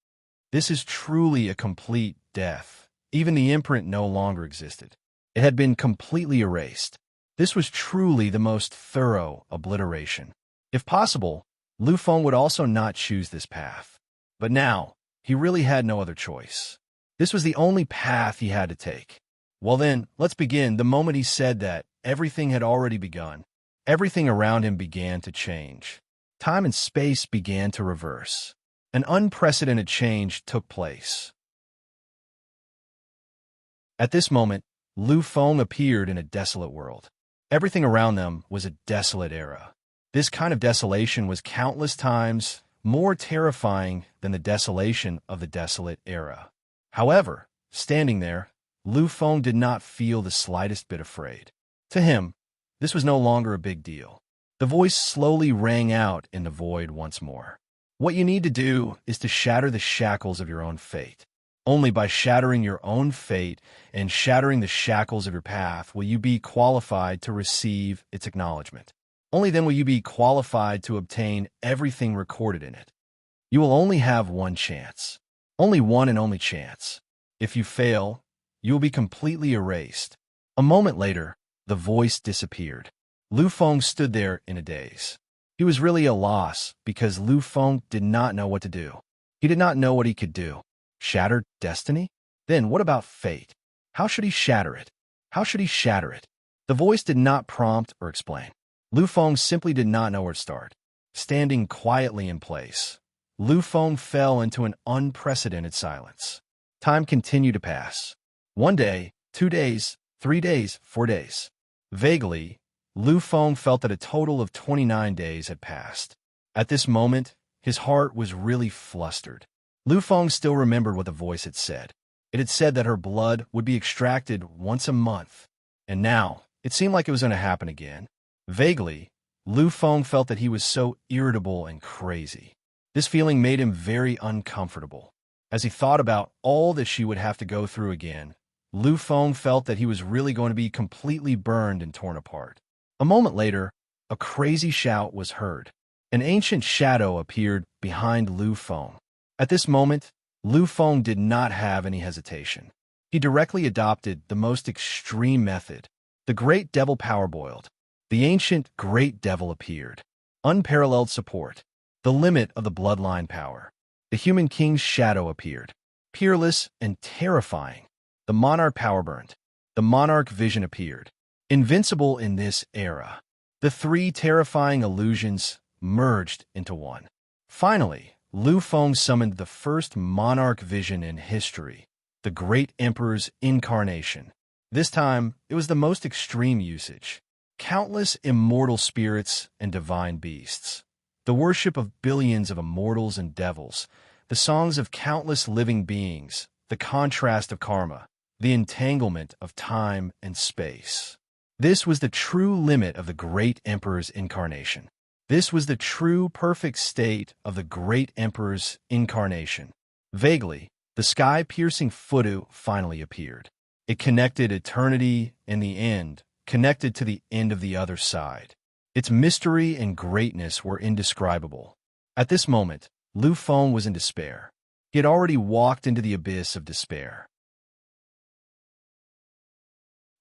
This is truly a complete death. Even the imprint no longer existed. It had been completely erased. This was truly the most thorough obliteration. If possible, Lu Feng would also not choose this path. But now, he really had no other choice. This was the only path he had to take. Well then, let's begin. The moment he said that, everything had already begun. Everything around him began to change. Time and space began to reverse. An unprecedented change took place. At this moment, Lu Feng appeared in a desolate world. Everything around them was a desolate era. This kind of desolation was countless times more terrifying than the desolation of the desolate era. However, standing there, Lu Feng did not feel the slightest bit afraid. To him, this was no longer a big deal. The voice slowly rang out in the void once more. What you need to do is to shatter the shackles of your own fate. Only by shattering your own fate and shattering the shackles of your path will you be qualified to receive its acknowledgement. Only then will you be qualified to obtain everything recorded in it. You will only have one chance. Only one and only chance. If you fail, you will be completely erased. A moment later, the voice disappeared. Lu Feng stood there in a daze. He was really a loss because Lu Feng did not know what to do. He did not know what he could do. Shatter destiny? Then what about fate? How should he shatter it? How should he shatter it? The voice did not prompt or explain. Lu Feng simply did not know where to start. Standing quietly in place, Lu Feng fell into an unprecedented silence. Time continued to pass. 1 day, 2 days, 3 days, 4 days. Vaguely, Lu Feng felt that a total of 29 days had passed. At this moment, his heart was really flustered. Lu Feng still remembered what the voice had said. It had said that her blood would be extracted once a month. And now, it seemed like it was going to happen again. Vaguely, Lu Feng felt that he was so irritable and crazy. This feeling made him very uncomfortable. As he thought about all that she would have to go through again, Lu Feng felt that he was really going to be completely burned and torn apart. A moment later, a crazy shout was heard. An ancient shadow appeared behind Lu Feng. At this moment, Lu Feng did not have any hesitation. He directly adopted the most extreme method. The great devil power boiled. The ancient great devil appeared. Unparalleled support. The limit of the bloodline power. The human king's shadow appeared. Peerless and terrifying. The monarch power burned. The monarch vision appeared. Invincible in this era. The 3 terrifying illusions merged into one. Finally, Lu Feng summoned the first monarch vision in history, the Great Emperor's incarnation. This time, it was the most extreme usage. Countless immortal spirits and divine beasts. The worship of billions of immortals and devils. The songs of countless living beings. The contrast of karma. The entanglement of time and space. This was the true limit of the Great Emperor's incarnation. This was the true perfect state of the Great Emperor's incarnation. Vaguely, the sky-piercing Fudu finally appeared. It connected eternity and the end, connected to the end of the other side. Its mystery and greatness were indescribable. At this moment, Lu Feng was in despair. He had already walked into the abyss of despair.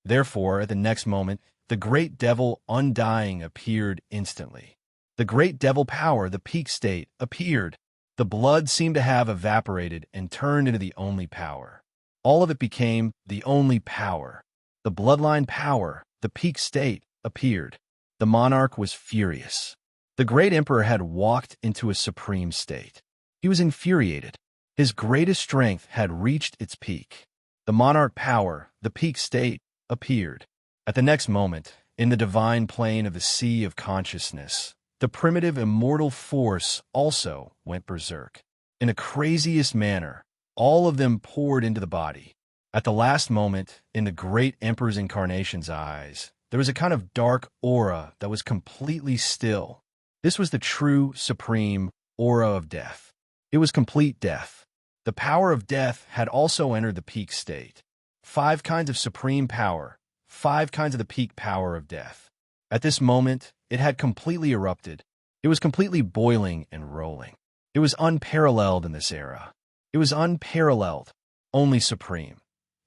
Therefore, at the next moment, the great devil undying appeared instantly. The great devil power, the peak state, appeared. The blood seemed to have evaporated and turned into the only power. All of it became the only power. The bloodline power, the peak state, appeared. The monarch was furious. The great emperor had walked into a supreme state. He was infuriated. His greatest strength had reached its peak. The monarch power, the peak state, appeared. At the next moment, in the divine plane of the sea of consciousness, the primitive immortal force also went berserk. In the craziest manner, all of them poured into the body. At the last moment, in the great emperor's incarnation's eyes, there was a kind of dark aura that was completely still. This was the true, supreme aura of death. It was complete death. The power of death had also entered the peak state. 5 kinds of supreme power, 5 kinds of the peak power of death. At this moment, it had completely erupted. It was completely boiling and rolling. It was unparalleled in this era. It was unparalleled, only supreme.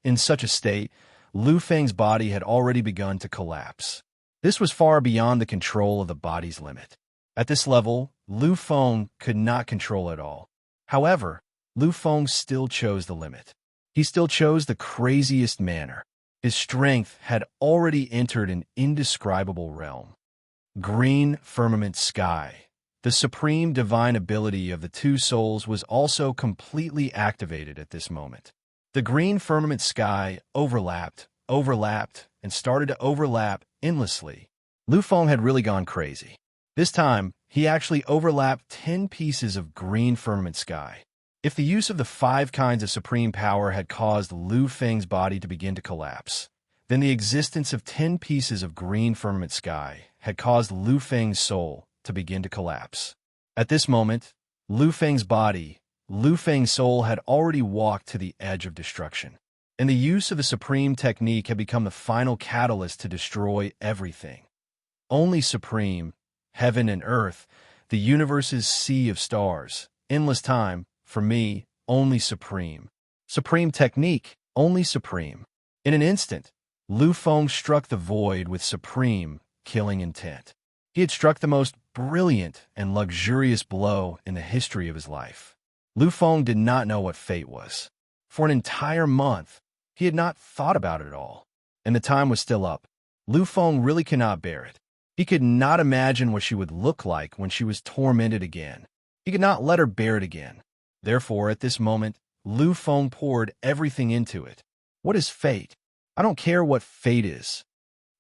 In such a state, Lu Feng's body had already begun to collapse. This was far beyond the control of the body's limit. At this level, Lu Feng could not control it all. However, Lu Feng still chose the limit. He still chose the craziest manner. His strength had already entered an indescribable realm. Green firmament sky. The supreme divine ability of the 2 souls was also completely activated at this moment. The green firmament sky overlapped, and started to overlap endlessly. Lu Feng had really gone crazy. This time, he actually overlapped 10 pieces of green firmament sky. If the use of the 5 kinds of supreme power had caused Lu Feng's body to begin to collapse, then the existence of 10 pieces of green firmament sky had caused Lu Feng's soul to begin to collapse. At this moment, Lu Feng's body, Lu Feng's soul had already walked to the edge of destruction, and the use of the supreme technique had become the final catalyst to destroy everything. Only supreme, heaven and earth, the universe's sea of stars, endless time, for me, only supreme. Supreme technique, only supreme. In an instant, Lu Feng struck the void with supreme, killing intent. He had struck the most brilliant and luxurious blow in the history of his life. Lu Feng did not know what fate was. For an entire month, he had not thought about it at all, and the time was still up. Lu Feng really could not bear it. He could not imagine what she would look like when she was tormented again. He could not let her bear it again. Therefore, at this moment, Lu Feng poured everything into it. What is fate? I don't care what fate is.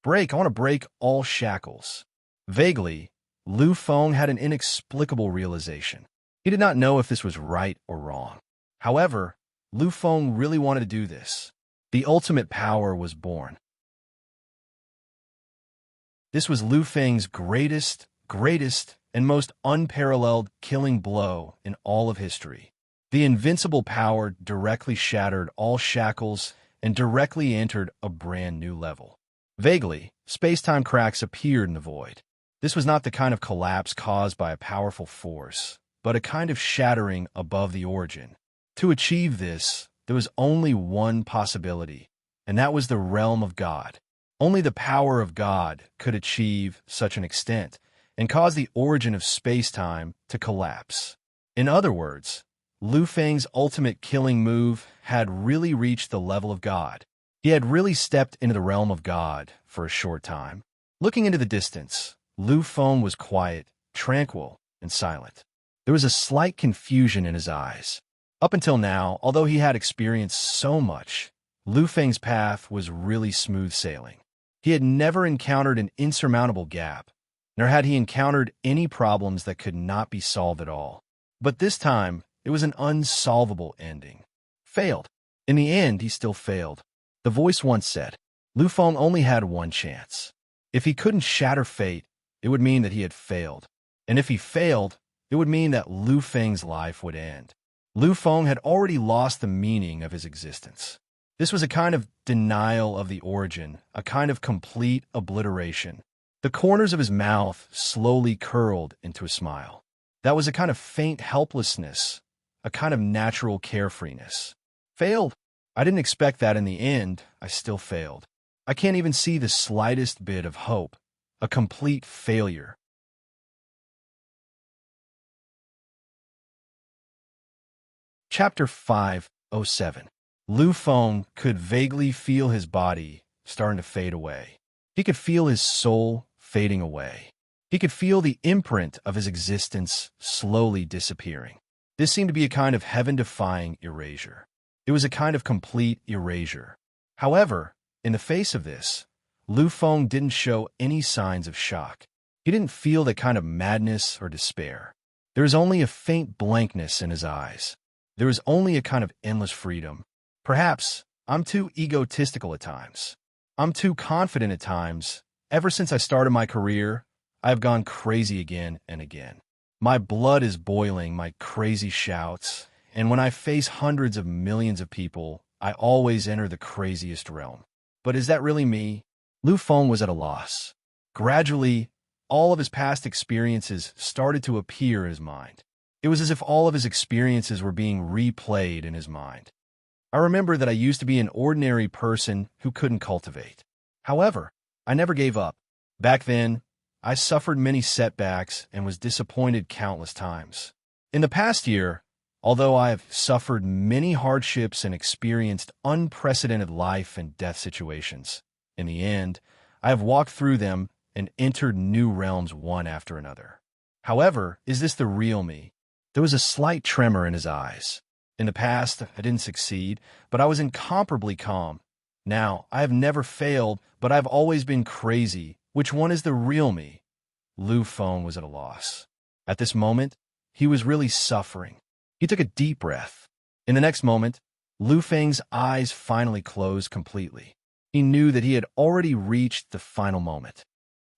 I want to break all shackles. Vaguely, Lu Feng had an inexplicable realization. He did not know if this was right or wrong. However, Lu Feng really wanted to do this. The ultimate power was born. This was Lu Feng's greatest, and most unparalleled killing blow in all of history. The invincible power directly shattered all shackles and directly entered a brand new level. Vaguely, space-time cracks appeared in the void. This was not the kind of collapse caused by a powerful force, but a kind of shattering above the origin. To achieve this, there was only one possibility, and that was the realm of God. Only the power of God could achieve such an extent and cause the origin of space-time to collapse. In other words, Lu Feng's ultimate killing move had really reached the level of God. He had really stepped into the realm of God for a short time. Looking into the distance, Lu Feng was quiet, tranquil, and silent. There was a slight confusion in his eyes. Up until now, although he had experienced so much, Lu Feng's path was really smooth sailing. He had never encountered an insurmountable gap, nor had he encountered any problems that could not be solved at all. But this time, it was an unsolvable ending. Failed. In the end, he still failed. The voice once said, Lu Feng only had one chance. If he couldn't shatter fate, it would mean that he had failed. And if he failed, it would mean that Lu Feng's life would end. Lu Feng had already lost the meaning of his existence. This was a kind of denial of the origin, a kind of complete obliteration. The corners of his mouth slowly curled into a smile. That was a kind of faint helplessness, a kind of natural carefreeness. Failed? I didn't expect that in the end. I still failed. I can't even see the slightest bit of hope. A complete failure. Chapter 507. Lu Feng could vaguely feel his body starting to fade away. He could feel his soul fading away. He could feel the imprint of his existence slowly disappearing. This seemed to be a kind of heaven-defying erasure. It was a kind of complete erasure. However, in the face of this, Lu Feng didn't show any signs of shock. He didn't feel that kind of madness or despair. There was only a faint blankness in his eyes. There was only a kind of endless freedom. Perhaps I'm too egotistical at times. I'm too confident at times. Ever since I started my career, I have gone crazy again and again. My blood is boiling, my crazy shouts, and when I face hundreds of millions of people, I always enter the craziest realm. But is that really me? Lu Feng was at a loss. Gradually, all of his past experiences started to appear in his mind. It was as if all of his experiences were being replayed in his mind. I remember that I used to be an ordinary person who couldn't cultivate. However, I never gave up. Back then, I suffered many setbacks and was disappointed countless times. In the past year, although I have suffered many hardships and experienced unprecedented life and death situations, in the end, I have walked through them and entered new realms one after another. However, is this the real me? There was a slight tremor in his eyes. In the past, I didn't succeed, but I was incomparably calm. Now, I have never failed, but I've always been crazy. Which one is the real me? Lu Feng was at a loss. At this moment, he was really suffering. He took a deep breath. In the next moment, Lu Feng's eyes finally closed completely. He knew that he had already reached the final moment.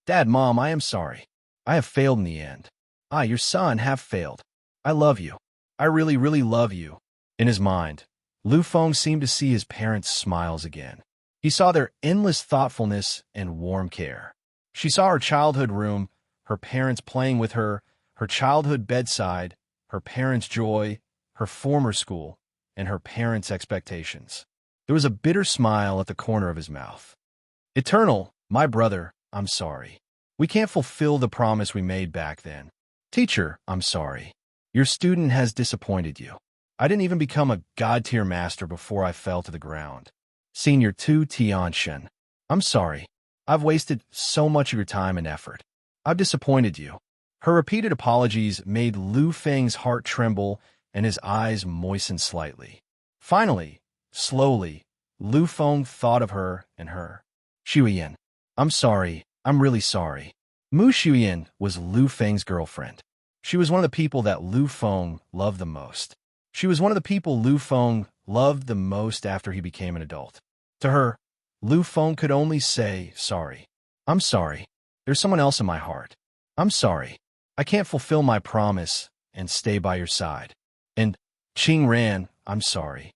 Dad, Mom, I am sorry. I have failed in the end. I, your son, have failed. I love you. I really, really love you. In his mind, Lu Feng seemed to see his parents' smiles again. He saw their endless thoughtfulness and warm care. She saw her childhood room, her parents playing with her, her childhood bedside, her parents' joy, her former school, and her parents' expectations. There was a bitter smile at the corner of his mouth. Eternal, my brother, I'm sorry. We can't fulfill the promise we made back then. Teacher, I'm sorry. Your student has disappointed you. I didn't even become a god-tier master before I fell to the ground. Senior 2 Tianshan, I'm sorry. I've wasted so much of your time and effort. I've disappointed you. Her repeated apologies made Lu Feng's heart tremble and his eyes moisten slightly. Finally, slowly, Lu Feng thought of her and her. Xuyan, I'm sorry. I'm really sorry. Mu Xuyan was Lu Feng's girlfriend. She was one of the people that Lu Feng loved the most. She was one of the people Lu Feng loved the most after he became an adult. To her, Lu Feng could only say, sorry. I'm sorry. There's someone else in my heart. I'm sorry. I can't fulfill my promise and stay by your side. And, Qing Ran, I'm sorry.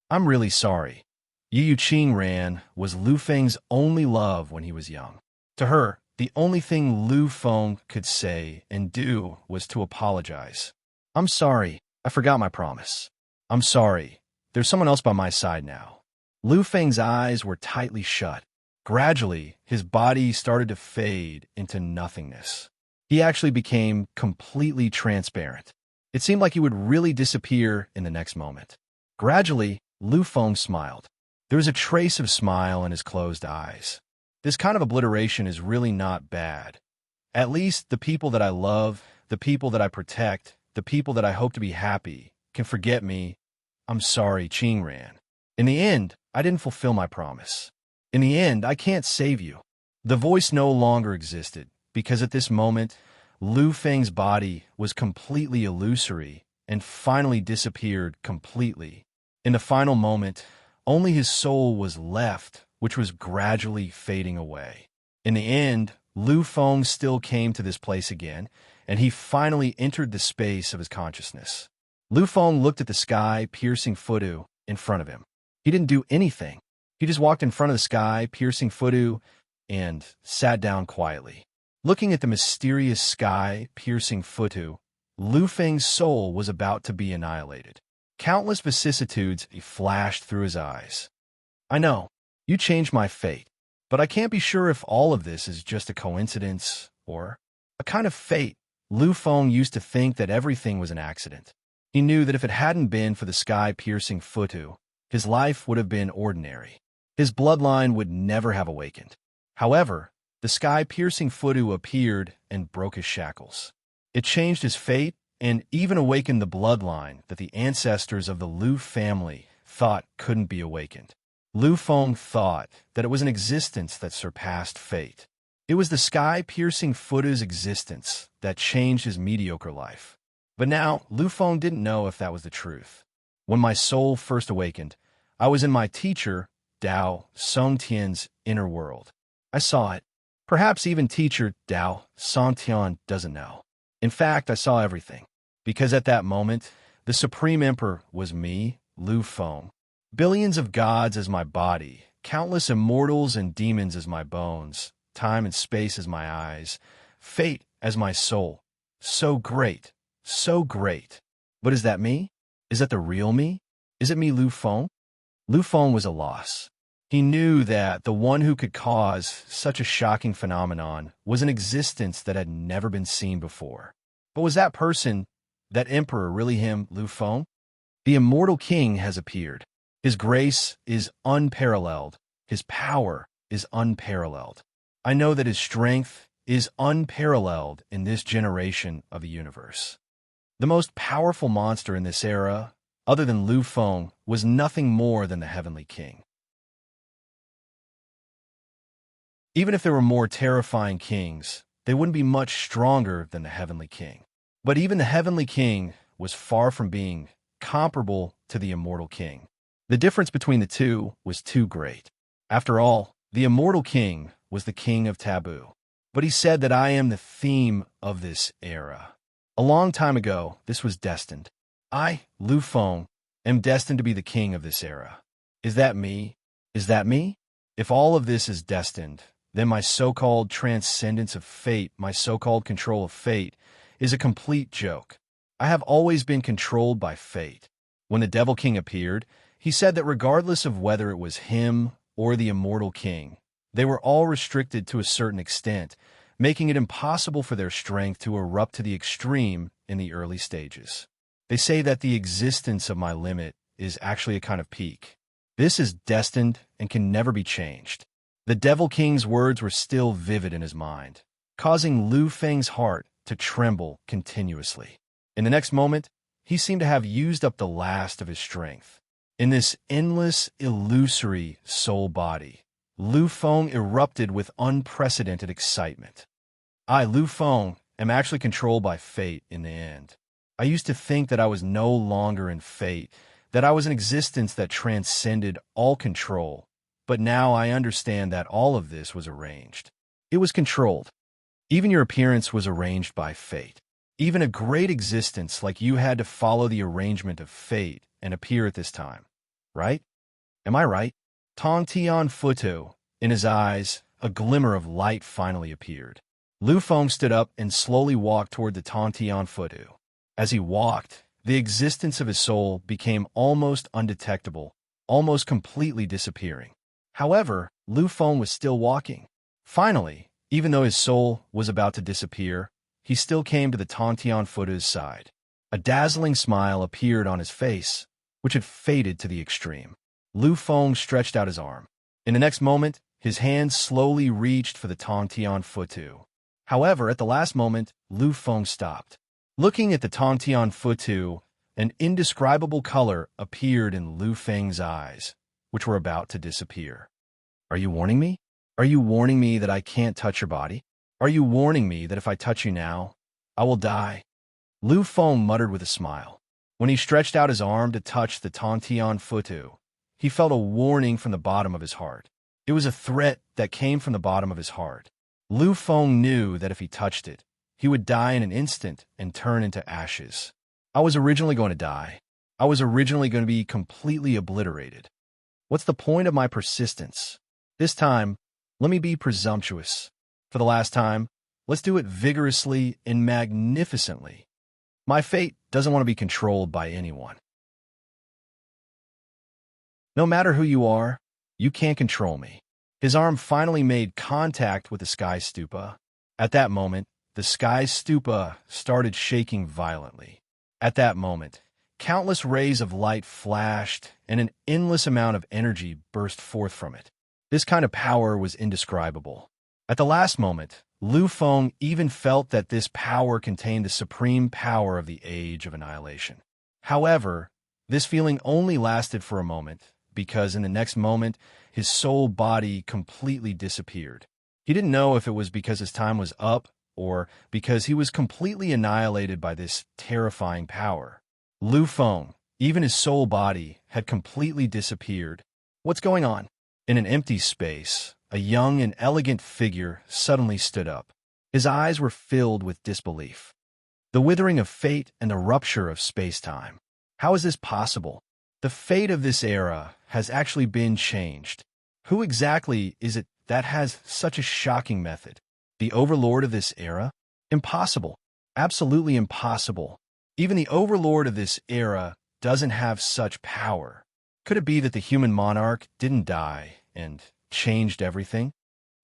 I'm really sorry. Yu Qing Ran was Lu Feng's only love when he was young. To her, the only thing Lu Feng could say and do was to apologize. I'm sorry. I forgot my promise. I'm sorry. There's someone else by my side now. Lu Feng's eyes were tightly shut. Gradually, his body started to fade into nothingness. He actually became completely transparent. It seemed like he would really disappear in the next moment. Gradually, Lu Feng smiled. There was a trace of smile in his closed eyes. This kind of obliteration is really not bad. At least the people that I love, the people that I protect, the people that I hope to be happy, can forget me. I'm sorry, Qing Ran. In the end, I didn't fulfill my promise. In the end, I can't save you. The voice no longer existed, because at this moment, Lu Feng's body was completely illusory and finally disappeared completely. In the final moment, only his soul was left, which was gradually fading away. In the end, Lu Feng still came to this place again, and he finally entered the space of his consciousness. Lu Feng looked at the sky-piercing Fudu in front of him. He didn't do anything. He just walked in front of the sky-piercing Fudu and sat down quietly. Looking at the mysterious sky-piercing Fudu, Lu Feng's soul was about to be annihilated. Countless vicissitudes flashed through his eyes. I know, you changed my fate, but I can't be sure if all of this is just a coincidence or a kind of fate. Lu Feng used to think that everything was an accident. He knew that if it hadn't been for the sky-piercing Futu, his life would have been ordinary. His bloodline would never have awakened. However, the sky-piercing Futu appeared and broke his shackles. It changed his fate and even awakened the bloodline that the ancestors of the Lu family thought couldn't be awakened. Lu Feng thought that it was an existence that surpassed fate. It was the sky-piercing Futu's existence that changed his mediocre life. But now, Lu Feng didn't know if that was the truth. When my soul first awakened, I was in my teacher, Dao Songtian's inner world. I saw it. Perhaps even teacher Dao Songtian doesn't know. In fact, I saw everything. Because at that moment, the Supreme Emperor was me, Lu Feng. Billions of gods as my body, countless immortals and demons as my bones, time and space as my eyes, fate as my soul. So great, so great. But is that me? Is that the real me? Is it me, Lu Feng? Lu Feng was a loss. He knew that the one who could cause such a shocking phenomenon was an existence that had never been seen before. But was that person, that emperor, really him, Lu Feng? The immortal king has appeared. His grace is unparalleled. His power is unparalleled. I know that his strength is unparalleled in this generation of the universe. The most powerful monster in this era, other than Lu Feng, was nothing more than the Heavenly King. Even if there were more terrifying kings, they wouldn't be much stronger than the Heavenly King. But even the Heavenly King was far from being comparable to the Immortal King. The difference between the two was too great. After all, the Immortal King was the king of taboo. But he said that I am the theme of this era. A long time ago, this was destined. I, Lu Feng, am destined to be the king of this era. Is that me? Is that me? If all of this is destined, then my so-called transcendence of fate, my so-called control of fate, is a complete joke. I have always been controlled by fate. When the Devil King appeared, he said that regardless of whether it was him or the Immortal King, they were all restricted to a certain extent, making it impossible for their strength to erupt to the extreme in the early stages. They say that the existence of my limit is actually a kind of peak. This is destined and can never be changed. The Devil King's words were still vivid in his mind, causing Lu Feng's heart to tremble continuously. In the next moment, he seemed to have used up the last of his strength. In this endless, illusory soul body, Lu Feng erupted with unprecedented excitement. I, Lu Feng, am actually controlled by fate in the end. I used to think that I was no longer in fate, that I was an existence that transcended all control, but now I understand that all of this was arranged. It was controlled. Even your appearance was arranged by fate. Even a great existence like you had to follow the arrangement of fate and appear at this time. Right? Am I right? Tong Tian Futu, in his eyes, a glimmer of light finally appeared. Lu Feng stood up and slowly walked toward the Tong Tian Futu. As he walked, the existence of his soul became almost undetectable, almost completely disappearing. However, Lu Feng was still walking. Finally, even though his soul was about to disappear, he still came to the Tong Tian Futu's side. A dazzling smile appeared on his face, which had faded to the extreme. Lu Feng stretched out his arm. In the next moment, his hand slowly reached for the Tong Tian Futu. However, at the last moment, Lu Feng stopped. Looking at the Tong Tian Futu, an indescribable color appeared in Lu Feng's eyes, which were about to disappear. Are you warning me? Are you warning me that I can't touch your body? Are you warning me that if I touch you now, I will die? Lu Feng muttered with a smile. When he stretched out his arm to touch the Tong Tian Futu, he felt a warning from the bottom of his heart. It was a threat that came from the bottom of his heart. Lu Feng knew that if he touched it, he would die in an instant and turn into ashes. I was originally going to die. I was originally going to be completely obliterated. What's the point of my persistence? This time, let me be presumptuous. For the last time, let's do it vigorously and magnificently. My fate doesn't want to be controlled by anyone. No matter who you are, You can't control me. His arm finally made contact with the sky stupa. At that moment, the sky stupa started shaking violently. At that moment, countless rays of light flashed, and an endless amount of energy burst forth from it. This kind of power was indescribable. At the last moment, Lu Feng even felt that this power contained the supreme power of the Age of Annihilation. However, this feeling only lasted for a moment, because in the next moment, his soul body completely disappeared. He didn't know if it was because his time was up, or because he was completely annihilated by this terrifying power. Lu Feng, even his soul body, had completely disappeared. What's going on? In an empty space, a young and elegant figure suddenly stood up. His eyes were filled with disbelief. The withering of fate and the rupture of space-time. How is this possible? The fate of this era has actually been changed. Who exactly is it that has such a shocking method? The Overlord of this era? Impossible. Absolutely impossible. Even the Overlord of this era doesn't have such power. Could it be that the human monarch didn't die and changed everything?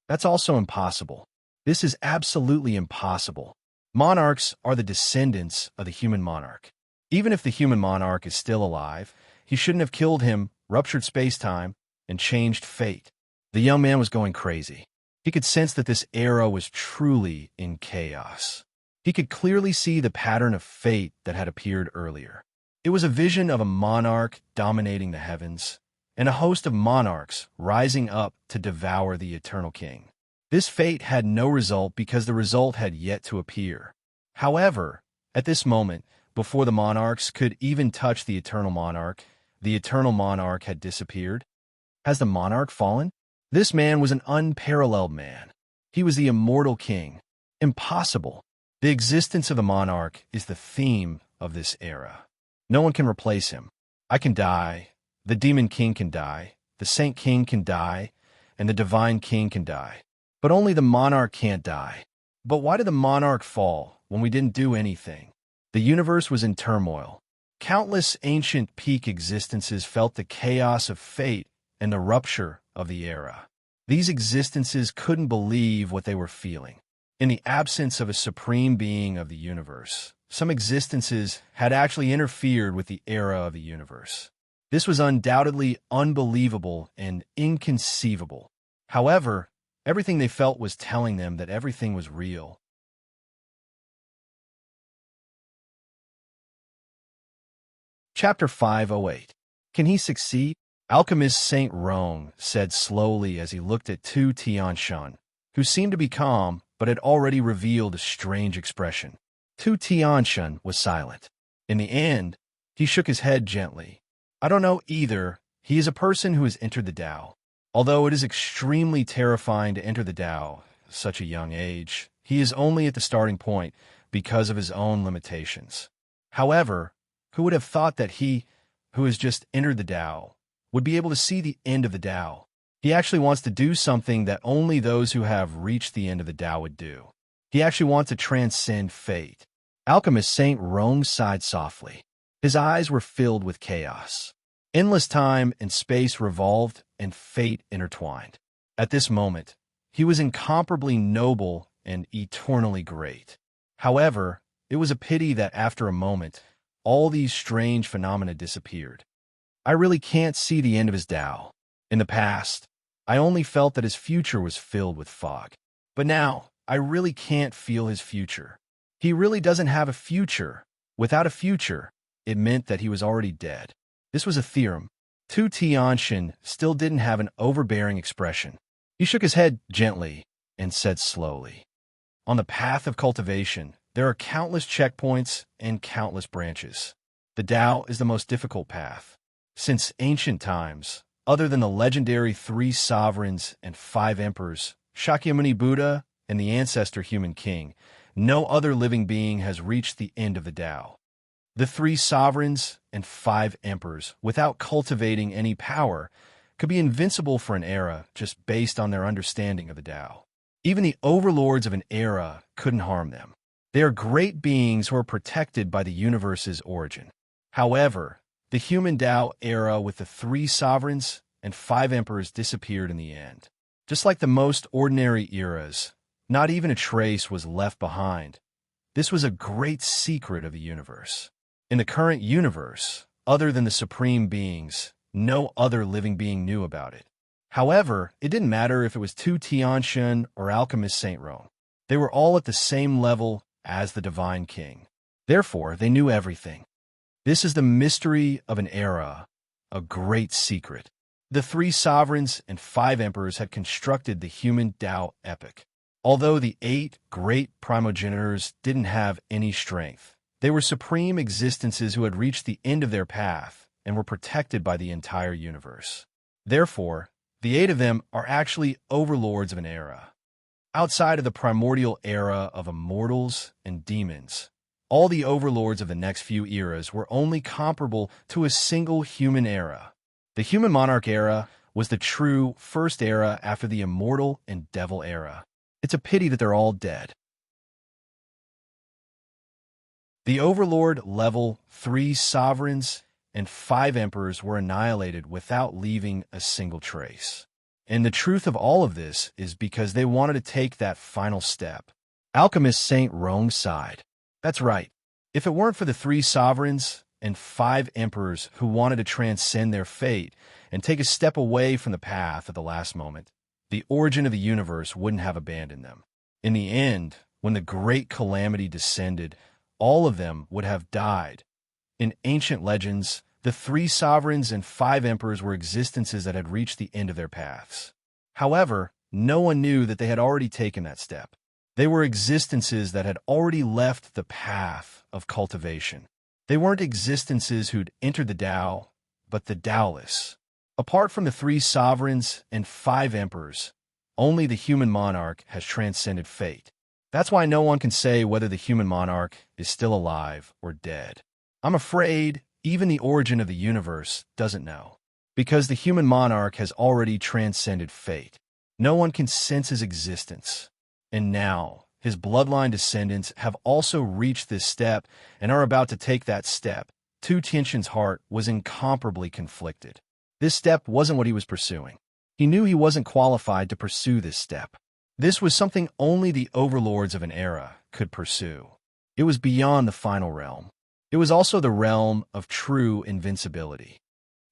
That's also impossible. This is absolutely impossible. Monarchs are the descendants of the human monarch. Even if the human monarch is still alive, he shouldn't have killed him, ruptured space-time, and changed fate. The young man was going crazy. He could sense that this era was truly in chaos. He could clearly see the pattern of fate that had appeared earlier. It was a vision of a monarch dominating the heavens, and a host of monarchs rising up to devour the eternal king. This fate had no result because the result had yet to appear. However, at this moment, before the monarchs could even touch the eternal monarch had disappeared. Has the monarch fallen? This man was an unparalleled man. He was the immortal king. Impossible. The existence of the monarch is the theme of this era. No one can replace him. I can die, the demon king can die, the saint king can die, and the divine king can die. But only the monarch can't die. But why did the monarch fall when we didn't do anything? The universe was in turmoil. Countless ancient peak existences felt the chaos of fate and the rupture of the era. These existences couldn't believe what they were feeling. In the absence of a supreme being of the universe, some existences had actually interfered with the era of the universe. This was undoubtedly unbelievable and inconceivable. However, everything they felt was telling them that everything was real. Chapter 508. Can he succeed? Alchemist Saint Rong said slowly as he looked at Tu Tianshan, who seemed to be calm but had already revealed a strange expression. Tu Tianshan was silent. In the end, he shook his head gently. I don't know either. He is a person who has entered the Tao. Although it is extremely terrifying to enter the Tao at such a young age, he is only at the starting point because of his own limitations. However, who would have thought that he, who has just entered the Tao, would be able to see the end of the Tao? He actually wants to do something that only those who have reached the end of the Tao would do. He actually wants to transcend fate. Alchemist Saint Rong sighed softly. His eyes were filled with chaos. Endless time and space revolved, and fate intertwined. At this moment, he was incomparably noble and eternally great. However, it was a pity that after a moment, all these strange phenomena disappeared. I really can't see the end of his Tao. In the past, I only felt that his future was filled with fog. But now, I really can't feel his future. He really doesn't have a future. Without a future, it meant that he was already dead. This was a theorem. Tu Tianshan still didn't have an overbearing expression. He shook his head gently and said slowly, on the path of cultivation, there are countless checkpoints and countless branches. The Tao is the most difficult path. Since ancient times, other than the legendary 3 sovereigns and 5 emperors, Shakyamuni Buddha and the ancestor human king, no other living being has reached the end of the Tao. The 3 sovereigns and 5 emperors, without cultivating any power, could be invincible for an era just based on their understanding of the Tao. Even the overlords of an era couldn't harm them. They are great beings who are protected by the universe's origin. However, the human Tao era with the 3 sovereigns and 5 emperors disappeared in the end. Just like the most ordinary eras, not even a trace was left behind. This was a great secret of the universe. In the current universe, other than the supreme beings, no other living being knew about it. However, it didn't matter if it was Tu Tianxun or Alchemist Saint Rome. They were all at the same level as the Divine King. Therefore, they knew everything. This is the mystery of an era, a great secret. The 3 sovereigns and 5 emperors had constructed the human Tao epic. Although the 8 great primogenitors didn't have any strength, they were supreme existences who had reached the end of their path and were protected by the entire universe. Therefore, the 8 of them are actually overlords of an era. Outside of the primordial era of immortals and demons, all the overlords of the next few eras were only comparable to a single human era. The human monarch era was the true first era after the immortal and devil era. It's a pity that they're all dead. The Overlord level 3 sovereigns and 5 emperors were annihilated without leaving a single trace. And the truth of all of this is because they wanted to take that final step. Alchemist Saint Rome sighed. That's right. If it weren't for the 3 sovereigns and 5 emperors who wanted to transcend their fate and take a step away from the path at the last moment, the origin of the universe wouldn't have abandoned them. In the end, when the great calamity descended, all of them would have died. In ancient legends, the 3 sovereigns and 5 emperors were existences that had reached the end of their paths. However, no one knew that they had already taken that step. They were existences that had already left the path of cultivation. They weren't existences who'd entered the Tao, but the Taoless. Apart from the 3 sovereigns and 5 emperors, only the human monarch has transcended fate. That's why no one can say whether the human monarch is still alive or dead. I'm afraid even the origin of the universe doesn't know, because the human monarch has already transcended fate. No one can sense his existence. And now, his bloodline descendants have also reached this step and are about to take that step. Tu Tianxun's heart was incomparably conflicted. This step wasn't what he was pursuing. He knew he wasn't qualified to pursue this step. This was something only the overlords of an era could pursue. It was beyond the final realm. It was also the realm of true invincibility.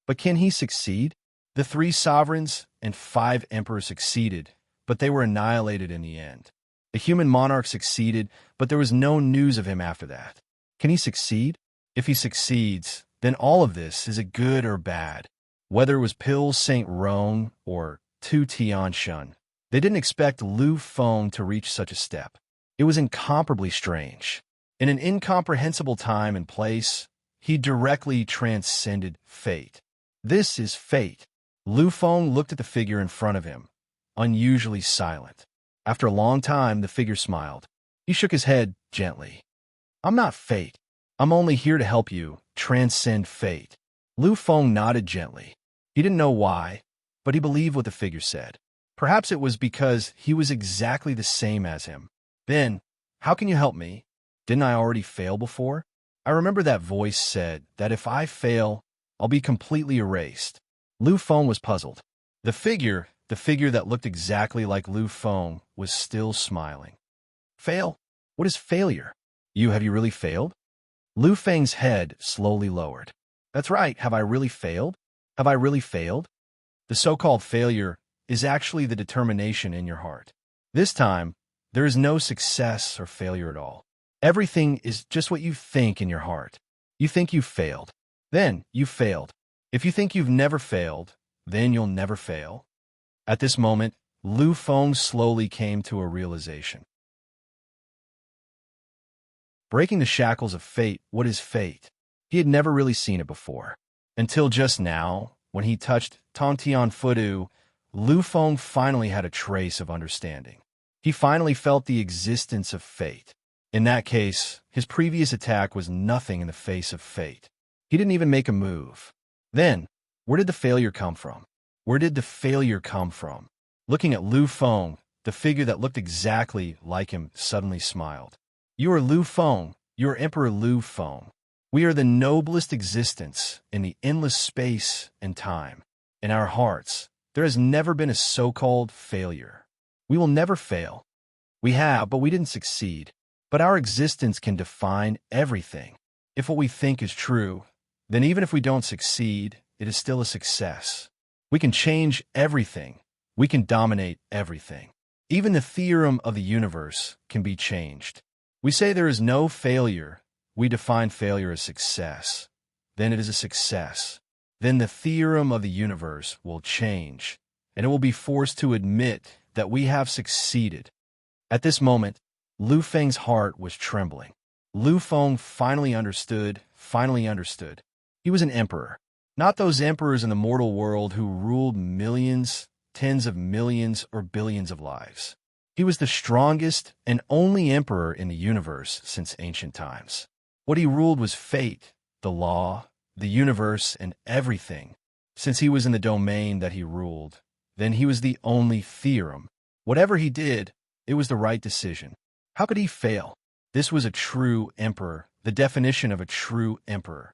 But can he succeed? The 3 sovereigns and 5 emperors succeeded, but they were annihilated in the end. The human monarch succeeded, but there was no news of him after that. Can he succeed? If he succeeds, then all of this is a good or bad. Whether it was Pil Saint Rome or Tu Tianxun, they didn't expect Lu Feng to reach such a step. It was incomparably strange. In an incomprehensible time and place, he directly transcended fate. This is fate. Lu Feng looked at the figure in front of him, unusually silent. After a long time, the figure smiled. He shook his head gently. I'm not fate. I'm only here to help you transcend fate. Lu Feng nodded gently. He didn't know why, but he believed what the figure said. Perhaps it was because he was exactly the same as him. Then, how can you help me? Didn't I already fail before? I remember that voice said that if I fail, I'll be completely erased. Lu Feng was puzzled. The figure that looked exactly like Lu Feng, was still smiling. Fail? What is failure? Have you really failed? Lu Feng's head slowly lowered. That's right, have I really failed? Have I really failed? The so-called failure is actually the determination in your heart. This time, there is no success or failure at all. Everything is just what you think in your heart. You think you've failed. Then you've failed. If you think you've never failed, then you'll never fail. At this moment, Lu Feng slowly came to a realization. Breaking the shackles of fate, what is fate? He had never really seen it before. Until just now, when he touched Tontian Fudu, Lu Feng finally had a trace of understanding. He finally felt the existence of fate. In that case, his previous attack was nothing in the face of fate. He didn't even make a move. Then, where did the failure come from? Where did the failure come from? Looking at Lu Feng, the figure that looked exactly like him suddenly smiled. You are Lu Feng. You are Emperor Lu Feng. We are the noblest existence in the endless space and time. In our hearts, there has never been a so-called failure. We will never fail. We have, but we didn't succeed. But our existence can define everything. If what we think is true, then even if we don't succeed, it is still a success. We can change everything. We can dominate everything. Even the theorem of the universe can be changed. We say there is no failure. We define failure as success. Then it is a success. Then the theorem of the universe will change, and it will be forced to admit that we have succeeded. At this moment, Lu Feng's heart was trembling. Lu Feng finally understood. He was an emperor. Not those emperors in the mortal world who ruled millions, tens of millions, or billions of lives. He was the strongest and only emperor in the universe since ancient times. What he ruled was fate, the law, the universe, and everything. Since he was in the domain that he ruled, then he was the only theorem. Whatever he did, it was the right decision. How could he fail? This was a true emperor, the definition of a true emperor.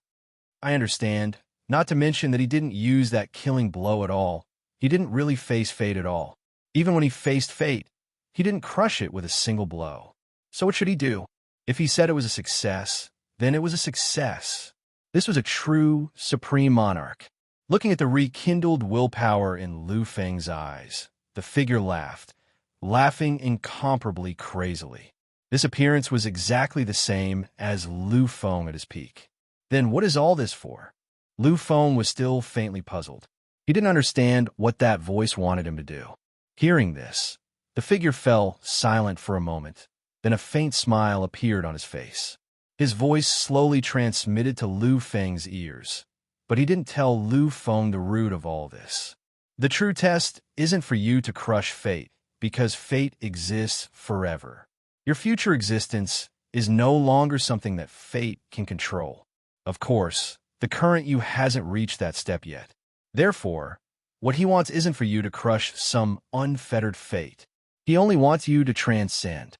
I understand, not to mention that he didn't use that killing blow at all. He didn't really face fate at all. Even when he faced fate, he didn't crush it with a single blow. So what should he do? If he said it was a success, then it was a success. This was a true, supreme monarch. Looking at the rekindled willpower in Lu Feng's eyes, the figure laughed, laughing incomparably crazily. This appearance was exactly the same as Lu Feng at his peak. Then what is all this for? Lu Feng was still faintly puzzled. He didn't understand what that voice wanted him to do. Hearing this, the figure fell silent for a moment. Then a faint smile appeared on his face. His voice slowly transmitted to Lu Feng's ears, but he didn't tell Lu Feng the root of all this. The true test isn't for you to crush fate, because fate exists forever. Your future existence is no longer something that fate can control. Of course, the current you hasn't reached that step yet. Therefore, what he wants isn't for you to crush some unfettered fate. He only wants you to transcend.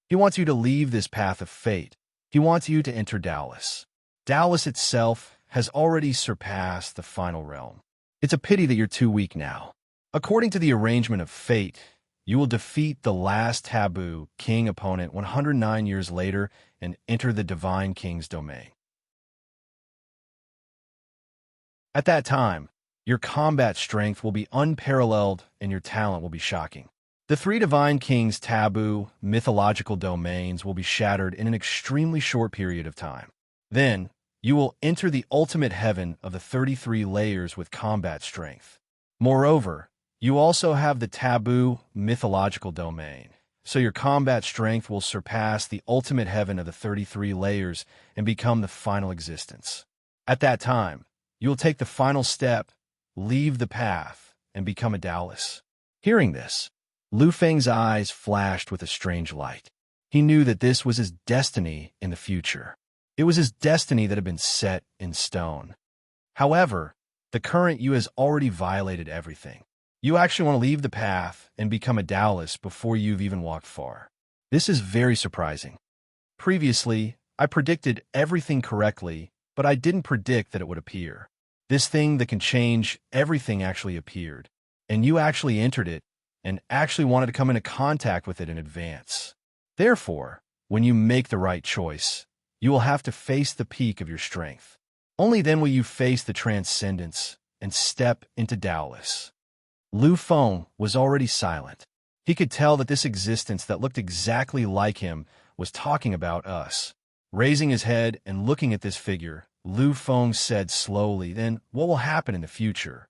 He wants you to leave this path of fate. He wants you to enter Dallas. Dallas itself has already surpassed the final realm. It's a pity that you're too weak now. According to the arrangement of fate, you will defeat the last taboo king opponent 109 years later and enter the divine king's domain. At that time, your combat strength will be unparalleled and your talent will be shocking. The three divine kings' taboo, mythological domains will be shattered in an extremely short period of time. Then, you will enter the ultimate heaven of the 33 layers with combat strength. Moreover, you also have the taboo, mythological domain, so your combat strength will surpass the ultimate heaven of the 33 layers and become the final existence. At that time, you will take the final step, leave the path, and become a Dallas. Hearing this, Lu Feng's eyes flashed with a strange light. He knew that this was his destiny in the future. It was his destiny that had been set in stone. However, the current you has already violated everything. You actually want to leave the path and become a Dallas before you've even walked far. This is very surprising. Previously, I predicted everything correctly, but I didn't predict that it would appear. This thing that can change everything actually appeared, and you actually entered it and actually wanted to come into contact with it in advance. Therefore, when you make the right choice, you will have to face the peak of your strength. Only then will you face the transcendence and step into Dallas. Lu Feng was already silent. He could tell that this existence that looked exactly like him was talking about us. Raising his head and looking at this figure, Lu Feng said slowly, "Then what will happen in the future?"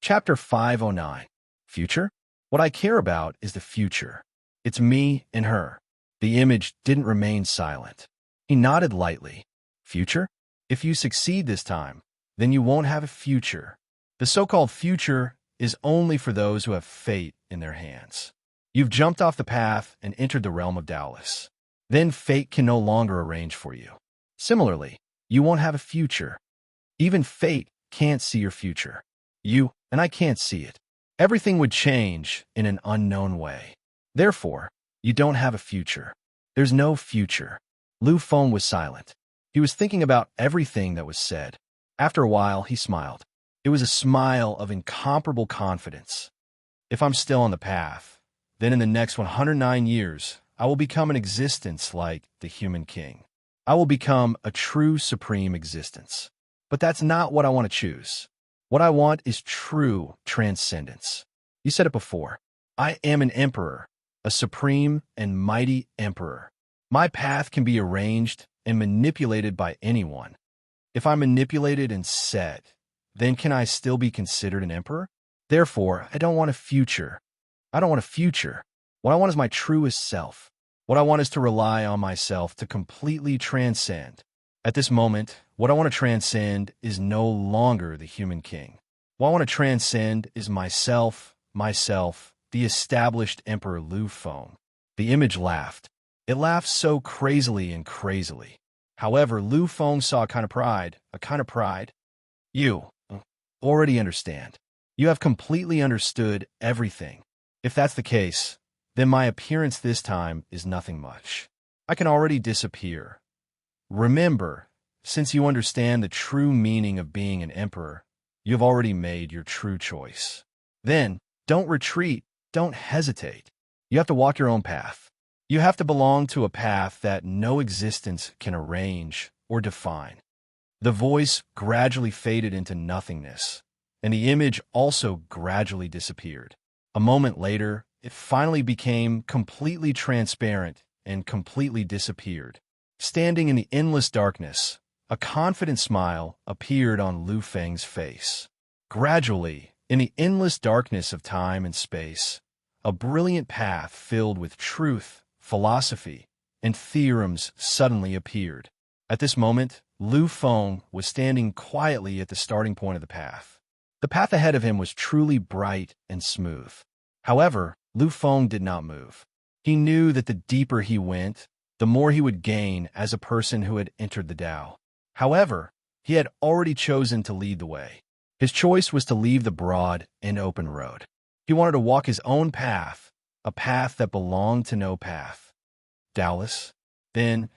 Chapter 509. Future? What I care about is the future. It's me and her. The image didn't remain silent. He nodded lightly. Future? If you succeed this time, then you won't have a future. The so-called future is only for those who have fate in their hands. You've jumped off the path and entered the realm of Dallas. Then fate can no longer arrange for you. Similarly, you won't have a future. Even fate can't see your future. You and I can't see it. Everything would change in an unknown way. Therefore, you don't have a future. There's no future. Lu Feng was silent. He was thinking about everything that was said. After a while, he smiled. It was a smile of incomparable confidence. If I'm still on the path, then in the next 109 years, I will become an existence like the human king. I will become a true supreme existence. But that's not what I want to choose. What I want is true transcendence. You said it before. I am an emperor, a supreme and mighty emperor. My path can be arranged and manipulated by anyone. If I'm manipulated and set, then can I still be considered an emperor? Therefore, I don't want a future. I don't want a future. What I want is my truest self. What I want is to rely on myself to completely transcend. At this moment, what I want to transcend is no longer the human king. What I want to transcend is myself, the established Emperor Lu Feng. The image laughed. It laughed so crazily and crazily. However, Lu Feng saw a kind of pride. You already understand. You have completely understood everything. If that's the case, then my appearance this time is nothing much. I can already disappear. Remember, since you understand the true meaning of being an emperor, you have already made your true choice. Then, don't retreat, don't hesitate. You have to walk your own path. You have to belong to a path that no existence can arrange or define. The voice gradually faded into nothingness, and the image also gradually disappeared. A moment later, it finally became completely transparent and completely disappeared. Standing in the endless darkness, a confident smile appeared on Lu Feng's face. Gradually, in the endless darkness of time and space, a brilliant path filled with truth, philosophy, and theorems suddenly appeared. At this moment, Lu Feng was standing quietly at the starting point of the path. The path ahead of him was truly bright and smooth. However, Lu Feng did not move. He knew that the deeper he went, the more he would gain as a person who had entered the Tao. However, he had already chosen to lead the way. His choice was to leave the broad and open road. He wanted to walk his own path, a path that belonged to no path. Doubtless, then,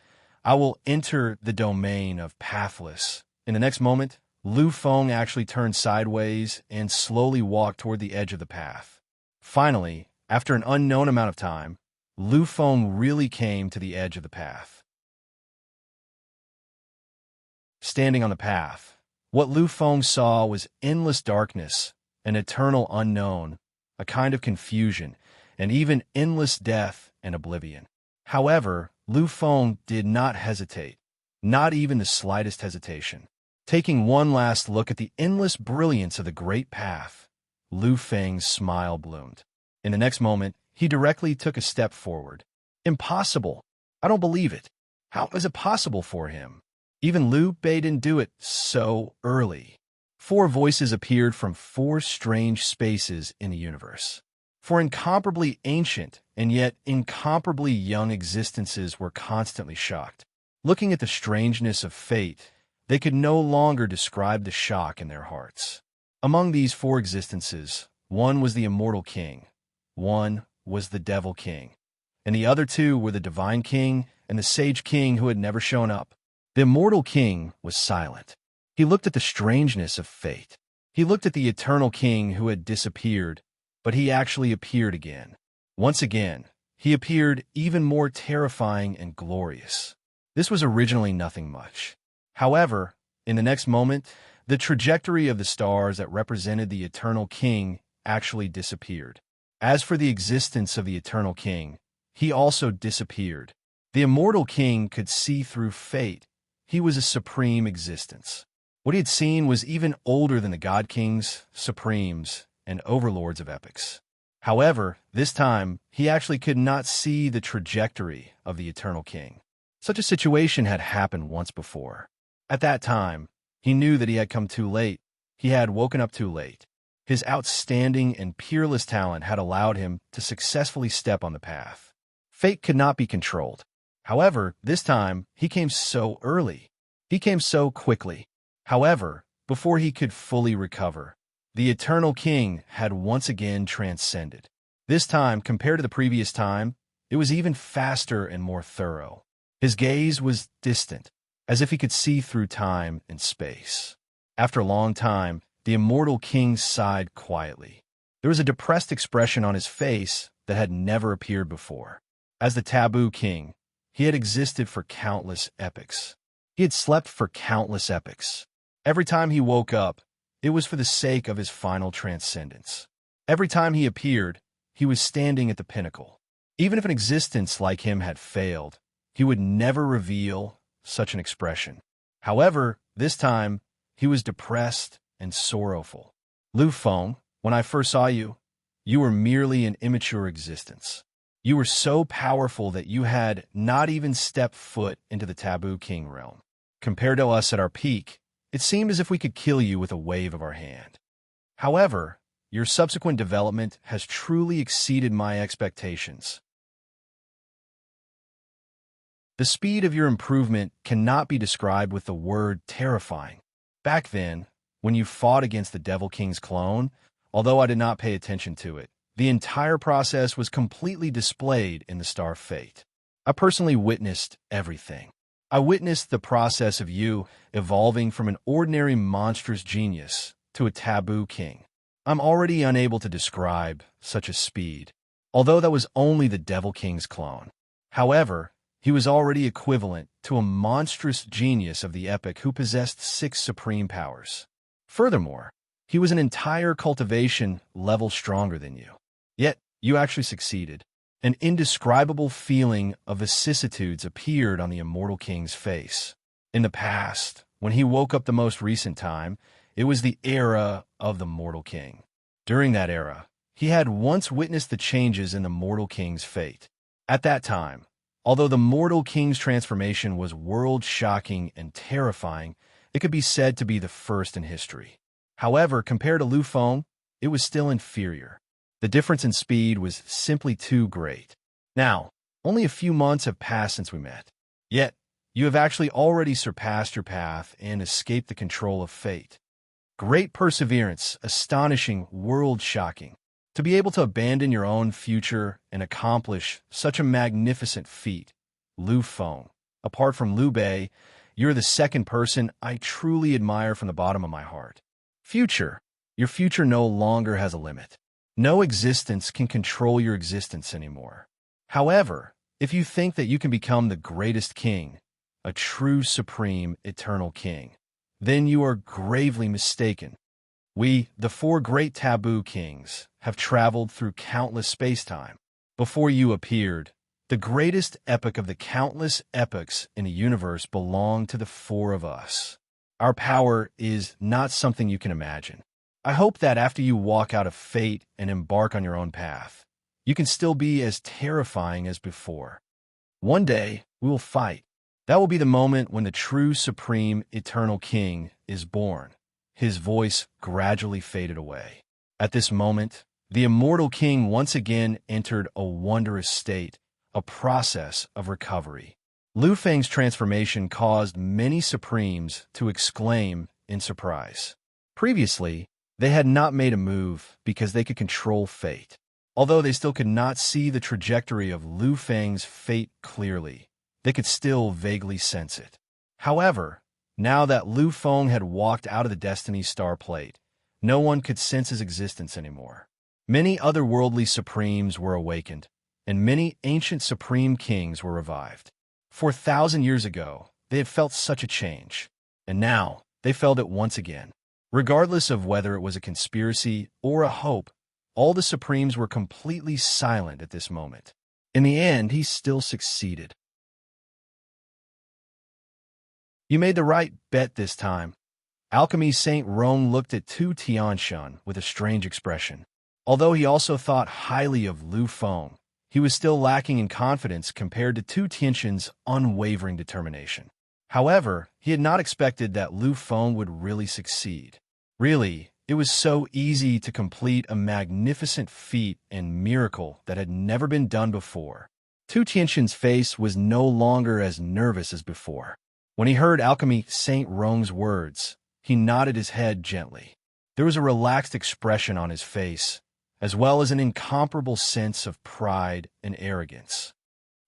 I will enter the domain of pathless. In the next moment, Lu Feng actually turned sideways and slowly walked toward the edge of the path. Finally, after an unknown amount of time, Lu Feng really came to the edge of the path. Standing on the path, what Lu Feng saw was endless darkness, an eternal unknown, a kind of confusion, and even endless death and oblivion. However, Lu Feng did not hesitate, not even the slightest hesitation. Taking one last look at the endless brilliance of the great path, Lu Feng's smile bloomed. In the next moment, he directly took a step forward. Impossible! I don't believe it. How is it possible for him? Even Liu Bei didn't do it so early. 4 voices appeared from 4 strange spaces in the universe. 4 incomparably ancient and yet incomparably young existences were constantly shocked. Looking at the strangeness of fate, they could no longer describe the shock in their hearts. Among these 4 existences, one was the immortal king, one was the devil king, and the other 2 were the divine king and the sage king who had never shown up. The immortal king was silent. He looked at the strangeness of fate. He looked at the eternal king who had disappeared, but he actually appeared again. Once again, he appeared even more terrifying and glorious. This was originally nothing much. However, in the next moment, the trajectory of the stars that represented the eternal king actually disappeared. As for the existence of the eternal king, he also disappeared. The immortal king could see through fate. He was a supreme existence. What he had seen was even older than the god kings, supremes, and overlords of epics. However, this time, he actually could not see the trajectory of the eternal king. Such a situation had happened once before. At that time, he knew that he had come too late. He had woken up too late. His outstanding and peerless talent had allowed him to successfully step on the path. Fate could not be controlled. However, this time, he came so early. He came so quickly. However, before he could fully recover, the eternal king had once again transcended. This time, compared to the previous time, it was even faster and more thorough. His gaze was distant. as if he could see through time and space. After a long time, the immortal king sighed quietly. There was a depressed expression on his face that had never appeared before. As the taboo king, he had existed for countless epochs. He had slept for countless epochs. Every time he woke up, it was for the sake of his final transcendence. Every time he appeared, he was standing at the pinnacle. Even if an existence like him had failed, he would never reveal such an expression. However, this time, he was depressed and sorrowful. Lu Feng, when I first saw you, you were merely an immature existence. You were so powerful that you had not even stepped foot into the Taboo King realm. Compared to us at our peak, it seemed as if we could kill you with a wave of our hand. However, your subsequent development has truly exceeded my expectations. The speed of your improvement cannot be described with the word terrifying. Back then, when you fought against the Devil King's clone, although I did not pay attention to it, the entire process was completely displayed in the Star of Fate. I personally witnessed everything. I witnessed the process of you evolving from an ordinary monstrous genius to a taboo king. I'm already unable to describe such a speed, although that was only the Devil King's clone. However, he was already equivalent to a monstrous genius of the epoch who possessed 6 supreme powers. Furthermore, he was an entire cultivation level stronger than you. Yet, you actually succeeded. An indescribable feeling of vicissitudes appeared on the immortal king's face. In the past, when he woke up the most recent time, it was the era of the mortal king. During that era, he had once witnessed the changes in the mortal king's fate. At that time, although the mortal king's transformation was world-shocking and terrifying, it could be said to be the first in history. However, compared to Lu Feng, it was still inferior. The difference in speed was simply too great. Now, only a few months have passed since we met. Yet, you have actually already surpassed your path and escaped the control of fate. Great perseverance, astonishing, world-shocking. To be able to abandon your own future and accomplish such a magnificent feat, Lu Feng. Apart from Liu Bei, you're the second person I truly admire from the bottom of my heart. Future. Your future no longer has a limit. No existence can control your existence anymore. However, if you think that you can become the greatest king, a true supreme eternal king, then you are gravely mistaken. We, the 4 great taboo kings, have traveled through countless space-time. Before you appeared, the greatest epoch of the countless epochs in the universe belonged to the 4 of us. Our power is not something you can imagine. I hope that after you walk out of fate and embark on your own path, you can still be as terrifying as before. One day, we will fight. That will be the moment when the true supreme eternal king is born. His voice gradually faded away. At this moment, the immortal king once again entered a wondrous state, a process of recovery. Lu Feng's transformation caused many supremes to exclaim in surprise. Previously, they had not made a move because they could control fate. Although they still could not see the trajectory of Lu Feng's fate clearly, they could still vaguely sense it. However, now that Lu Feng had walked out of the Destiny Star Plate, no one could sense his existence anymore. Many otherworldly supremes were awakened, and many ancient supreme kings were revived. 4,000 years ago, they had felt such a change, and now they felt it once again. Regardless of whether it was a conspiracy or a hope, all the Supremes were completely silent at this moment. In the end, he still succeeded. You made the right bet this time. Alchemy Saint Rome looked at Tu Tianshan with a strange expression. Although he also thought highly of Lu Feng, he was still lacking in confidence compared to Tu Tianshan's unwavering determination. However, he had not expected that Lu Feng would really succeed. Really, it was so easy to complete a magnificent feat and miracle that had never been done before. Tu Tianshan's face was no longer as nervous as before. When he heard Alchemy Saint Rong's words, he nodded his head gently. There was a relaxed expression on his face, as well as an incomparable sense of pride and arrogance.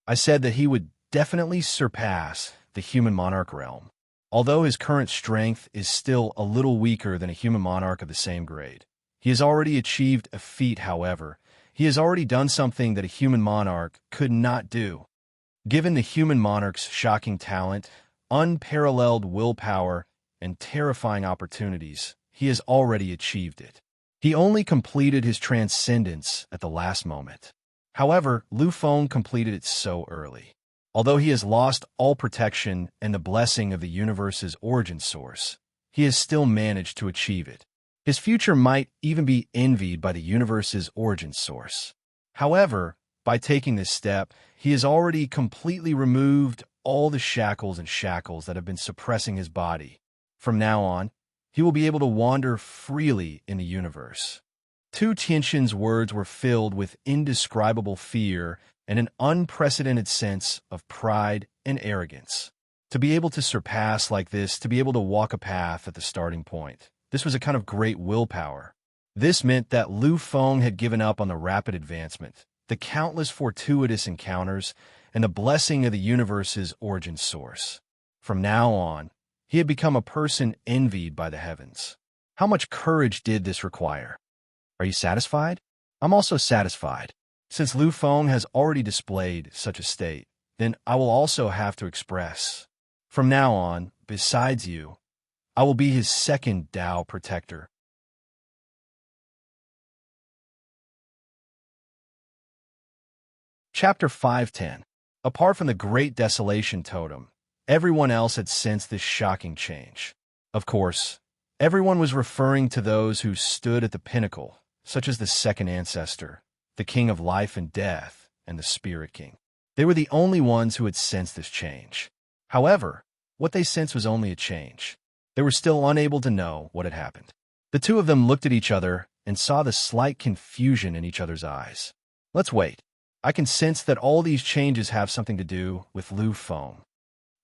I said that he would definitely surpass the human monarch realm. Although his current strength is still a little weaker than a human monarch of the same grade, he has already achieved a feat. However, he has already done something that a human monarch could not do. Given the human monarch's shocking talent, unparalleled willpower, and terrifying opportunities, he has already achieved it. He only completed his transcendence at the last moment. However, Lu Feng completed it so early. Although he has lost all protection and the blessing of the universe's origin source, he has still managed to achieve it. His future might even be envied by the universe's origin source. However, by taking this step, he has already completely removed all the shackles that have been suppressing his body. From now on, he will be able to wander freely in the universe. Tu Tianxin's words were filled with indescribable fear and an unprecedented sense of pride and arrogance. To be able to surpass like this, to be able to walk a path at the starting point, this was a kind of great willpower. This meant that Lu Feng had given up on the rapid advancement, the countless fortuitous encounters, and the blessing of the universe's origin source. From now on, he had become a person envied by the heavens. How much courage did this require? Are you satisfied? I'm also satisfied. Since Lu Feng has already displayed such a state, then I will also have to express. From now on, besides you, I will be his second Tao protector. Chapter 510. Apart from the Great Desolation Totem, everyone else had sensed this shocking change. Of course, everyone was referring to those who stood at the pinnacle, such as the second ancestor, the king of life and death, and the spirit king. They were the only ones who had sensed this change. However, what they sensed was only a change. They were still unable to know what had happened. The two of them looked at each other and saw the slight confusion in each other's eyes. Let's wait. I can sense that all these changes have something to do with Lu Feng.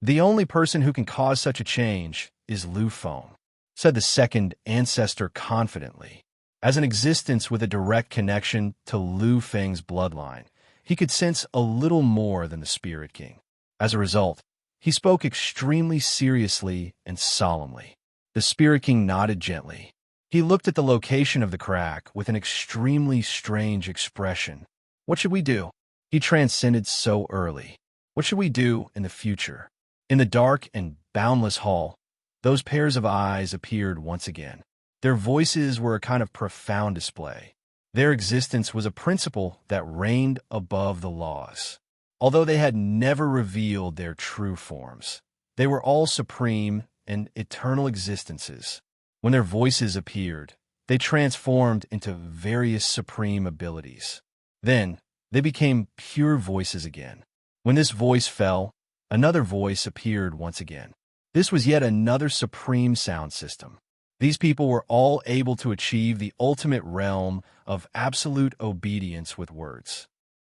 The only person who can cause such a change is Lu Feng, said the second ancestor confidently. As an existence with a direct connection to Lu Feng's bloodline, he could sense a little more than the Spirit King. As a result, he spoke extremely seriously and solemnly. The Spirit King nodded gently. He looked at the location of the crack with an extremely strange expression. What should we do? He transcended so early. What should we do in the future? In the dark and boundless hall, those pairs of eyes appeared once again. Their voices were a kind of profound display. Their existence was a principle that reigned above the laws. Although they had never revealed their true forms, they were all supreme and eternal existences. When their voices appeared, they transformed into various supreme abilities. Then, they became pure voices again. When this voice fell, another voice appeared once again. This was yet another supreme sound system. These people were all able to achieve the ultimate realm of absolute obedience with words.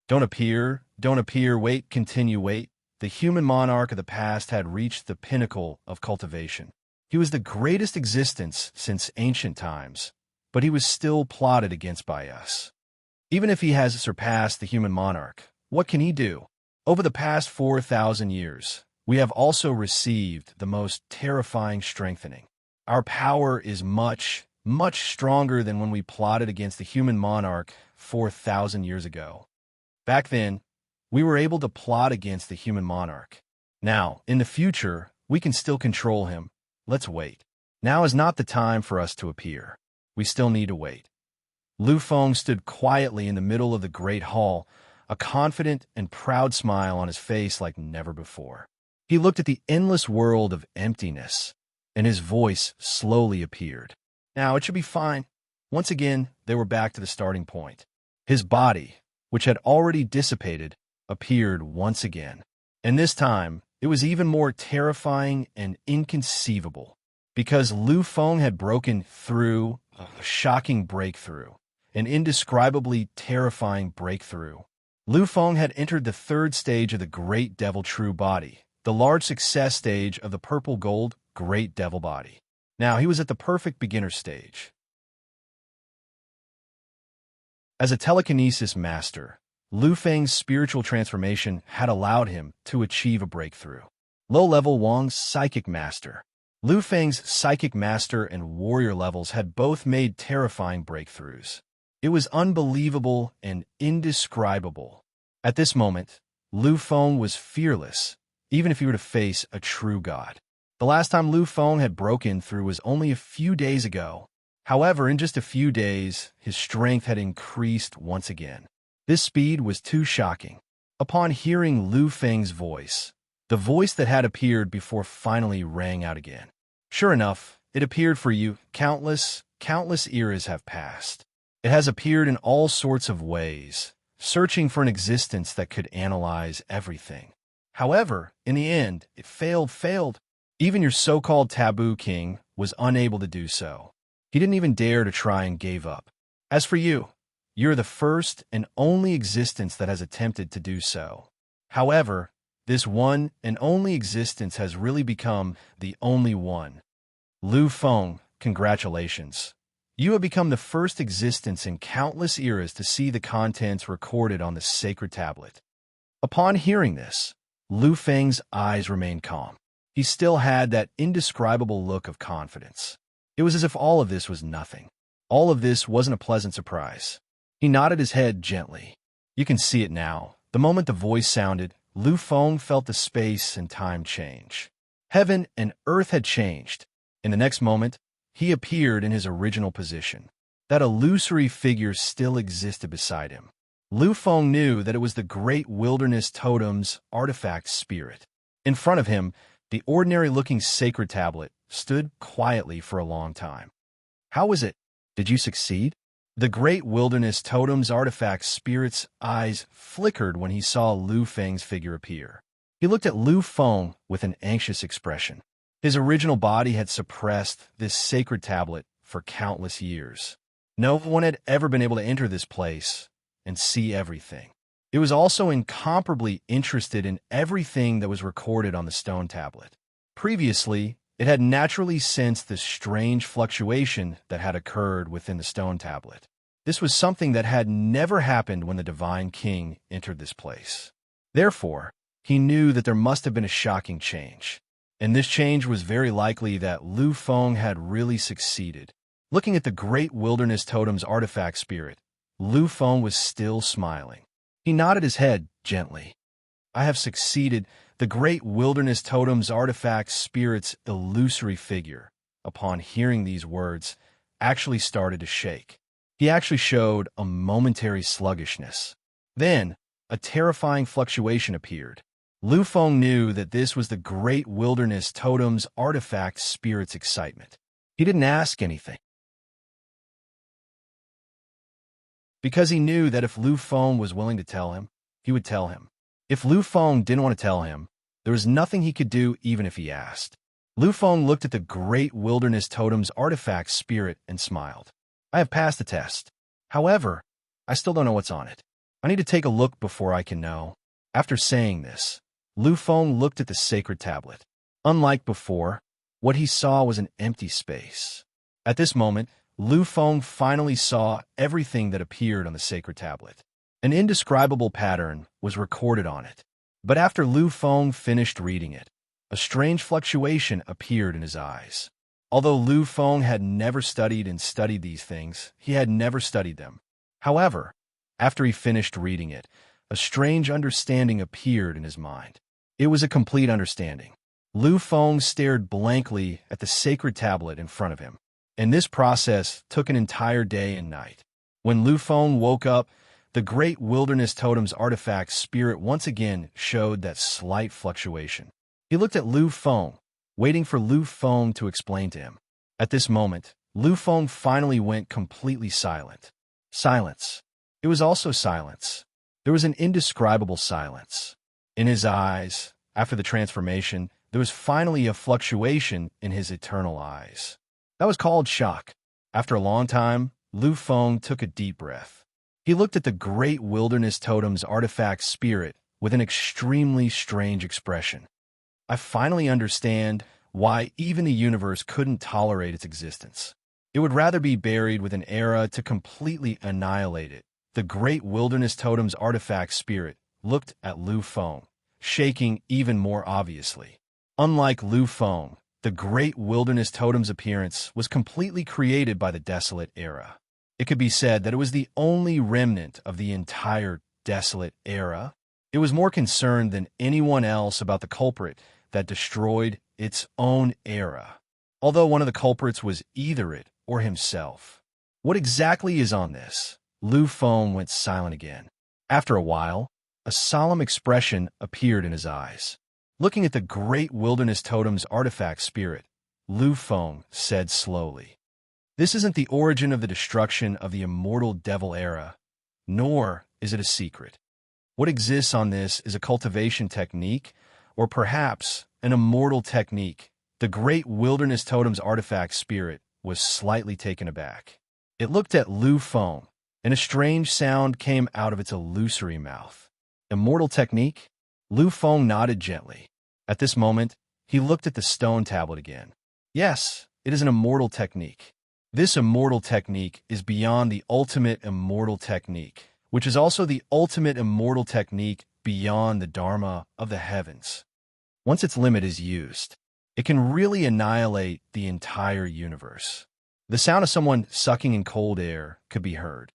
Don't appear, wait, continue, wait. The human monarch of the past had reached the pinnacle of cultivation. He was the greatest existence since ancient times, but he was still plotted against by us. Even if he has surpassed the human monarch, what can he do? Over the past 4,000 years, we have also received the most terrifying strengthening. Our power is much, much stronger than when we plotted against the human monarch 4,000 years ago. Back then, we were able to plot against the human monarch. Now, in the future, we can still control him. Let's wait. Now is not the time for us to appear. We still need to wait. Lu Feng stood quietly in the middle of the great hall, a confident and proud smile on his face like never before. He looked at the endless world of emptiness, and his voice slowly appeared. Now it should be fine. Once again, they were back to the starting point. His body, which had already dissipated, appeared once again. And this time, it was even more terrifying and inconceivable, because Lu Feng had broken through a shocking breakthrough, an indescribably terrifying breakthrough. Lu Feng had entered the third stage of the Great Devil True Body, the large success stage of the Purple Gold Great Devil Body. Now he was at the perfect beginner stage. As a telekinesis master, Lu Feng's spiritual transformation had allowed him to achieve a breakthrough. Low-level Wang's Psychic Master. Lu Feng's Psychic Master and Warrior levels had both made terrifying breakthroughs. It was unbelievable and indescribable. At this moment, Lu Feng was fearless, even if he were to face a true god. The last time Lu Feng had broken through was only a few days ago. However, in just a few days, his strength had increased once again. This speed was too shocking. Upon hearing Lu Feng's voice, the voice that had appeared before finally rang out again. Sure enough, it appeared for you. Countless eras have passed. It has appeared in all sorts of ways, searching for an existence that could analyze everything. However, in the end, it failed. Even your so-called taboo king was unable to do so. He didn't even dare to try and gave up. As for you, you're the first and only existence that has attempted to do so. However, this one and only existence has really become the only one. Lu Feng, congratulations. You have become the first existence in countless eras to see the contents recorded on the sacred tablet. Upon hearing this, Lu Feng's eyes remained calm. He still had that indescribable look of confidence. It was as if all of this was nothing. All of this wasn't a pleasant surprise. He nodded his head gently. You can see it now. The moment the voice sounded, Lu Feng felt the space and time change. Heaven and earth had changed. In the next moment, he appeared in his original position. That illusory figure still existed beside him. Lu Feng knew that it was the great wilderness totem's artifact spirit. In front of him, the ordinary-looking sacred tablet stood quietly for a long time. How was it? Did you succeed? The great wilderness totem's artifact spirit's eyes flickered when he saw Lu Feng's figure appear. He looked at Lu Feng with an anxious expression. His original body had suppressed this sacred tablet for countless years. No one had ever been able to enter this place and see everything. It was also incomparably interested in everything that was recorded on the stone tablet. Previously, it had naturally sensed the strange fluctuation that had occurred within the stone tablet. This was something that had never happened when the Divine King entered this place. Therefore, he knew that there must have been a shocking change. And this change was very likely that Lu Feng had really succeeded. Looking at the great wilderness totem's artifact spirit, Lu Feng was still smiling. He nodded his head gently. I have succeeded. The great wilderness totem's artifact spirit's illusory figure, upon hearing these words, actually started to shake. He actually showed a momentary sluggishness. Then, a terrifying fluctuation appeared. Lu Feng knew that this was the great wilderness totem's artifact spirit's excitement. He didn't ask anything, because he knew that if Lu Feng was willing to tell him, he would tell him. If Lu Feng didn't want to tell him, there was nothing he could do even if he asked. Lu Feng looked at the great wilderness totem's artifact spirit and smiled. I have passed the test. However, I still don't know what's on it. I need to take a look before I can know. After saying this, Lu Feng looked at the sacred tablet. Unlike before, what he saw was an empty space. At this moment, Lu Feng finally saw everything that appeared on the sacred tablet. An indescribable pattern was recorded on it. But after Lu Feng finished reading it, a strange fluctuation appeared in his eyes. Although Lu Feng had never studied these things, he had never studied them. However, after he finished reading it, a strange understanding appeared in his mind. It was a complete understanding. Lu Feng stared blankly at the sacred tablet in front of him, and this process took an entire day and night. When Lu Feng woke up, the great wilderness totem's artifact spirit once again showed that slight fluctuation. He looked at Lu Feng, waiting for Lu Feng to explain to him. At this moment, Lu Feng finally went completely silent. Silence. It was also silence. There was an indescribable silence. In his eyes, after the transformation, there was finally a fluctuation in his eternal eyes. That was called shock. After a long time, Lu Feng took a deep breath. He looked at the great wilderness totem's artifact spirit with an extremely strange expression. I finally understand why even the universe couldn't tolerate its existence. It would rather be buried with an era to completely annihilate it. The great wilderness totem's artifact spirit looked at Lu Feng, shaking even more obviously. Unlike Lu Feng, the Great Wilderness Totem's appearance was completely created by the Desolate Era. It could be said that it was the only remnant of the entire Desolate Era. It was more concerned than anyone else about the culprit that destroyed its own era, although one of the culprits was either it or himself. What exactly is on this? Lu Feng went silent again. After a while, a solemn expression appeared in his eyes. Looking at the Great Wilderness Totem's artifact spirit, Lu Feng said slowly, "This isn't the origin of the destruction of the immortal devil era, nor is it a secret. What exists on this is a cultivation technique, or perhaps an immortal technique." The Great Wilderness Totem's artifact spirit was slightly taken aback. It looked at Lu Feng, and a strange sound came out of its illusory mouth. Immortal technique? Lu Feng nodded gently. At this moment, he looked at the stone tablet again. Yes, it is an immortal technique. This immortal technique is beyond the ultimate immortal technique, which is also the ultimate immortal technique beyond the Dharma of the heavens. Once its limit is used, it can really annihilate the entire universe. The sound of someone sucking in cold air could be heard.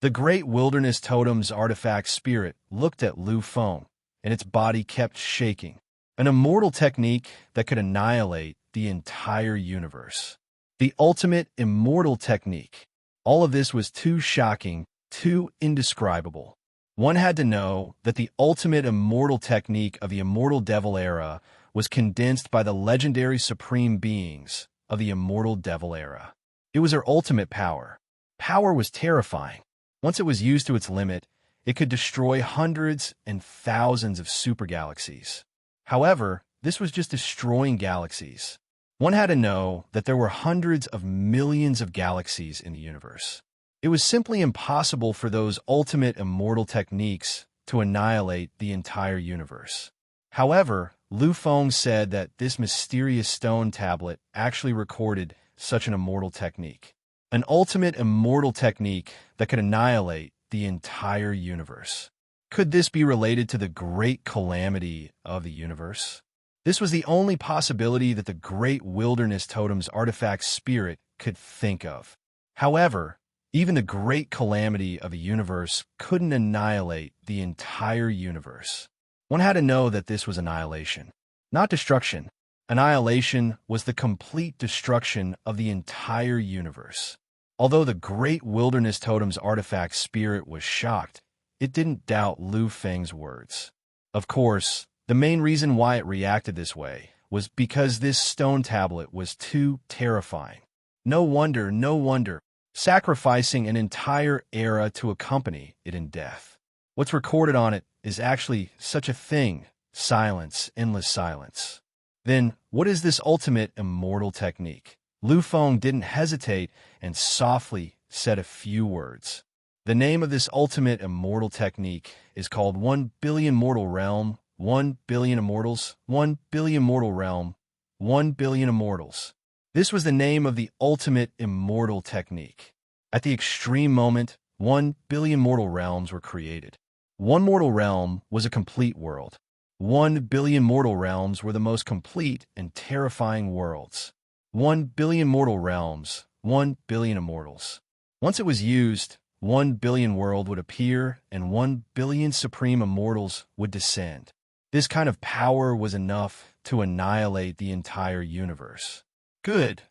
The Great Wilderness Totem's artifact spirit looked at Lu Feng, and its body kept shaking. An immortal technique that could annihilate the entire universe. The ultimate immortal technique. All of this was too shocking, too indescribable. One had to know that the ultimate immortal technique of the immortal devil era was condensed by the legendary supreme beings of the immortal devil era. It was their ultimate power. Power was terrifying. Once it was used to its limit, it could destroy hundreds and thousands of supergalaxies. However, this was just destroying galaxies. One had to know that there were hundreds of millions of galaxies in the universe. It was simply impossible for those ultimate immortal techniques to annihilate the entire universe. However, Lu Feng said that this mysterious stone tablet actually recorded such an immortal technique. An ultimate immortal technique that could annihilate the entire universe. Could this be related to the great calamity of the universe? This was the only possibility that the Great Wilderness Totem's artifact spirit could think of. However, even the great calamity of the universe couldn't annihilate the entire universe. One had to know that this was annihilation, not destruction. Annihilation was the complete destruction of the entire universe. Although the Great Wilderness Totem's artifact spirit was shocked, it didn't doubt Lu Feng's words. Of course, the main reason why it reacted this way was because this stone tablet was too terrifying. No wonder, sacrificing an entire era to accompany it in death. What's recorded on it is actually such a thing, silence, endless silence. Then, what is this ultimate immortal technique? Lu Feng didn't hesitate and softly said a few words. The name of this ultimate immortal technique is called 1 billion mortal realm, 1 billion immortals, 1 billion mortal realm, 1 billion immortals. This was the name of the ultimate immortal technique. At the extreme moment, 1 billion mortal realms were created. One mortal realm was a complete world. 1 billion mortal realms were the most complete and terrifying worlds. 1 billion mortal realms, 1 billion immortals. Once it was used, 1 billion world would appear and 1 billion supreme immortals would descend. This kind of power was enough to annihilate the entire universe. Good.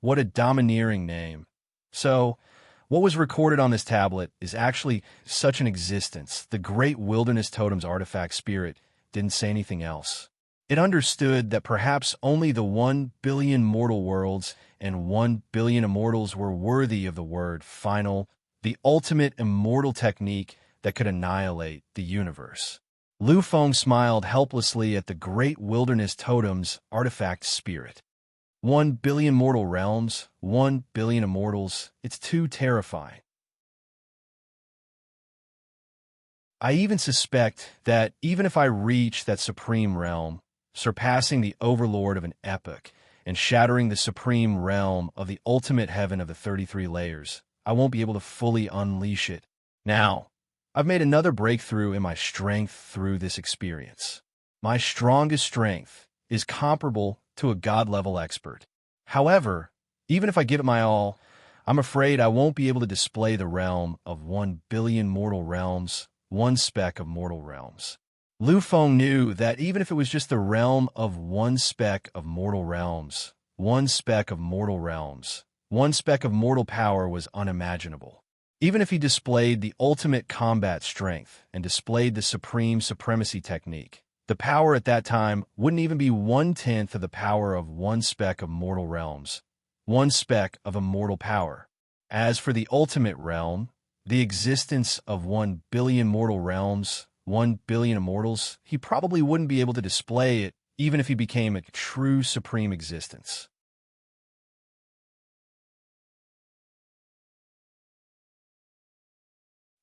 What a domineering name. So, what was recorded on this tablet is actually such an existence. The Great Wilderness Totem's artifact spirit didn't say anything else. It understood that perhaps only the 1 billion mortal worlds and 1 billion immortals were worthy of the word final, the ultimate immortal technique that could annihilate the universe. Lu Feng smiled helplessly at the Great Wilderness Totem's artifact spirit. 1 billion mortal realms, 1 billion immortals, it's too terrifying. I even suspect that even if I reach that supreme realm, surpassing the Overlord of an epoch and shattering the supreme realm of the ultimate heaven of the 33 layers, I won't be able to fully unleash it. Now, I've made another breakthrough in my strength through this experience. My strongest strength is comparable to a god-level expert. However, even if I give it my all, I'm afraid I won't be able to display the realm of 1 billion mortal realms, one speck of mortal realms. Lu Feng knew that even if it was just the realm of one speck of mortal realms, one speck of mortal realms, one speck of mortal power was unimaginable. Even if he displayed the ultimate combat strength and displayed the supreme supremacy technique, the power at that time wouldn't even be 1/10 of the power of one speck of mortal realms, one speck of immortal power. As for the ultimate realm, the existence of 1 billion mortal realms, 1 billion immortals, he probably wouldn't be able to display it even if he became a true supreme existence.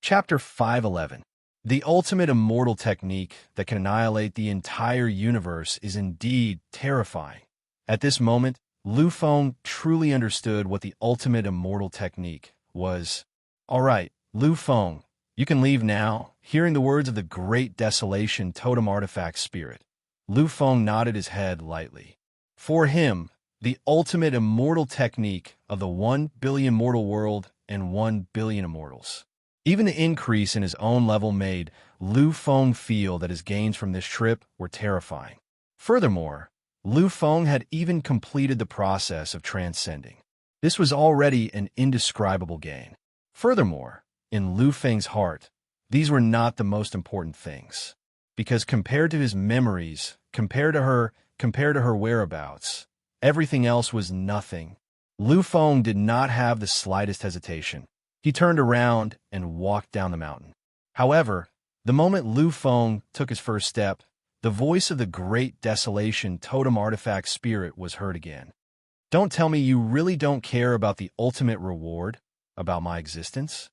Chapter 511. The ultimate immortal technique that can annihilate the entire universe is indeed terrifying. At this moment, Lu Feng truly understood what the ultimate immortal technique was. All right, Lu Feng, you can leave now. Hearing the words of the great desolation totem artifact spirit, Lu Feng nodded his head lightly. For him, the ultimate immortal technique of the 1 billion mortal world and 1 billion immortals. Even the increase in his own level made Lu Feng feel that his gains from this trip were terrifying. Furthermore, Lu Feng had even completed the process of transcending. This was already an indescribable gain. Furthermore, in Lu Feng's heart, these were not the most important things. Because compared to his memories, compared to her whereabouts, everything else was nothing. Lu Feng did not have the slightest hesitation. He turned around and walked down the mountain. However, the moment Lu Feng took his first step, the voice of the great desolation totem artifact spirit was heard again. Don't tell me you really don't care about the ultimate reward, about my existence?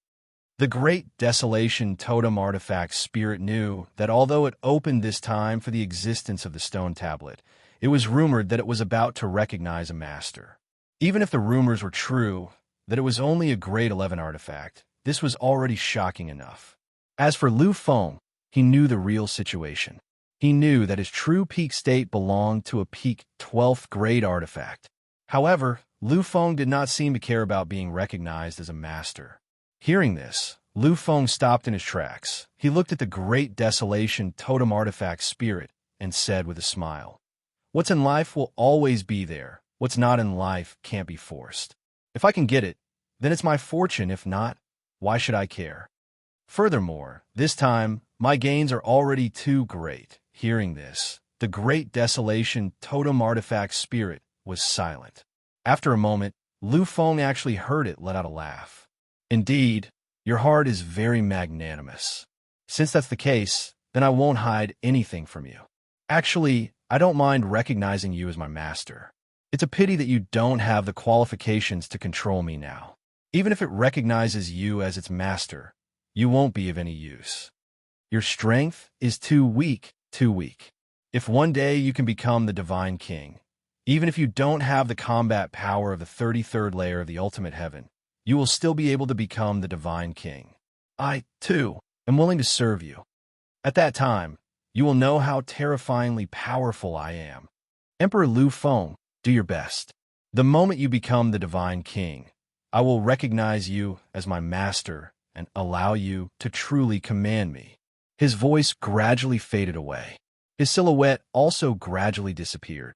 The great desolation totem artifact spirit knew that although it opened this time for the existence of the stone tablet, it was rumored that it was about to recognize a master. Even if the rumors were true, that it was only a grade 11 artifact, this was already shocking enough. As for Lu Feng, he knew the real situation. He knew that his true peak state belonged to a peak 12th grade artifact. However, Lu Feng did not seem to care about being recognized as a master. Hearing this, Lu Feng stopped in his tracks. He looked at the great desolation totem artifact spirit and said with a smile, "What's in life will always be there. What's not in life can't be forced. If I can get it, then it's my fortune. If not, why should I care? Furthermore, this time, my gains are already too great." Hearing this, the great desolation totem artifact spirit was silent. After a moment, Lu Feng actually heard it let out a laugh. "Indeed, your heart is very magnanimous. Since that's the case, then I won't hide anything from you. Actually, I don't mind recognizing you as my master. It's a pity that you don't have the qualifications to control me now. Even if it recognizes you as its master, you won't be of any use. Your strength is too weak, too weak. If one day you can become the Divine King, even if you don't have the combat power of the 33rd layer of the ultimate heaven, you will still be able to become the Divine King. I, too, am willing to serve you. At that time, you will know how terrifyingly powerful I am. Emperor Lu Feng, do your best. The moment you become the Divine King, I will recognize you as my master and allow you to truly command me." His voice gradually faded away. His silhouette also gradually disappeared.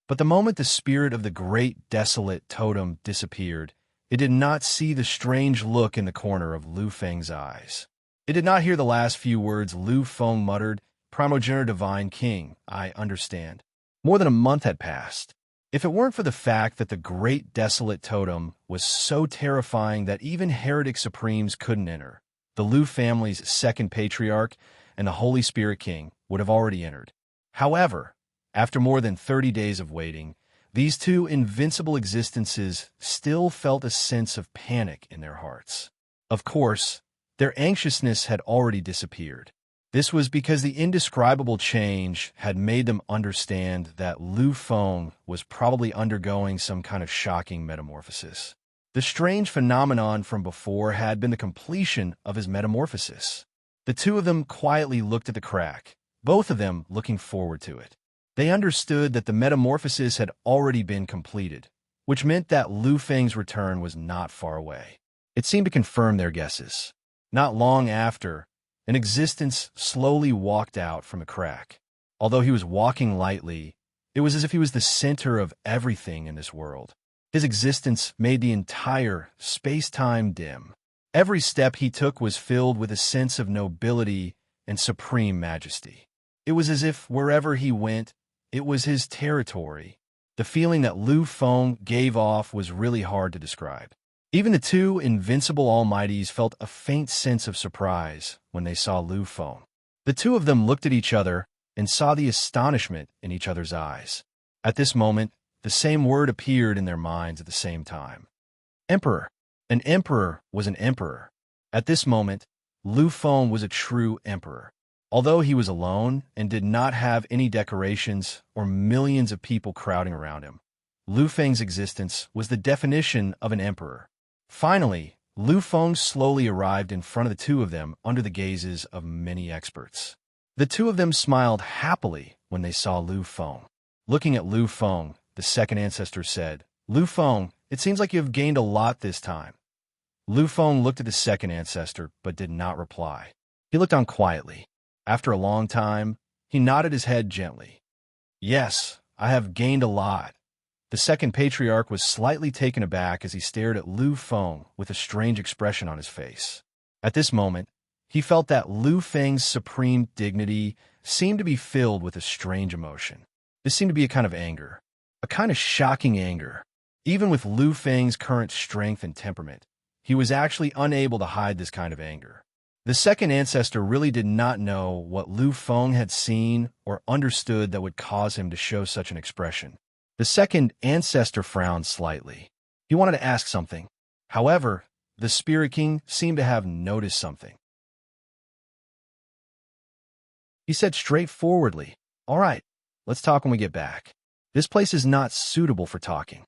But the moment the spirit of the great desolate totem disappeared, it did not see the strange look in the corner of Lu Feng's eyes. It did not hear the last few words Lu Feng muttered, "Primogenitor Divine King, I understand." More than a month had passed. If it weren't for the fact that the great desolate totem was so terrifying that even heretic supremes couldn't enter, the Lu family's second patriarch and the Holy Spirit King would have already entered. However, after more than 30 days of waiting, these two invincible existences still felt a sense of panic in their hearts. Of course, their anxiousness had already disappeared. This was because the indescribable change had made them understand that Lu Feng was probably undergoing some kind of shocking metamorphosis. The strange phenomenon from before had been the completion of his metamorphosis. The two of them quietly looked at the crack, both of them looking forward to it. They understood that the metamorphosis had already been completed, which meant that Lu Feng's return was not far away. It seemed to confirm their guesses. Not long after, an existence slowly walked out from a crack. Although he was walking lightly, it was as if he was the center of everything in this world. His existence made the entire space-time dim. Every step he took was filled with a sense of nobility and supreme majesty. It was as if wherever he went, it was his territory. The feeling that Lu Feng gave off was really hard to describe. Even the two invincible almighties felt a faint sense of surprise when they saw Lu Feng. The two of them looked at each other and saw the astonishment in each other's eyes. At this moment, the same word appeared in their minds at the same time. Emperor. An emperor was an emperor. At this moment, Lu Feng was a true emperor. Although he was alone and did not have any decorations or millions of people crowding around him, Lu Feng's existence was the definition of an emperor. Finally, Lu Feng slowly arrived in front of the two of them under the gazes of many experts. The two of them smiled happily when they saw Lu Feng. Looking at Lu Feng, the second ancestor said, Lu Feng, it seems like you have gained a lot this time. Lu Feng looked at the second ancestor, but did not reply. He looked on quietly. After a long time, he nodded his head gently. Yes, I have gained a lot. The second patriarch was slightly taken aback as he stared at Lu Feng with a strange expression on his face. At this moment, he felt that Lu Feng's supreme dignity seemed to be filled with a strange emotion. This seemed to be a kind of anger, a kind of shocking anger. Even with Lu Feng's current strength and temperament, he was actually unable to hide this kind of anger. The second ancestor really did not know what Lu Feng had seen or understood that would cause him to show such an expression. The second ancestor frowned slightly. He wanted to ask something. However, the Spirit King seemed to have noticed something. He said straightforwardly, "All right, let's talk when we get back. This place is not suitable for talking."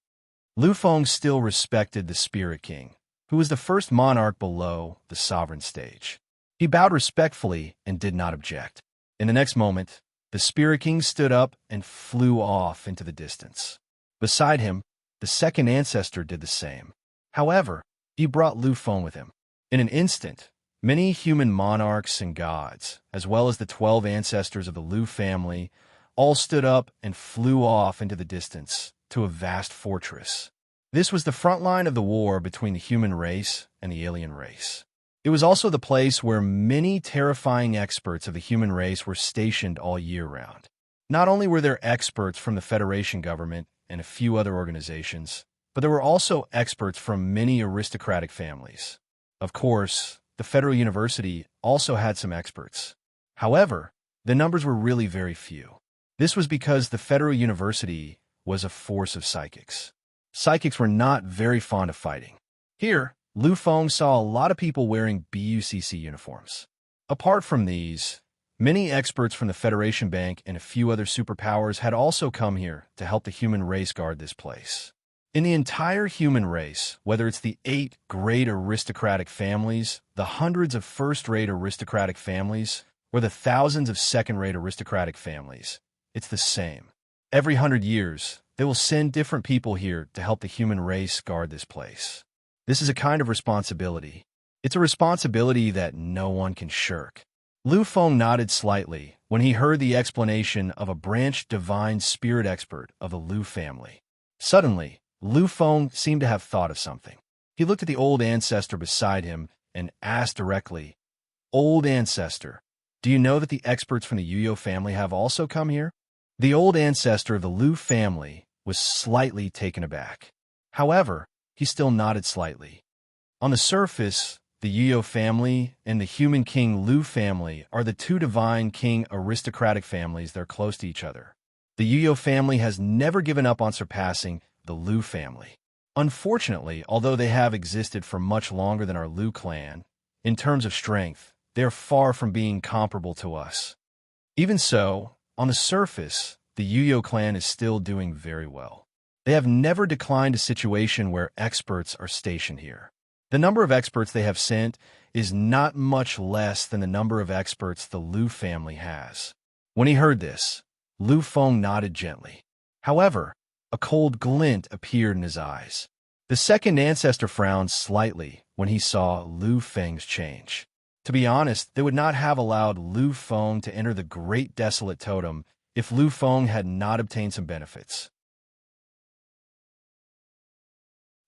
Lu Feng still respected the Spirit King, who was the first monarch below the sovereign stage. He bowed respectfully and did not object. In the next moment, the Spirit King stood up and flew off into the distance. Beside him, the second ancestor did the same. However, he brought Lu Feng with him. In an instant, many human monarchs and gods, as well as the 12 ancestors of the Lu family, all stood up and flew off into the distance to a vast fortress. This was the front line of the war between the human race and the alien race. It was also the place where many terrifying experts of the human race were stationed all year round. Not only were there experts from the Federation government and a few other organizations, but there were also experts from many aristocratic families. Of course, the Federal University also had some experts. However, the numbers were really very few. This was because the Federal University was a force of psychics. Psychics were not very fond of fighting. Here, Lu Feng saw a lot of people wearing BUCC uniforms. Apart from these, many experts from the Federation Bank and a few other superpowers had also come here to help the human race guard this place. In the entire human race, whether it's the 8 great aristocratic families, the hundreds of first-rate aristocratic families, or the thousands of second-rate aristocratic families, it's the same. Every 100 years, they will send different people here to help the human race guard this place. This is a kind of responsibility. It's a responsibility that no one can shirk. Lu Feng nodded slightly when he heard the explanation of a branched divine spirit expert of the Lu family. Suddenly, Lu Feng seemed to have thought of something. He looked at the old ancestor beside him and asked directly, "Old ancestor, do you know that the experts from the Yuyo family have also come here?" The old ancestor of the Lu family was slightly taken aback. However, he still nodded slightly. On the surface, the Yuyo family and the human king Lu family are the 2 divine king aristocratic families that are close to each other. The Yuyo family has never given up on surpassing the Lu family. Unfortunately, although they have existed for much longer than our Lu clan, in terms of strength, they are far from being comparable to us. Even so, on the surface, the Yuyo clan is still doing very well. They have never declined a situation where experts are stationed here. The number of experts they have sent is not much less than the number of experts the Lu family has. When he heard this, Lu Feng nodded gently. However, a cold glint appeared in his eyes. The second ancestor frowned slightly when he saw Lu Feng's change. To be honest, they would not have allowed Lu Feng to enter the Great Desolate Totem if Lu Feng had not obtained some benefits.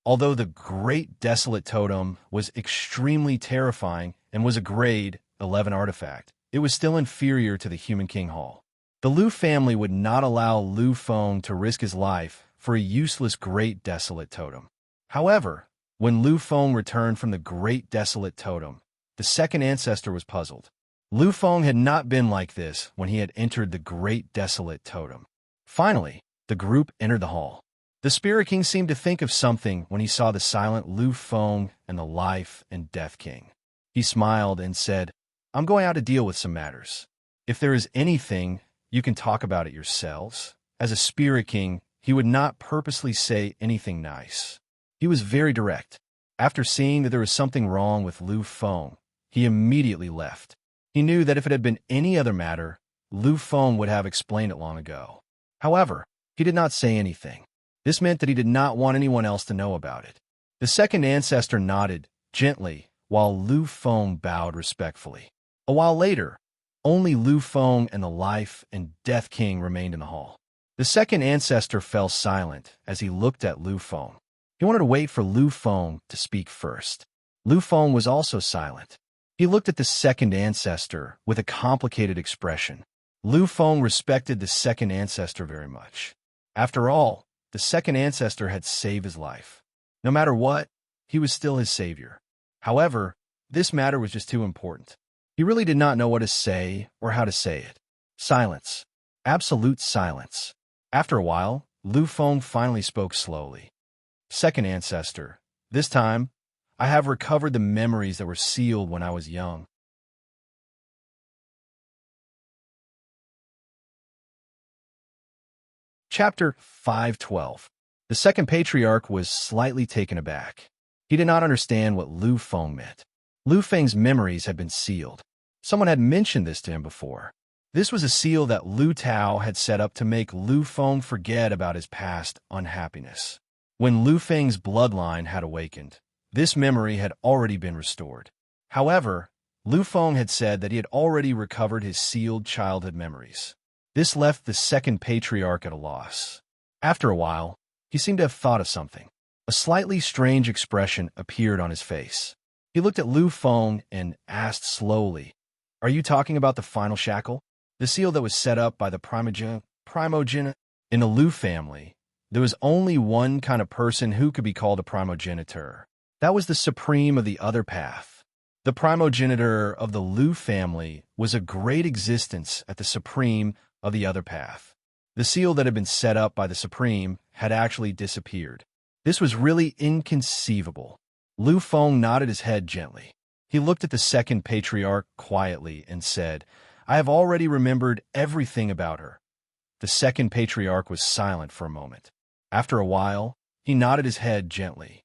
Although the Great Desolate Totem was extremely terrifying and was a grade 11 artifact, it was still inferior to the Human King Hall. The Lu family would not allow Lu Feng to risk his life for a useless Great Desolate Totem. However, when Lu Feng returned from the Great Desolate Totem, the second ancestor was puzzled. Lu Feng had not been like this when he had entered the Great Desolate Totem. Finally, the group entered the hall. The Spirit King seemed to think of something when he saw the silent Lu Feng and the Life and Death King. He smiled and said, "I'm going out to deal with some matters. If there is anything, you can talk about it yourselves." As a Spirit King, he would not purposely say anything nice. He was very direct. After seeing that there was something wrong with Lu Feng, he immediately left. He knew that if it had been any other matter, Lu Feng would have explained it long ago. However, he did not say anything. This meant that he did not want anyone else to know about it. The second ancestor nodded gently while Lu Feng bowed respectfully. A while later, only Lu Feng and the Life and Death King remained in the hall. The second ancestor fell silent as he looked at Lu Feng. He wanted to wait for Lu Feng to speak first. Lu Feng was also silent. He looked at the second ancestor with a complicated expression. Lu Feng respected the second ancestor very much. After all, the second ancestor had saved his life. No matter what, he was still his savior. However, this matter was just too important. He really did not know what to say or how to say it. Silence. Absolute silence. After a while, Lu Feng finally spoke slowly. "Second ancestor, this time, I have recovered the memories that were sealed when I was young. Chapter 512. The second patriarch was slightly taken aback. He did not understand what Lu Feng meant. Lu Feng's memories had been sealed. Someone had mentioned this to him before. This was a seal that Lu Tao had set up to make Lu Feng forget about his past unhappiness. When Lu Feng's bloodline had awakened, this memory had already been restored. However, Lu Feng had said that he had already recovered his sealed childhood memories. This left the second patriarch at a loss. After a while, he seemed to have thought of something. A slightly strange expression appeared on his face. He looked at Lu Feng and asked slowly, "Are you talking about the final shackle? The seal that was set up by the primogenitor? In the Lu family, there was only one kind of person who could be called a primogenitor. That was the supreme of the other path. The primogenitor of the Lu family was a great existence at the supreme of the other path. The seal that had been set up by the supreme had actually disappeared. This was really inconceivable." Lu Feng nodded his head gently. He looked at the second patriarch quietly and said, "I have already remembered everything about her." The second patriarch was silent for a moment. After a while, he nodded his head gently.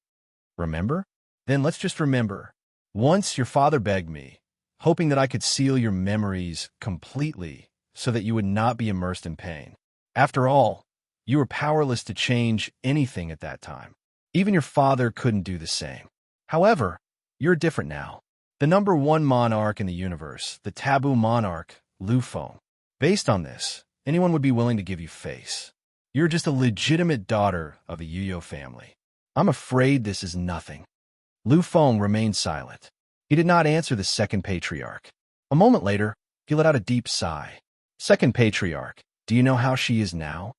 "Remember? Then let's just remember. Once your father begged me, hoping that I could seal your memories completely so that you would not be immersed in pain. After all, you were powerless to change anything at that time. Even your father couldn't do the same. However, you're different now. The number one monarch in the universe, the taboo monarch, Lu Feng. Based on this, anyone would be willing to give you face. You're just a legitimate daughter of the Yuyo family. I'm afraid this is nothing." Lu Feng remained silent. He did not answer the second patriarch. A moment later, he let out a deep sigh. "Second patriarch, do you know how she is now?"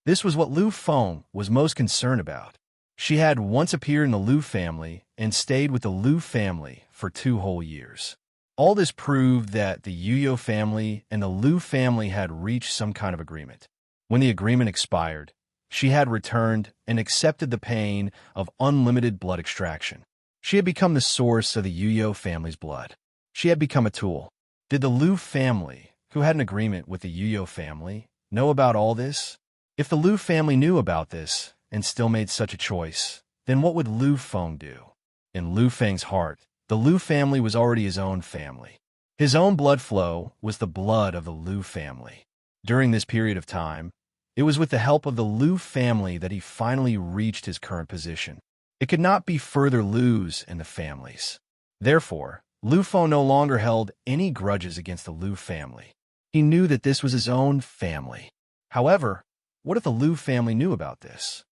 This was what Lu Feng was most concerned about. She had once appeared in the Lu family and stayed with the Lu family for 2 whole years. All this proved that the Yuyo family and the Lu family had reached some kind of agreement. When the agreement expired, she had returned and accepted the pain of unlimited blood extraction. She had become the source of the Yuyo family's blood. She had become a tool. Did the Lu family, who had an agreement with the Yuyo family, know about all this? If the Lu family knew about this and still made such a choice, then what would Lu Feng do? In Lu Feng's heart, the Lu family was already his own family. His own blood flow was the blood of the Lu family. During this period of time, it was with the help of the Lu family that he finally reached his current position. It could not be further Lus in the families. Therefore, Lu Feng no longer held any grudges against the Lu family. He knew that this was his own family. However, what if the Lu family knew about this?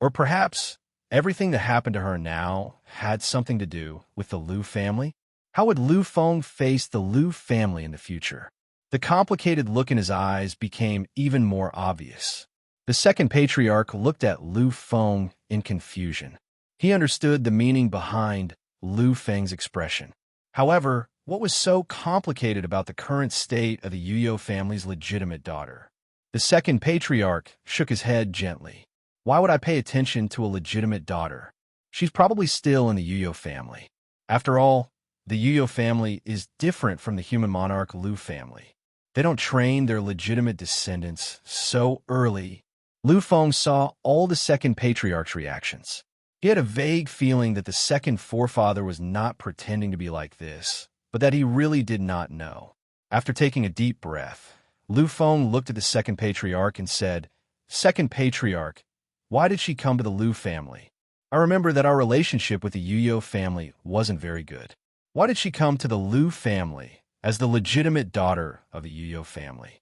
Or perhaps everything that happened to her now had something to do with the Lu family? How would Lu Feng face the Lu family in the future? The complicated look in his eyes became even more obvious. The second patriarch looked at Lu Feng in confusion. He understood the meaning behind Lu Feng's expression. However, what was so complicated about the current state of the Yuyo family's legitimate daughter? The second patriarch shook his head gently. Why would I pay attention to a legitimate daughter? She's probably still in the Yuyo family. After all, the Yuyo family is different from the human monarch Lu family. They don't train their legitimate descendants so early. Lu Feng saw all the second patriarch's reactions. He had a vague feeling that the second forefather was not pretending to be like this, but that he really did not know. After taking a deep breath, Lu Feng looked at the second patriarch and said, "Second patriarch, why did she come to the Lu family? I remember that our relationship with the Yuyo family wasn't very good. Why did she come to the Lu family as the legitimate daughter of the Yuyo family?"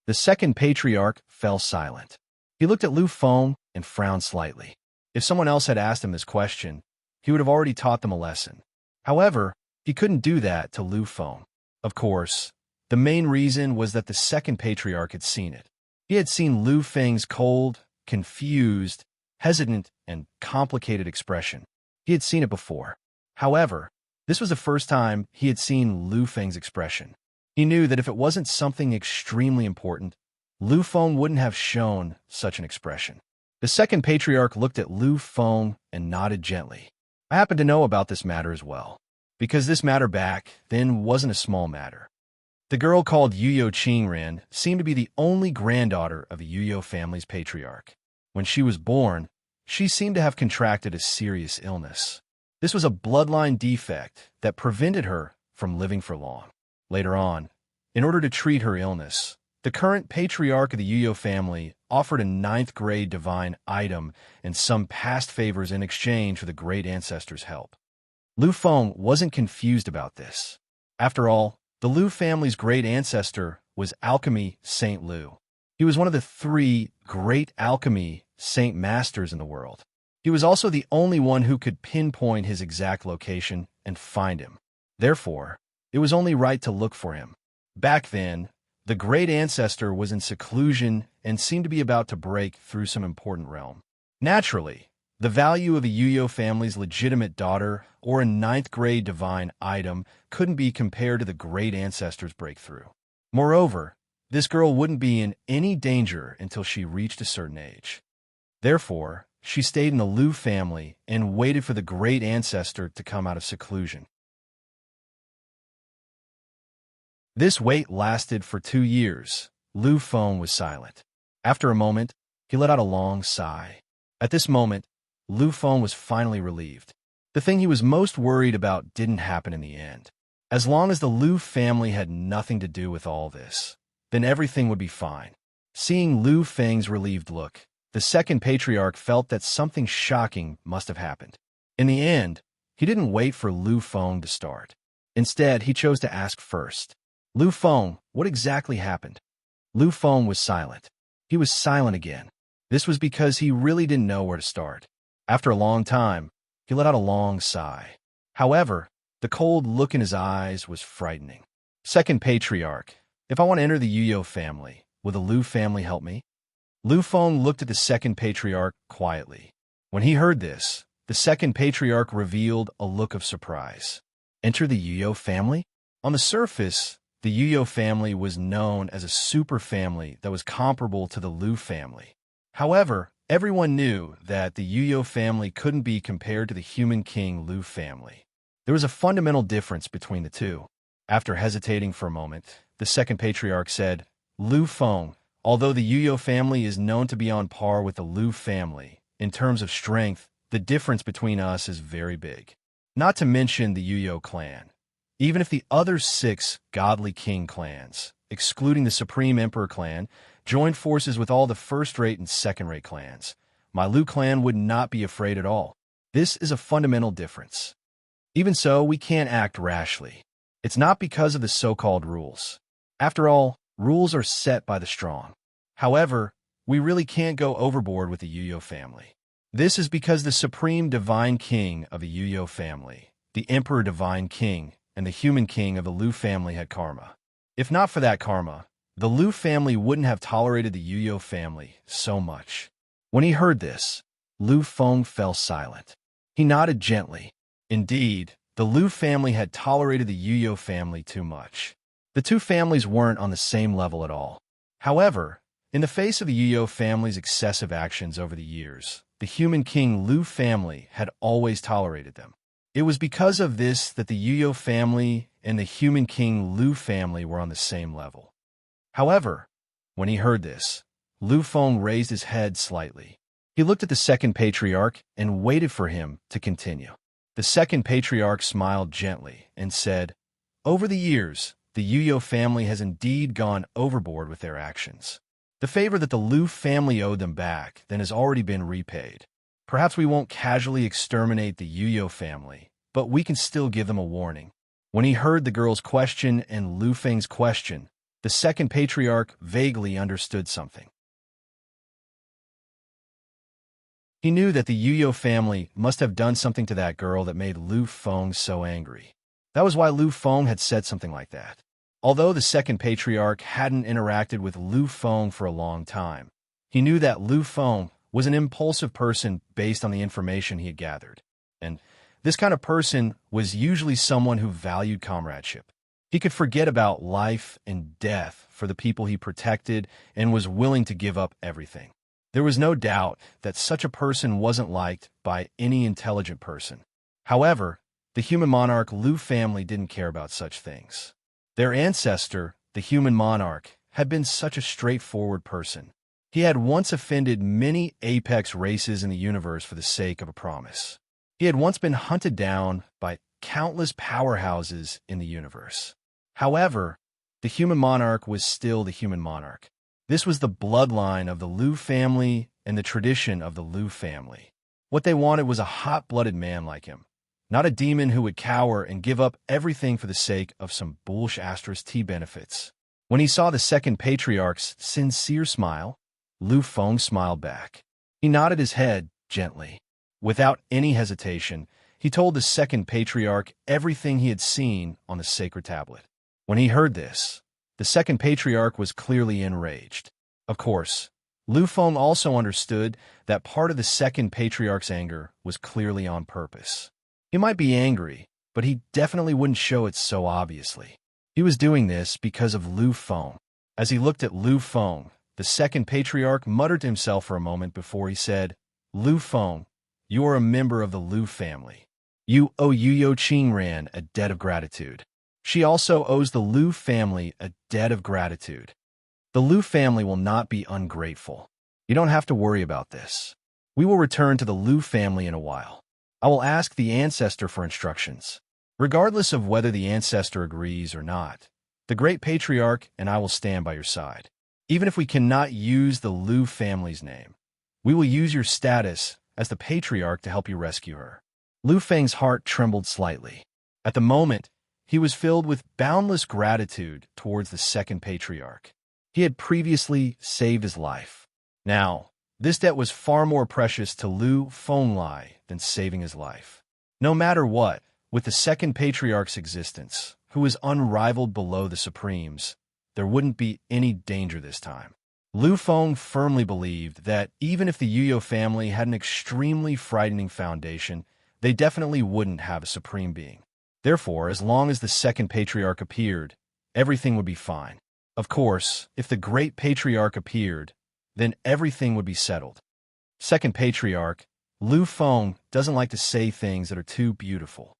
The second patriarch fell silent. He looked at Lu Feng and frowned slightly. If someone else had asked him this question, he would have already taught them a lesson. However, he couldn't do that to Lu Feng. Of course, the main reason was that the second patriarch had seen it. He had seen Lu Feng's cold, confused, hesitant, and complicated expression. He had seen it before. However, this was the first time he had seen Lu Feng's expression. He knew that if it wasn't something extremely important, Lu Feng wouldn't have shown such an expression. The second patriarch looked at Lu Feng and nodded gently. I happen to know about this matter as well, because this matter back then wasn't a small matter. The girl called Yuyo Qingren seemed to be the only granddaughter of the Yuyo family's patriarch. When she was born, she seemed to have contracted a serious illness. This was a bloodline defect that prevented her from living for long. Later on, in order to treat her illness, the current patriarch of the Yuyo family offered a 9th grade divine item and some past favors in exchange for the great ancestors' help. Lu Feng wasn't confused about this. After all, the Lu family's great ancestor was Alchemy Saint Lu. He was one of the 3 great alchemy saint masters in the world. He was also the only one who could pinpoint his exact location and find him. Therefore, it was only right to look for him. Back then, the great ancestor was in seclusion and seemed to be about to break through some important realm. Naturally, the value of a Yuyo family's legitimate daughter or a 9th grade divine item couldn't be compared to the great ancestor's breakthrough. Moreover, this girl wouldn't be in any danger until she reached a certain age. Therefore, she stayed in the Lu family and waited for the great ancestor to come out of seclusion. This wait lasted for 2 years. Lu Feng was silent. After a moment, he let out a long sigh. At this moment, Lu Feng was finally relieved. The thing he was most worried about didn't happen in the end. As long as the Lu family had nothing to do with all this, then everything would be fine. Seeing Lu Feng's relieved look, the second patriarch felt that something shocking must have happened. In the end, he didn't wait for Lu Feng to start. Instead, he chose to ask first. "Lu Feng, what exactly happened?" Lu Feng was silent. He was silent again. This was because he really didn't know where to start. After a long time, he let out a long sigh. However, the cold look in his eyes was frightening. "Second patriarch, if I want to enter the Yuyo family, will the Lu family help me?" Lu Feng looked at the second patriarch quietly. When he heard this, the second patriarch revealed a look of surprise. Enter the Yuyo family? On the surface, the Yuyo family was known as a super family that was comparable to the Lu family. However, everyone knew that the Yuyo family couldn't be compared to the human king Lu family. There was a fundamental difference between the two. After hesitating for a moment, the second patriarch said, "Lu Feng, although the Yuyo family is known to be on par with the Lu family, in terms of strength, the difference between us is very big. Not to mention the Yuyo clan. Even if the other 6 godly king clans, excluding the Supreme Emperor clan, joined forces with all the first-rate and second-rate clans, my Lu clan would not be afraid at all. This is a fundamental difference. Even so, we can't act rashly. It's not because of the so-called rules. After all, rules are set by the strong. However, we really can't go overboard with the Yuyo family. This is because the Supreme Divine King of the Yuyo family, the Emperor Divine King, and the Human King of the Lu family had karma. If not for that karma, the Lu family wouldn't have tolerated the Yuyo family so much. When he heard this, Lu Feng fell silent. He nodded gently. Indeed, the Lu family had tolerated the Yuyo family too much. The two families weren't on the same level at all. However, in the face of the Yuyo family's excessive actions over the years, the Human King Lu family had always tolerated them. It was because of this that the Yuyo family and the Human King Lu family were on the same level. However, when he heard this, Lu Feng raised his head slightly. He looked at the second patriarch and waited for him to continue. The second patriarch smiled gently and said, "Over the years, the Yuyo family has indeed gone overboard with their actions. The favor that the Lu family owed them back then has already been repaid. Perhaps we won't casually exterminate the Yuyo family, but we can still give them a warning." When he heard the girl's question and Lu Feng's question, the second patriarch vaguely understood something. He knew that the Yuyo family must have done something to that girl that made Lu Feng so angry. That was why Lu Feng had said something like that. Although the second patriarch hadn't interacted with Lu Feng for a long time, he knew that Lu Feng was an impulsive person based on the information he had gathered. And this kind of person was usually someone who valued comradeship. He could forget about life and death for the people he protected and was willing to give up everything. There was no doubt that such a person wasn't liked by any intelligent person. However, the human monarch Lu family didn't care about such things. Their ancestor, the human monarch, had been such a straightforward person. He had once offended many apex races in the universe for the sake of a promise. He had once been hunted down by countless powerhouses in the universe. However, the human monarch was still the human monarch. This was the bloodline of the Lu family and the tradition of the Lu family. What they wanted was a hot-blooded man like him, not a demon who would cower and give up everything for the sake of some bullsh*t benefits. When he saw the second patriarch's sincere smile, Lu Feng smiled back. He nodded his head gently. Without any hesitation, he told the second patriarch everything he had seen on the sacred tablet. When he heard this, the second patriarch was clearly enraged. Of course, Lu Feng also understood that part of the second patriarch's anger was clearly on purpose. He might be angry, but he definitely wouldn't show it so obviously. He was doing this because of Lu Feng. As he looked at Lu Feng, the second patriarch muttered to himself for a moment before he said, "Lu Feng, you are a member of the Lu family. You owe Yuyo Qingran a debt of gratitude. She also owes the Lu family a debt of gratitude. The Lu family will not be ungrateful. You don't have to worry about this. We will return to the Lu family in a while. I will ask the ancestor for instructions. Regardless of whether the ancestor agrees or not, the great patriarch and I will stand by your side. Even if we cannot use the Lu family's name, we will use your status as the patriarch to help you rescue her." Lu Feng's heart trembled slightly. At the moment, he was filled with boundless gratitude towards the second patriarch. He had previously saved his life. Now, this debt was far more precious to Lu Fenglai than saving his life. No matter what, with the second patriarch's existence, who was unrivaled below the Supremes, there wouldn't be any danger this time. Lu Feng firmly believed that even if the Yuyo family had an extremely frightening foundation, they definitely wouldn't have a supreme being. Therefore, as long as the second patriarch appeared, everything would be fine. Of course, if the great patriarch appeared, then everything would be settled. Second patriarch, Lu Feng doesn't like to say things that are too beautiful.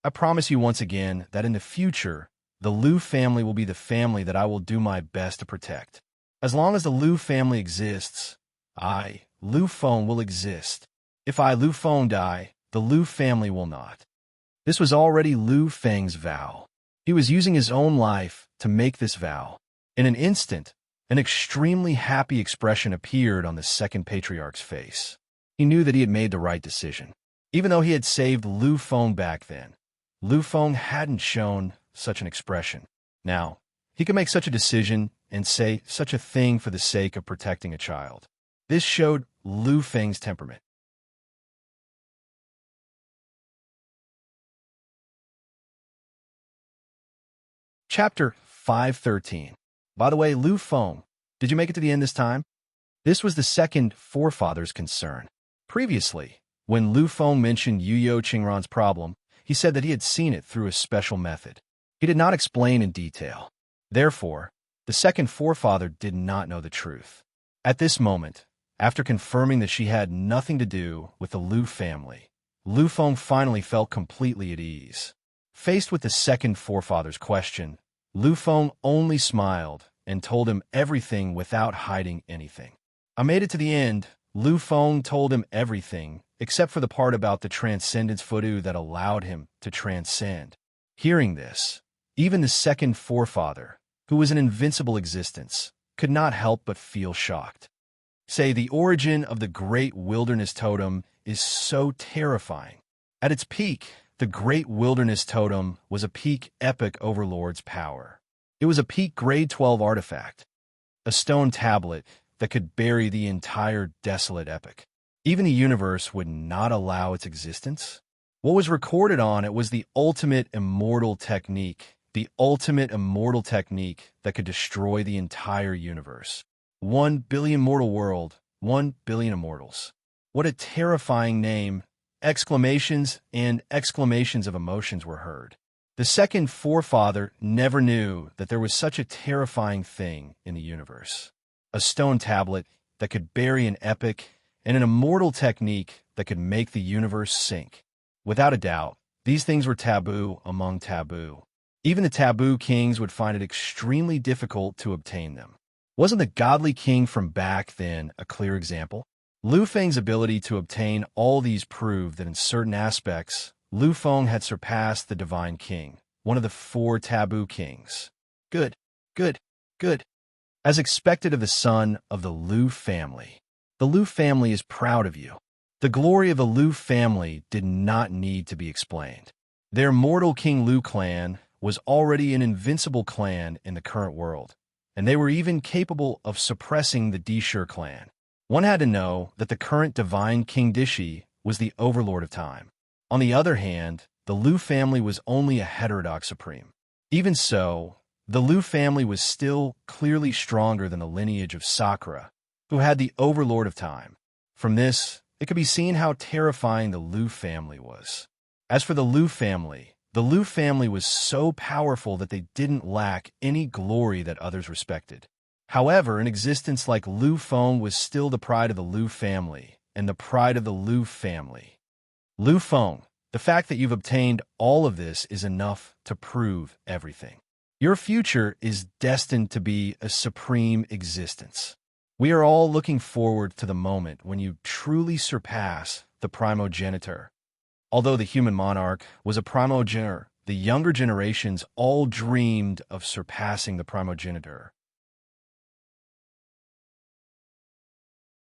I promise you once again that in the future, the Lu family will be the family that I will do my best to protect. As long as the Lu family exists, I, Lu Feng, will exist. If I, Lu Feng, die, the Lu family will not. This was already Lu Feng's vow. He was using his own life to make this vow. In an instant, an extremely happy expression appeared on the second patriarch's face. He knew that he had made the right decision. Even though he had saved Lu Feng back then, Lu Feng hadn't shown such an expression. Now, he could make such a decision and say such a thing for the sake of protecting a child. This showed Lu Feng's temperament. Chapter 513. By the way, Lu Feng, did you make it to the end this time? This was the second forefather's concern. Previously, when Lu Feng mentioned Yuyo Qingran's problem, he said that he had seen it through a special method. He did not explain in detail. Therefore, the second forefather did not know the truth. At this moment, after confirming that she had nothing to do with the Lu family, Lu Feng finally felt completely at ease. Faced with the second forefather's question, Lu Feng only smiled and told him everything without hiding anything. I made it to the end. Lu Feng told him everything, except for the part about the transcendence Fudu that allowed him to transcend. Hearing this, even the second forefather, who was an invincible existence, could not help but feel shocked. Say, the origin of the Great Wilderness Totem is so terrifying. At its peak, the Great Wilderness Totem was a peak epic Overlord's power. It was a peak grade 12 artifact, a stone tablet that could bury the entire desolate epic. Even the universe would not allow its existence. What was recorded on it was the ultimate immortal technique that could destroy the entire universe. 1 billion mortal world, 1 billion immortals. What a terrifying name! Exclamations and exclamations of emotions were heard. The second forefather never knew that there was such a terrifying thing in the universe. A stone tablet that could bury an epic and an immortal technique that could make the universe sink. Without a doubt, these things were taboo among taboo. Even the taboo kings would find it extremely difficult to obtain them. Wasn't the godly king from back then a clear example? Lu Feng's ability to obtain all these proved that in certain aspects, Lu Feng had surpassed the divine king, one of the 4 taboo kings. Good, good, good. As expected of the son of the Lu family. The Lu family is proud of you. The glory of the Lu family did not need to be explained. Their mortal King Lu clan was already an invincible clan in the current world, and they were even capable of suppressing the Dishur clan. One had to know that the current divine King Dishi was the overlord of time. On the other hand, the Lu family was only a heterodox supreme. Even so, the Lu family was still clearly stronger than the lineage of Sakura, who had the overlord of time. From this, it could be seen how terrifying the Lu family was. As for the Lu family was so powerful that they didn't lack any glory that others respected. However, an existence like Lu Feng was still the pride of the Lu family, and the pride of the Lu family. Lu Feng, the fact that you've obtained all of this is enough to prove everything. Your future is destined to be a supreme existence. We are all looking forward to the moment when you truly surpass the primogenitor. Although the human monarch was a primogenitor, the younger generations all dreamed of surpassing the primogenitor.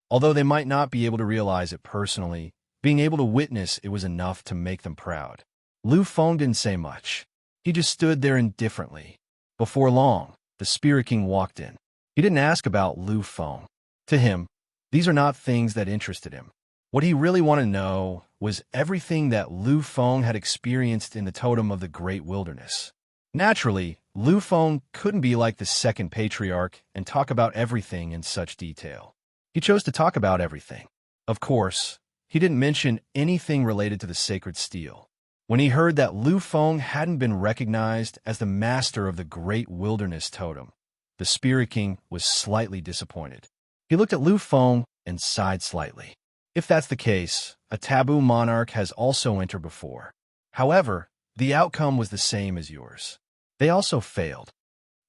Although they might not be able to realize it personally, being able to witness it was enough to make them proud. Lu Feng didn't say much. He just stood there indifferently. Before long, the Spirit King walked in. He didn't ask about Lu Feng. To him, these are not things that interested him. What he really wanted to know was everything that Lu Feng had experienced in the totem of the Great Wilderness. Naturally, Lu Feng couldn't be like the second patriarch and talk about everything in such detail. He chose to talk about everything. Of course, he didn't mention anything related to the sacred steel. When he heard that Lu Feng hadn't been recognized as the master of the Great Wilderness Totem, the Spirit King was slightly disappointed. He looked at Lu Feng and sighed slightly. If that's the case, a taboo monarch has also entered before. However, the outcome was the same as yours. They also failed.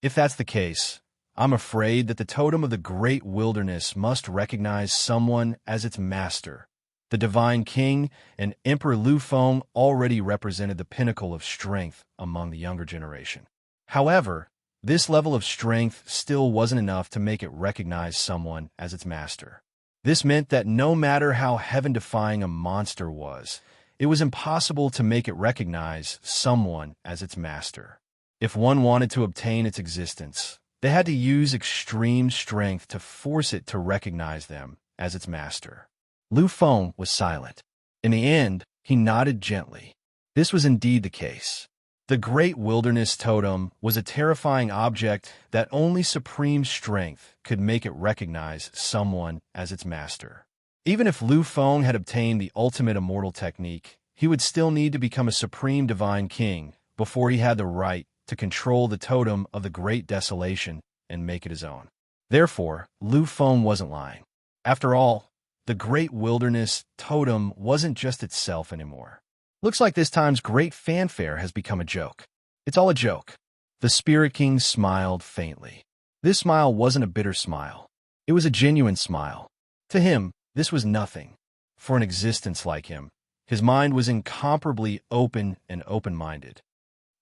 If that's the case, I'm afraid that the totem of the great wilderness must recognize someone as its master. The divine king and Emperor Lu Feng already represented the pinnacle of strength among the younger generation. However, this level of strength still wasn't enough to make it recognize someone as its master. This meant that no matter how heaven-defying a monster was, it was impossible to make it recognize someone as its master. If one wanted to obtain its existence, they had to use extreme strength to force it to recognize them as its master. Lu Feng was silent. In the end, he nodded gently. This was indeed the case. The Great Wilderness Totem was a terrifying object that only supreme strength could make it recognize someone as its master. Even if Lu Feng had obtained the ultimate immortal technique, he would still need to become a supreme divine king before he had the right to control the totem of the Great Desolation and make it his own. Therefore, Lu Feng wasn't lying. After all, the Great Wilderness Totem wasn't just itself anymore. Looks like this time's great fanfare has become a joke. It's all a joke. The Spirit King smiled faintly. This smile wasn't a bitter smile. It was a genuine smile. To him, this was nothing. For an existence like him, his mind was incomparably open and open-minded.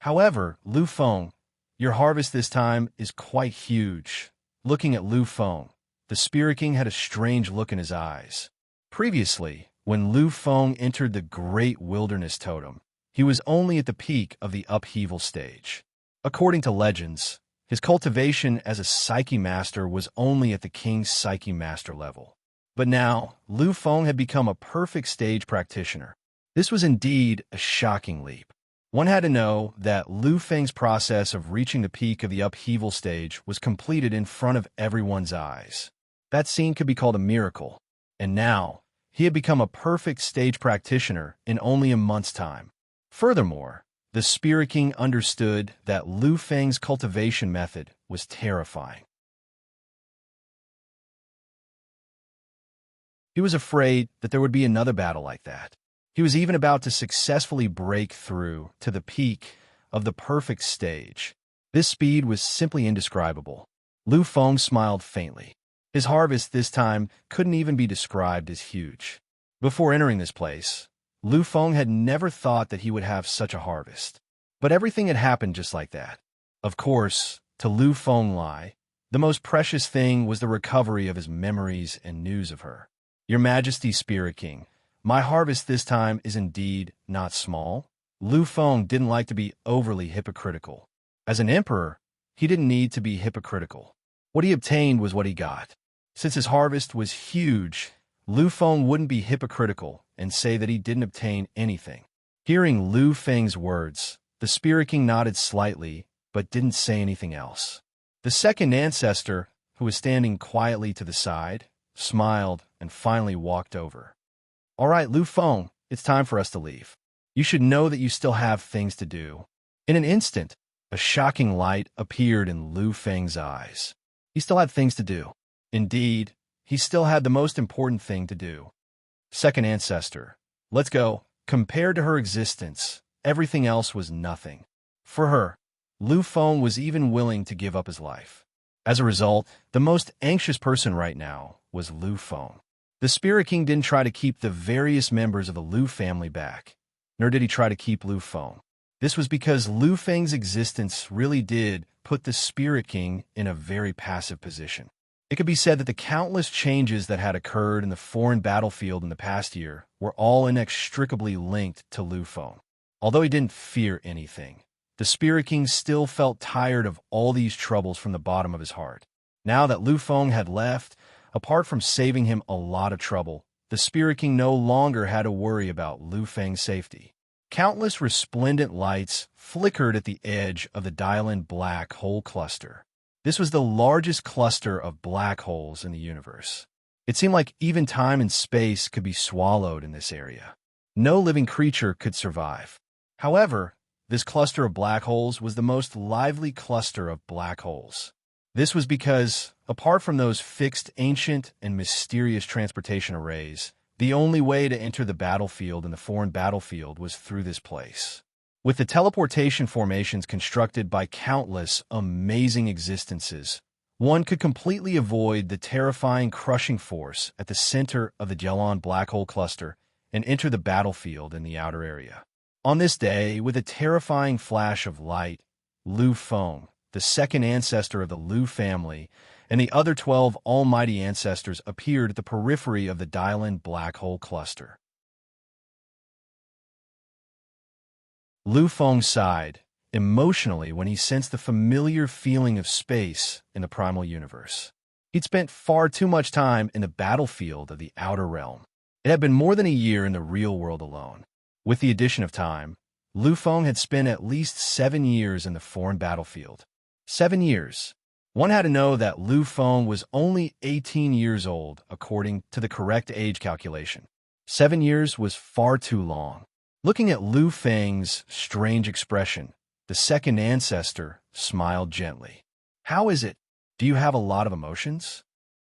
However, Lu Feng, your harvest this time is quite huge. Looking at Lu Feng, the Spirit King had a strange look in his eyes. Previously, when Lu Feng entered the Great Wilderness Totem, he was only at the peak of the upheaval stage. According to legends, his cultivation as a Psyche Master was only at the King's Psyche Master level. But now, Lu Feng had become a perfect stage practitioner. This was indeed a shocking leap. One had to know that Lu Feng's process of reaching the peak of the upheaval stage was completed in front of everyone's eyes. That scene could be called a miracle. And now, he had become a perfect stage practitioner in only a month's time. Furthermore, the Spirit King understood that Lu Feng's cultivation method was terrifying. He was afraid that there would be another battle like that. He was even about to successfully break through to the peak of the perfect stage. This speed was simply indescribable. Lu Feng smiled faintly. His harvest this time couldn't even be described as huge. Before entering this place, Lu Feng had never thought that he would have such a harvest. But everything had happened just like that. Of course, to Lu Feng Lai, the most precious thing was the recovery of his memories and news of her. Your Majesty, Spirit King, my harvest this time is indeed not small. Lu Feng didn't like to be overly hypocritical. As an emperor, he didn't need to be hypocritical. What he obtained was what he got. Since his harvest was huge, Lu Feng wouldn't be hypocritical and say that he didn't obtain anything. Hearing Lu Feng's words, the Spirit King nodded slightly, but didn't say anything else. The second ancestor, who was standing quietly to the side, smiled and finally walked over. All right, Lu Feng, it's time for us to leave. You should know that you still have things to do. In an instant, a shocking light appeared in Lu Feng's eyes. He still had things to do. Indeed, he still had the most important thing to do. Second ancestor, let's go. Compared to her existence, everything else was nothing. For her, Lu Feng was even willing to give up his life. As a result, the most anxious person right now was Lu Feng. The Spirit King didn't try to keep the various members of the Lu family back, nor did he try to keep Lu Feng. This was because Lu Feng's existence really did put the Spirit King in a very passive position. It could be said that the countless changes that had occurred in the foreign battlefield in the past year were all inextricably linked to Lu Feng. Although he didn't fear anything, the Spirit King still felt tired of all these troubles from the bottom of his heart. Now that Lu Feng had left, apart from saving him a lot of trouble, the Spirit King no longer had to worry about Lu Feng's safety. Countless resplendent lights flickered at the edge of the Dylan black hole cluster. This was the largest cluster of black holes in the universe. It seemed like even time and space could be swallowed in this area. No living creature could survive. However, this cluster of black holes was the most lively cluster of black holes. This was because, apart from those fixed, ancient, and mysterious transportation arrays, the only way to enter the battlefield and the foreign battlefield was through this place. With the teleportation formations constructed by countless amazing existences, one could completely avoid the terrifying crushing force at the center of the Jelon black hole cluster and enter the battlefield in the outer area. On this day, with a terrifying flash of light, Lu Feng, the second ancestor of the Lu family, and the other 12 almighty ancestors appeared at the periphery of the Dylan black hole cluster. Lu Feng sighed emotionally when he sensed the familiar feeling of space in the primal universe. He'd spent far too much time in the battlefield of the outer realm. It had been more than a year in the real world alone. With the addition of time, Lu Feng had spent at least 7 years in the foreign battlefield. 7 years. One had to know that Lu Feng was only 18 years old, according to the correct age calculation. 7 years was far too long. Looking at Lu Feng's strange expression, the second ancestor smiled gently. "How is it? Do you have a lot of emotions?"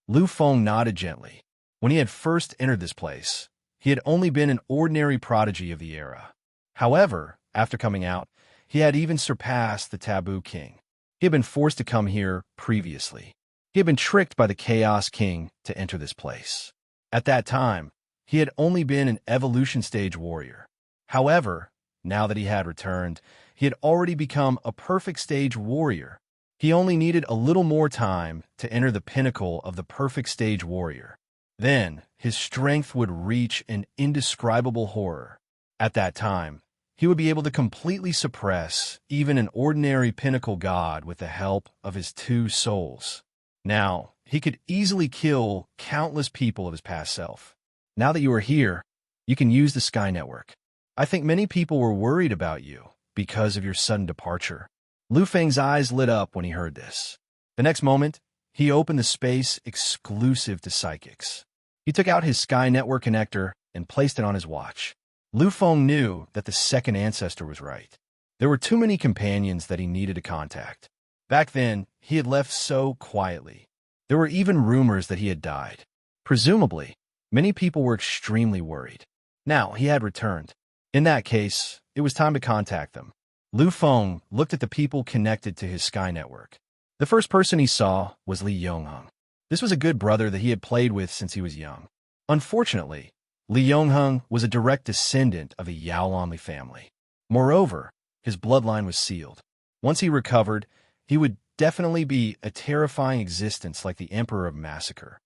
Lu Feng nodded gently. When he had first entered this place, he had only been an ordinary prodigy of the era. However, after coming out, he had even surpassed the Taboo King. He had been forced to come here previously. He had been tricked by the Chaos King to enter this place. At that time, he had only been an evolution stage warrior. However, now that he had returned, he had already become a perfect stage warrior. He only needed a little more time to enter the pinnacle of the perfect stage warrior. Then, his strength would reach an indescribable horror. At that time, he would be able to completely suppress even an ordinary pinnacle god with the help of his 2 souls. Now, he could easily kill countless people of his past self. Now that you are here, you can use the Sky Network. I think many people were worried about you because of your sudden departure. Lu Feng's eyes lit up when he heard this. The next moment, he opened the space exclusive to psychics. He took out his Sky Network connector and placed it on his watch. Lu Feng knew that the second ancestor was right. There were too many companions that he needed to contact. Back then, he had left so quietly. There were even rumors that he had died. Presumably, many people were extremely worried. Now, he had returned. In that case, it was time to contact them. Lu Feng looked at the people connected to his Sky Network. The first person he saw was Li Yongheng. This was a good brother that he had played with since he was young. Unfortunately, Li Yongheng was a direct descendant of a Yaolanli family. Moreover, his bloodline was sealed. Once he recovered, he would definitely be a terrifying existence like the Emperor of Massacre.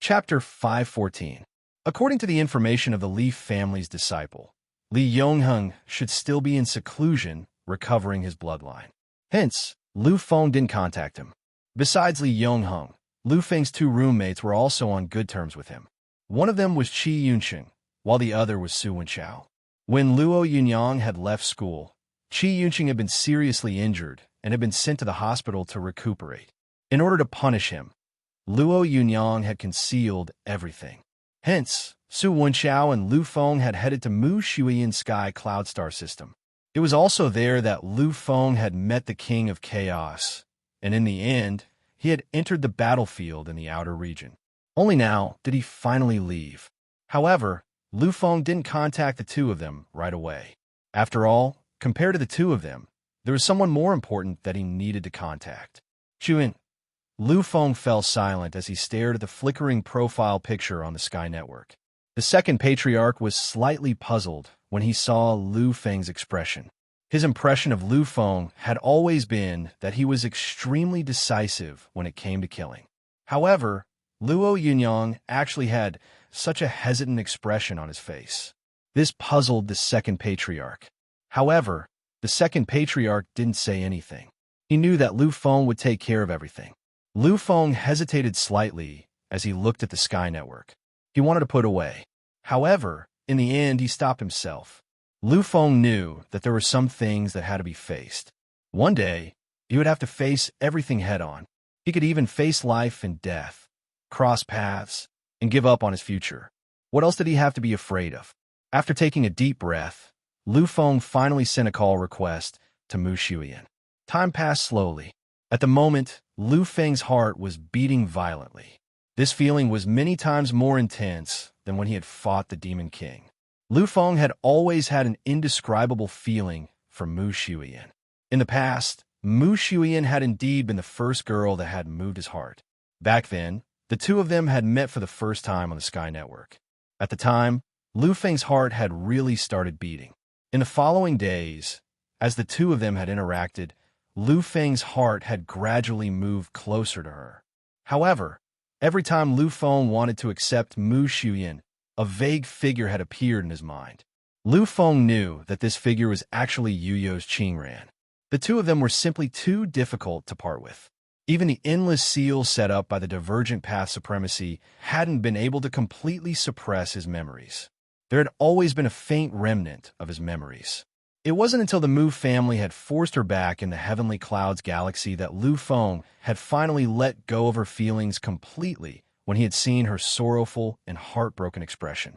Chapter 514. According to the information of the Li family's disciple, Li Yongheng should still be in seclusion, recovering his bloodline. Hence, Lu Feng didn't contact him. Besides Li Yongheng, Lu Feng's 2 roommates were also on good terms with him. One of them was Qi Yunqing, while the other was Su Wenchao. When Luo Yunyang had left school, Qi Yunqing had been seriously injured and had been sent to the hospital to recuperate. In order to punish him, Luo Yunyang had concealed everything. Hence, Su Wenchao and Lu Feng had headed to Mu Shuiyan Sky Cloud Star System. It was also there that Lu Feng had met the King of Chaos, and in the end, he had entered the battlefield in the outer region. Only now did he finally leave. However, Lu Feng didn't contact the 2 of them right away. After all, compared to the 2 of them, there was someone more important that he needed to contact. Chuan. Lu Feng fell silent as he stared at the flickering profile picture on the Sky Network. The second patriarch was slightly puzzled when he saw Lu Feng's expression. His impression of Lu Feng had always been that he was extremely decisive when it came to killing. However, Luo Yunyang actually had such a hesitant expression on his face. This puzzled the second patriarch. However, the second patriarch didn't say anything. He knew that Lu Feng would take care of everything. Lu Feng hesitated slightly as he looked at the Sky Network. He wanted to put away. However, in the end, he stopped himself. Lu Feng knew that there were some things that had to be faced. One day, he would have to face everything head-on. He could even face life and death, cross paths, and give up on his future. What else did he have to be afraid of? After taking a deep breath, Lu Feng finally sent a call request to Mu Shuiyan. Time passed slowly. At the moment, Lu Feng's heart was beating violently. This feeling was many times more intense than when he had fought the Demon King. Lu Feng had always had an indescribable feeling for Mu Shuiyan. In the past, Mu Shuiyan had indeed been the first girl that had moved his heart. Back then, the two of them had met for the first time on the Sky Network. At the time, Lu Feng's heart had really started beating. In the following days, as the two of them had interacted, Lu Feng's heart had gradually moved closer to her. However, every time Lu Feng wanted to accept Mu Shuiyan, a vague figure had appeared in his mind. Lu Feng knew that this figure was actually Yuyo's Qingran. The two of them were simply too difficult to part with. Even the endless seal set up by the divergent path supremacy hadn't been able to completely suppress his memories. There had always been a faint remnant of his memories. It wasn't until the Mu family had forced her back in the Heavenly Clouds galaxy that Lu Feng had finally let go of her feelings completely when he had seen her sorrowful and heartbroken expression.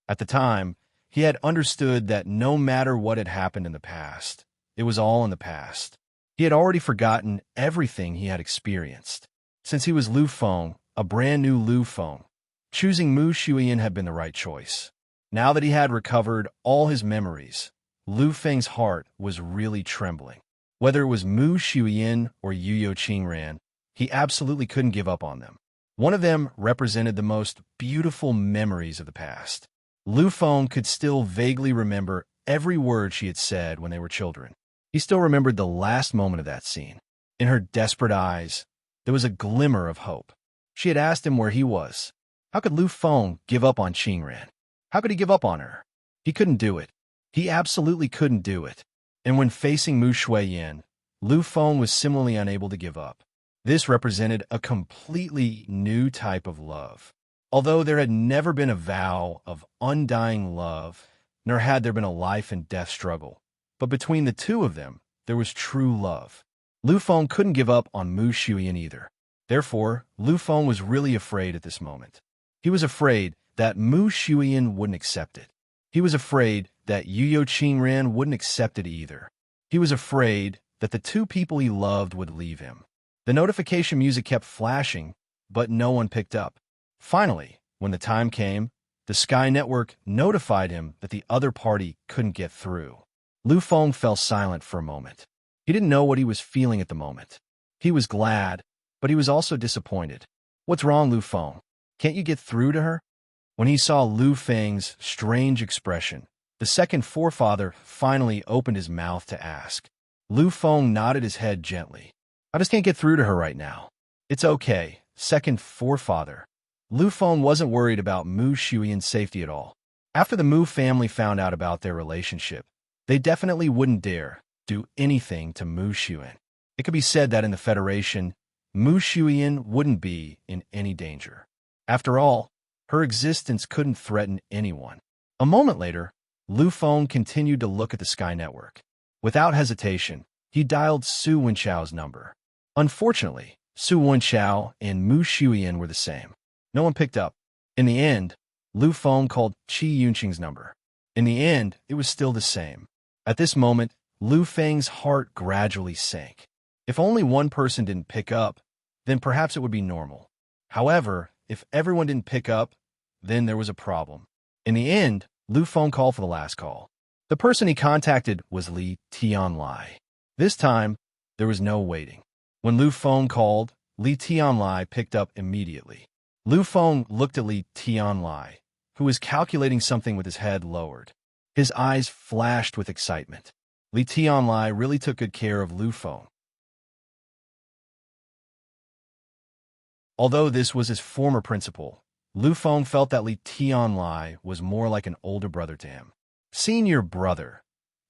At the time, he had understood that no matter what had happened in the past, it was all in the past. He had already forgotten everything he had experienced. Since he was Lu Feng, a brand new Lu Feng, choosing Mu Shuiyan had been the right choice. Now that he had recovered all his memories, Lu Feng's heart was really trembling. Whether it was Mu Shuiyan or Yuyo Qingran, he absolutely couldn't give up on them. One of them represented the most beautiful memories of the past. Lu Feng could still vaguely remember every word she had said when they were children. He still remembered the last moment of that scene. In her desperate eyes, there was a glimmer of hope. She had asked him where he was. How could Lu Feng give up on Qingran? How could he give up on her? He couldn't do it. He absolutely couldn't do it. And when facing Mu Shuiyan, Lu Feng was similarly unable to give up. This represented a completely new type of love. Although there had never been a vow of undying love, nor had there been a life and death struggle, but between the two of them, there was true love. Lu Feng couldn't give up on Mu Shuiyan either. Therefore, Lu Feng was really afraid at this moment. He was afraid that Mu Shuiyan wouldn't accept it. He was afraid that Yuyo Qingran wouldn't accept it either. He was afraid that the two people he loved would leave him. The notification music kept flashing, but no one picked up. Finally, when the time came, the Sky Network notified him that the other party couldn't get through. Lu Feng fell silent for a moment. He didn't know what he was feeling at the moment. He was glad, but he was also disappointed. What's wrong, Lu Feng? Can't you get through to her? When he saw Lu Feng's strange expression, the second forefather finally opened his mouth to ask. Lu Feng nodded his head gently. I just can't get through to her right now. It's okay, second forefather. Lu Feng wasn't worried about Mu Shuiyan's safety at all. After the Mu family found out about their relationship, they definitely wouldn't dare do anything to Mu Shuiyan. It could be said that in the Federation, Mu Shuiyan wouldn't be in any danger. After all, her existence couldn't threaten anyone. A moment later, Lu Feng continued to look at the Sky Network. Without hesitation, he dialed Su Wenchao's number. Unfortunately, Su Wenchao and Mu Shuiyan were the same. No one picked up. In the end, Lu Feng called Qi Yunqing's number. In the end, it was still the same. At this moment, Lu Feng's heart gradually sank. If only one person didn't pick up, then perhaps it would be normal. However, if everyone didn't pick up, then there was a problem. In the end, Lu Feng called for the last call. The person he contacted was Li Tianlai. This time, there was no waiting. When Lu Feng called, Li Tianlai picked up immediately. Lu Feng looked at Li Tianlai, who was calculating something with his head lowered. His eyes flashed with excitement. Li Tianlai really took good care of Lu Feng. Although this was his former principal, Lu Feng felt that Li Tianlai was more like an older brother to him. Senior brother.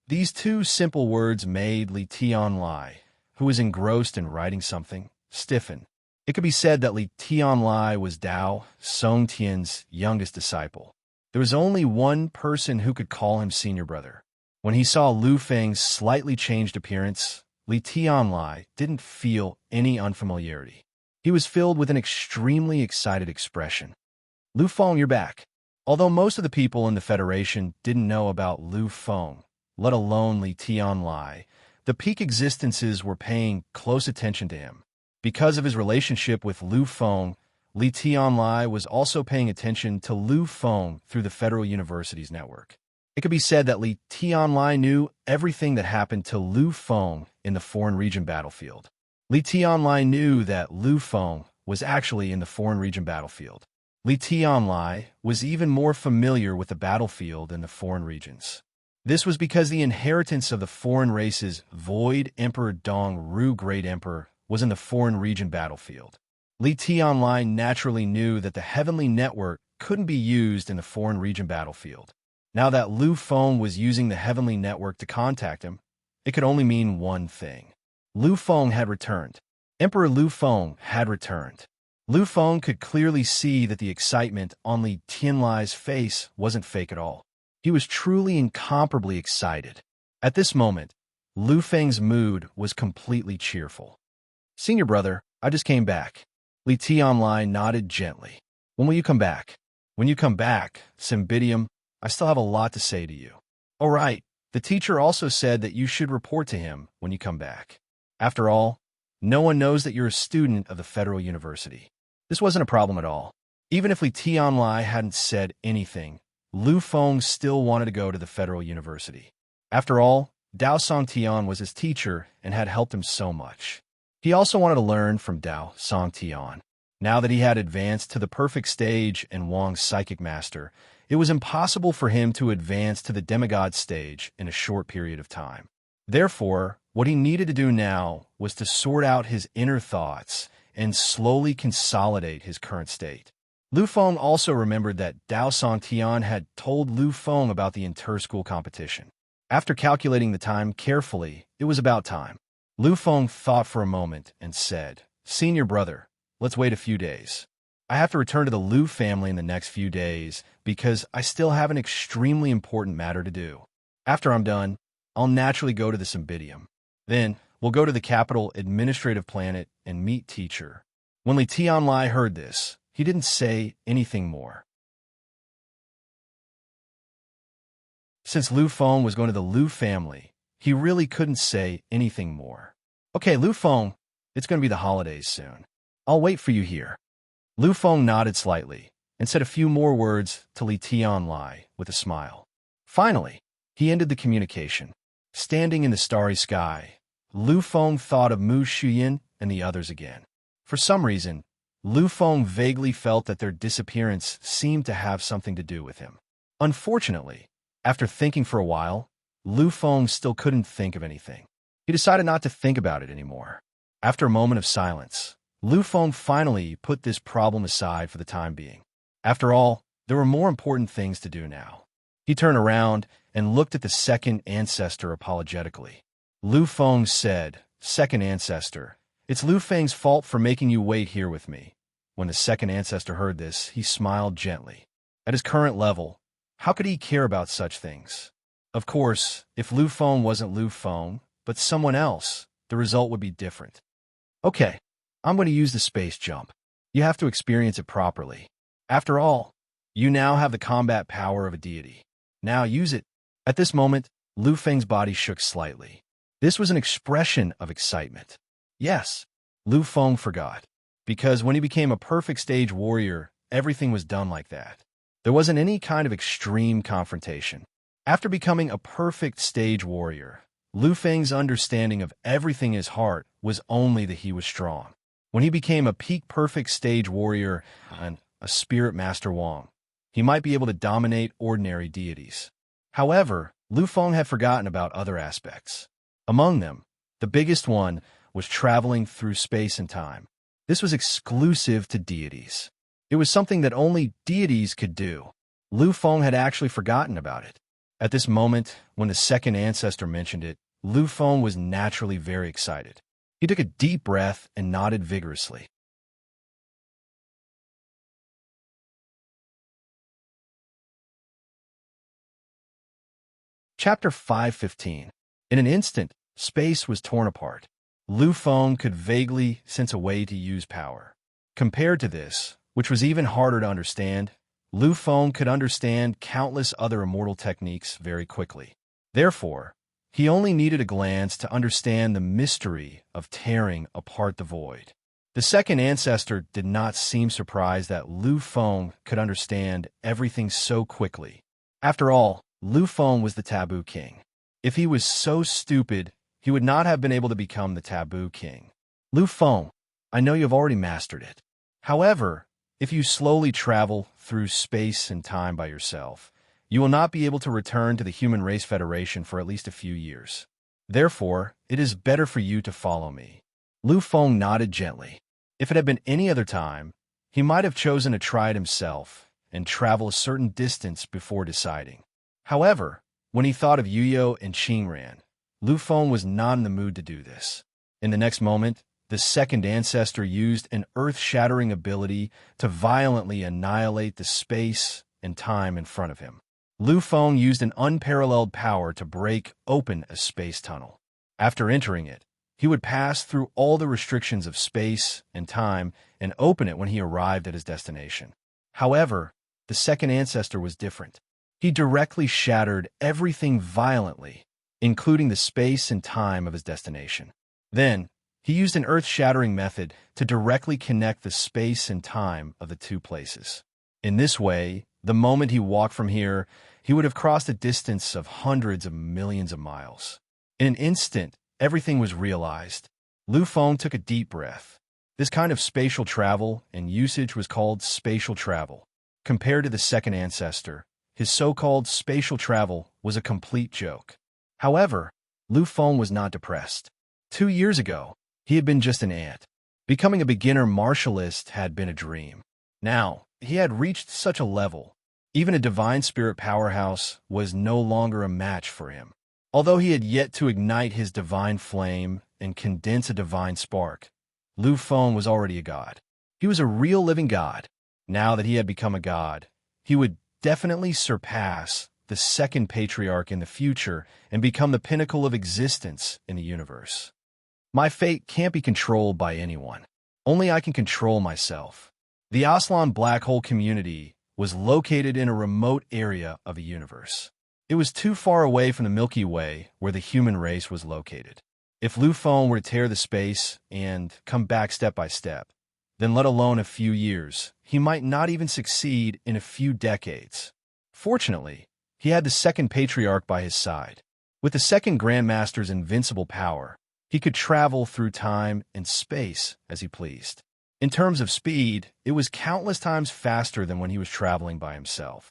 These two simple words made Li Tianlai, who was engrossed in writing something, stiffen. It could be said that Li Tianlai was Dao Songtian's youngest disciple. There was only one person who could call him senior brother. When he saw Lu Feng's slightly changed appearance, Li Tianlai didn't feel any unfamiliarity. He was filled with an extremely excited expression. Lu Feng, you're back. Although most of the people in the Federation didn't know about Lu Feng, let alone Li Tianlai, the peak existences were paying close attention to him. Because of his relationship with Lu Feng, Li Tianlai was also paying attention to Lu Feng through the Federal University's network. It could be said that Li Tianlai knew everything that happened to Lu Feng in the foreign region battlefield. Li Tianlai knew that Lu Feng was actually in the foreign region battlefield. Li Tianlai was even more familiar with the battlefield in the foreign regions. This was because the inheritance of the foreign race's Void Emperor Dong Ru Great Emperor was in the foreign region battlefield. Li Tianlai naturally knew that the heavenly network couldn't be used in the foreign region battlefield. Now that Lu Feng was using the heavenly network to contact him, it could only mean one thing. Lu Feng had returned. Emperor Lu Feng had returned. Lu Feng could clearly see that the excitement on Li Tianlai's face wasn't fake at all. He was truly incomparably excited. At this moment, Lu Feng's mood was completely cheerful. "Senior brother, I just came back." Li Tianlai nodded gently. "When will you come back?" "When you come back, Cymbidium, I still have a lot to say to you." "Oh right, the teacher also said that you should report to him when you come back. After all, no one knows that you're a student of the Federal University." This wasn't a problem at all. Even if Li Tianlai hadn't said anything, Lu Feng still wanted to go to the Federal University. After all, Dao Songtian was his teacher and had helped him so much. He also wanted to learn from Dao Songtian. Now that he had advanced to the perfect stage and Wang's psychic master, it was impossible for him to advance to the demigod stage in a short period of time. Therefore, what he needed to do now was to sort out his inner thoughts and slowly consolidate his current state. Lu Feng also remembered that Dao Songtian had told Lu Feng about the inter-school competition. After calculating the time carefully, it was about time. Lu Feng thought for a moment and said, "Senior brother, let's wait a few days. I have to return to the Lu family in the next few days because I still have an extremely important matter to do. After I'm done, I'll naturally go to the Cymbidium. Then, we'll go to the capital administrative planet and meet teacher." When Li Tianlai heard this, he didn't say anything more. Since Lu Feng was going to the Lu family, he really couldn't say anything more. "Okay, Lu Feng, it's going to be the holidays soon. I'll wait for you here." Lu Feng nodded slightly and said a few more words to Li Tianlai with a smile. Finally, he ended the communication. Standing in the starry sky, Lu Feng thought of Mu Shuyan and the others again. For some reason, Lu Feng vaguely felt that their disappearance seemed to have something to do with him. Unfortunately, after thinking for a while, Lu Feng still couldn't think of anything. He decided not to think about it anymore. After a moment of silence, Lu Feng finally put this problem aside for the time being. After all, there were more important things to do now. He turned around and looked at the second ancestor apologetically. Lu Feng said, "Second ancestor, it's Lu Feng's fault for making you wait here with me." When the second ancestor heard this, he smiled gently. At his current level, how could he care about such things? Of course, if Lu Feng wasn't Lu Feng, but someone else, the result would be different. "Okay, I'm going to use the space jump. You have to experience it properly. After all, you now have the combat power of a deity. Now use it." At this moment, Lu Feng's body shook slightly. This was an expression of excitement. Yes, Lu Feng forgot. Because when he became a perfect stage warrior, everything was done like that. There wasn't any kind of extreme confrontation. After becoming a perfect stage warrior, Lu Feng's understanding of everything in his heart was only that he was strong. When he became a peak perfect stage warrior and a spirit master Wang, he might be able to dominate ordinary deities. However, Lu Feng had forgotten about other aspects. Among them, the biggest one was traveling through space and time. This was exclusive to deities. It was something that only deities could do. Lu Feng had actually forgotten about it. At this moment, when the second ancestor mentioned it, Lu Feng was naturally very excited. He took a deep breath and nodded vigorously. Chapter 515. In an instant, space was torn apart. Lu Feng could vaguely sense a way to use power. Compared to this, which was even harder to understand, Lu Feng could understand countless other immortal techniques very quickly. Therefore, he only needed a glance to understand the mystery of tearing apart the void. The second ancestor did not seem surprised that Lu Feng could understand everything so quickly. After all, Lu Feng was the taboo king. If he was so stupid, he would not have been able to become the taboo king. Lu Feng, I know you have already mastered it. However, if you slowly travel through space and time by yourself, you will not be able to return to the Human Race Federation for at least a few years. Therefore, it is better for you to follow me. Lu Feng nodded gently. If it had been any other time, he might have chosen to try it himself and travel a certain distance before deciding. However, when he thought of Yuyo and Qingran, Lu Feng was not in the mood to do this. In the next moment, the second ancestor used an earth-shattering ability to violently annihilate the space and time in front of him. Lu Feng used an unparalleled power to break open a space tunnel. After entering it, he would pass through all the restrictions of space and time and open it when he arrived at his destination. However, the second ancestor was different. He directly shattered everything violently, including the space and time of his destination. Then, he used an earth-shattering method to directly connect the space and time of the two places. In this way, the moment he walked from here, he would have crossed a distance of hundreds of millions of miles. In an instant, everything was realized. Lu Feng took a deep breath. This kind of spatial travel and usage was called spatial travel. Compared to the second ancestor, his so-called spatial travel was a complete joke. However, Lu Feng was not depressed. 2 years ago, he had been just an ant. Becoming a beginner martialist had been a dream. Now, he had reached such a level. Even a divine spirit powerhouse was no longer a match for him. Although he had yet to ignite his divine flame and condense a divine spark, Lu Feng was already a god. He was a real living god. Now that he had become a god, he would definitely surpass the second patriarch in the future and become the pinnacle of existence in the universe. My fate can't be controlled by anyone. Only I can control myself. The Aslan black hole community was located in a remote area of the universe. It was too far away from the Milky Way where the human race was located. If Lu Feng were to tear the space and come back step by step, then let alone a few years, he might not even succeed in a few decades. Fortunately, he had the second patriarch by his side. With the second grandmaster's invincible power, he could travel through time and space as he pleased. In terms of speed, it was countless times faster than when he was traveling by himself.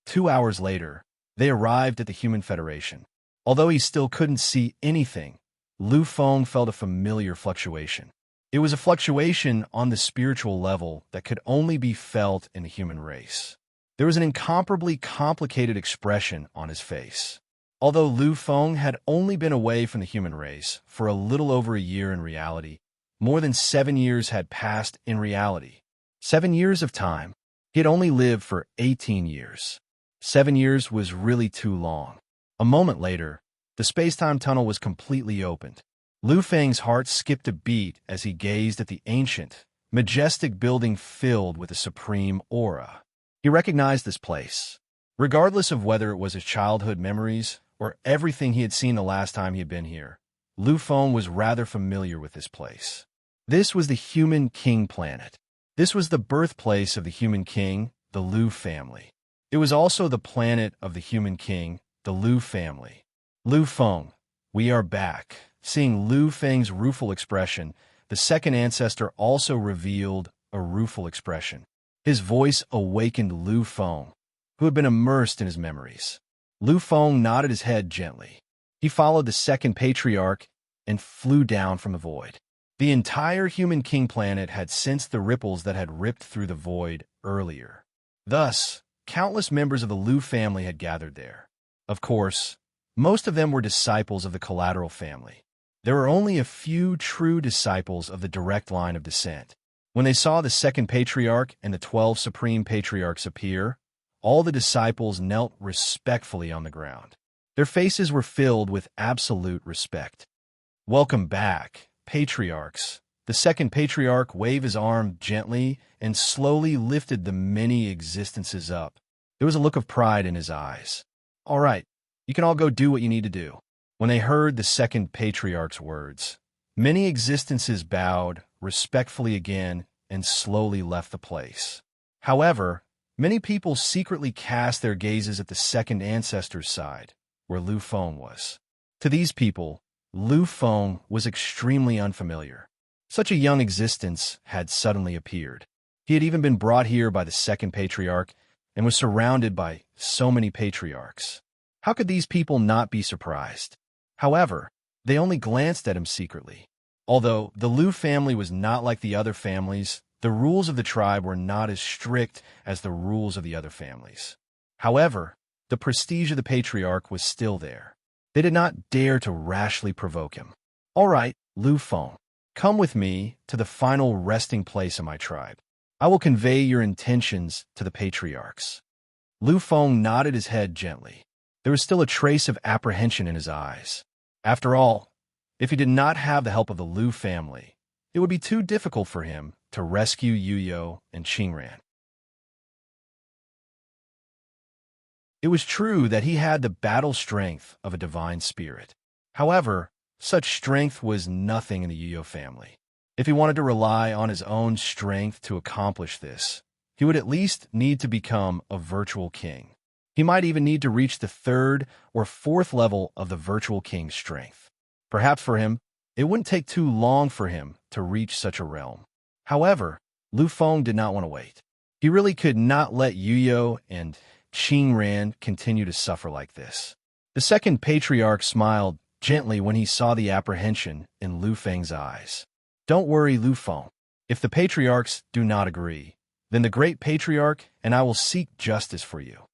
2 hours later, they arrived at the Human Federation. Although he still couldn't see anything, Lu Feng felt a familiar fluctuation. It was a fluctuation on the spiritual level that could only be felt in the human race. There was an incomparably complicated expression on his face. Although Lu Feng had only been away from the human race for a little over a year in reality, more than 7 years had passed in reality. 7 years of time. He had only lived for 18 years. 7 years was really too long. A moment later, the space-time tunnel was completely opened. Lu Feng's heart skipped a beat as he gazed at the ancient, majestic building filled with a supreme aura. He recognized this place. Regardless of whether it was his childhood memories or everything he had seen the last time he had been here, Lu Feng was rather familiar with this place. This was the Human King planet. This was the birthplace of the Human King, the Lu family. It was also the planet of the Human King, the Lu family. Lu Feng, we are back. Seeing Lu Feng's rueful expression, the second ancestor also revealed a rueful expression. His voice awakened Lu Feng, who had been immersed in his memories. Lu Feng nodded his head gently. He followed the second patriarch and flew down from the void. The entire Human King planet had sensed the ripples that had ripped through the void earlier. Thus, countless members of the Lu family had gathered there. Of course, most of them were disciples of the collateral family. There were only a few true disciples of the direct line of descent. When they saw the second patriarch and the 12 supreme patriarchs appear, all the disciples knelt respectfully on the ground. Their faces were filled with absolute respect. "Welcome back, patriarchs." The second patriarch waved his arm gently and slowly lifted the many existences up. There was a look of pride in his eyes. "All right, you can all go do what you need to do." When they heard the second patriarch's words, many existences bowed respectfully again and slowly left the place. However, many people secretly cast their gazes at the second ancestor's side, where Lu Feng was. To these people, Lu Feng was extremely unfamiliar. Such a young existence had suddenly appeared. He had even been brought here by the second patriarch and was surrounded by so many patriarchs. How could these people not be surprised? However, they only glanced at him secretly. Although the Lu family was not like the other families, the rules of the tribe were not as strict as the rules of the other families. However, the prestige of the patriarch was still there. They did not dare to rashly provoke him. "All right, Lu Feng, come with me to the final resting place of my tribe. I will convey your intentions to the patriarchs." Lu Feng nodded his head gently. There was still a trace of apprehension in his eyes. After all, if he did not have the help of the Lu family, it would be too difficult for him to rescue Yuyo and Qingran. It was true that he had the battle strength of a divine spirit. However, such strength was nothing in the Yuyo family. If he wanted to rely on his own strength to accomplish this, he would at least need to become a virtual king. He might even need to reach the third or fourth level of the virtual king's strength. Perhaps for him, it wouldn't take too long for him to reach such a realm. However, Lu Feng did not want to wait. He really could not let Yuyo and Qingran continue to suffer like this. The second patriarch smiled gently when he saw the apprehension in Lu Feng's eyes. "Don't worry, Lu Feng. If the patriarchs do not agree, then the great patriarch and I will seek justice for you.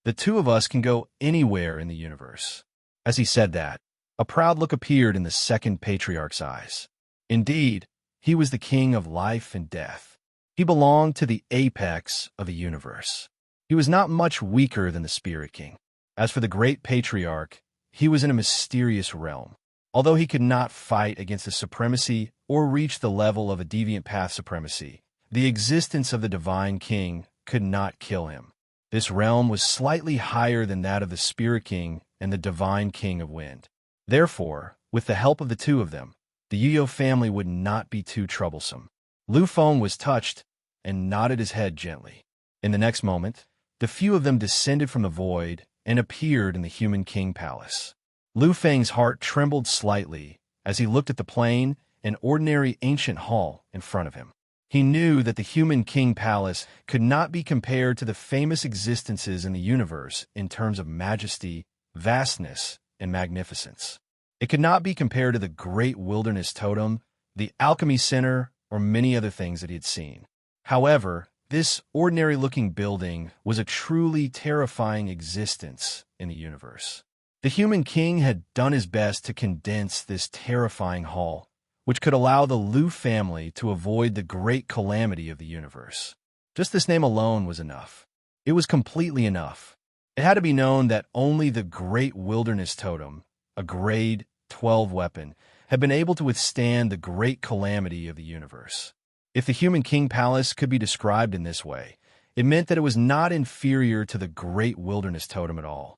The two of us can go anywhere in the universe." As he said that, a proud look appeared in the second patriarch's eyes. Indeed, he was the king of life and death. He belonged to the apex of the universe. He was not much weaker than the Spirit King. As for the great patriarch, he was in a mysterious realm. Although he could not fight against the supremacy or reach the level of a deviant path supremacy, the existence of the divine king could not kill him. This realm was slightly higher than that of the Spirit King and the divine king of wind. Therefore, with the help of the two of them, the Yuyo family would not be too troublesome. Lu Feng was touched and nodded his head gently. In the next moment, the few of them descended from the void and appeared in the human king palace. Lu Feng's heart trembled slightly as he looked at the plain and ordinary ancient hall in front of him. He knew that the human king palace could not be compared to the famous existences in the universe in terms of majesty, vastness, and magnificence. It could not be compared to the great wilderness totem, the alchemy center, or many other things that he had seen. However, this ordinary-looking building was a truly terrifying existence in the universe. The human king had done his best to condense this terrifying hall, which could allow the Lu family to avoid the great calamity of the universe. Just this name alone was enough. It was completely enough. It had to be known that only the great wilderness totem, a grade 12 weapon, had been able to withstand the great calamity of the universe. If the human king palace could be described in this way, it meant that it was not inferior to the great wilderness totem at all.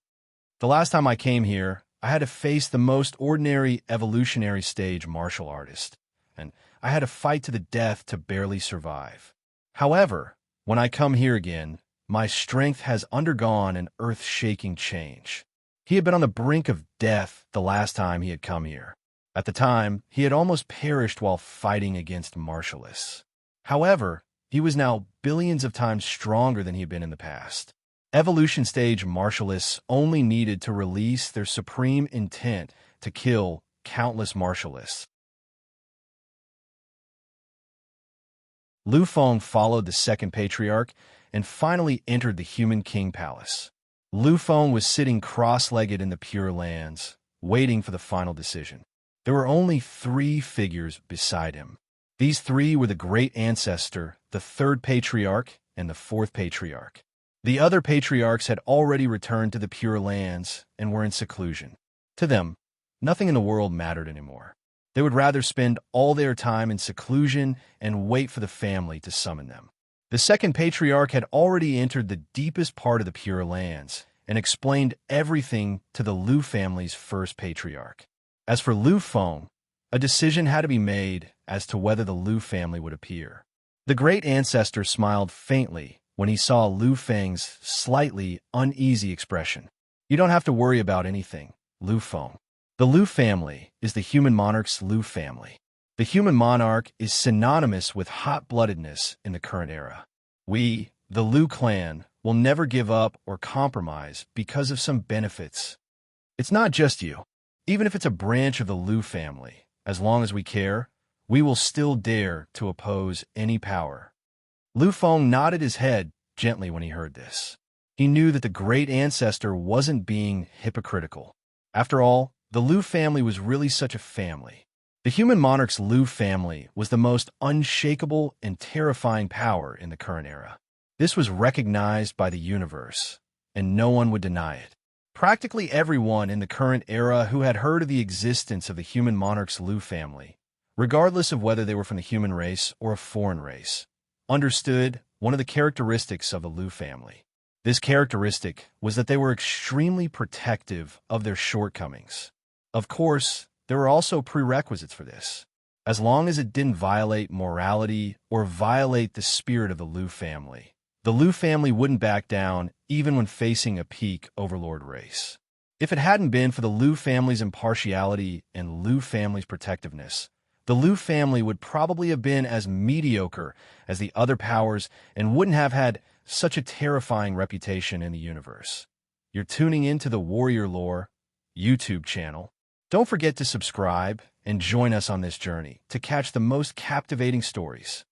The last time I came here, I had to face the most ordinary evolutionary stage martial artist, and I had to fight to the death to barely survive. However, when I come here again, my strength has undergone an earth-shaking change. He had been on the brink of death the last time he had come here. At the time, he had almost perished while fighting against martialists. However, he was now billions of times stronger than he had been in the past. Evolution stage martialists only needed to release their supreme intent to kill countless martialists. Lu Feng followed the second patriarch and finally entered the human king palace. Lu Feng was sitting cross-legged in the Pure Lands, waiting for the final decision. There were only 3 figures beside him. These 3 were the great ancestor, the third patriarch, and the fourth patriarch. The other patriarchs had already returned to the Pure Lands and were in seclusion. To them, nothing in the world mattered anymore. They would rather spend all their time in seclusion and wait for the family to summon them. The second patriarch had already entered the deepest part of the Pure Lands and explained everything to the Liu family's first patriarch. As for Liu Feng, a decision had to be made as to whether the Liu family would appear. The great ancestor smiled faintly when he saw Liu Feng's slightly uneasy expression. You don't have to worry about anything, Liu Feng. The Liu family is the human monarch's Liu family. The human monarch is synonymous with hot-bloodedness in the current era. We, the Liu clan, will never give up or compromise because of some benefits. It's not just you. Even if it's a branch of the Liu family, as long as we care, we will still dare to oppose any power. Liu Feng nodded his head gently when he heard this. He knew that the great ancestor wasn't being hypocritical. After all, the Liu family was really such a family. The human monarch's Liu family was the most unshakable and terrifying power in the current era. This was recognized by the universe, and no one would deny it. Practically everyone in the current era who had heard of the existence of the human monarch's Liu family, regardless of whether they were from the human race or a foreign race, understood one of the characteristics of the Liu family. This characteristic was that they were extremely protective of their shortcomings. Of course, there were also prerequisites for this. As long as it didn't violate morality or violate the spirit of the Liu family, the Liu family wouldn't back down even when facing a peak Overlord race. If it hadn't been for the Liu family's impartiality and Liu family's protectiveness, the Liu family would probably have been as mediocre as the other powers and wouldn't have had such a terrifying reputation in the universe. You're tuning into the Warrior Lore YouTube channel. Don't forget to subscribe and join us on this journey to catch the most captivating stories.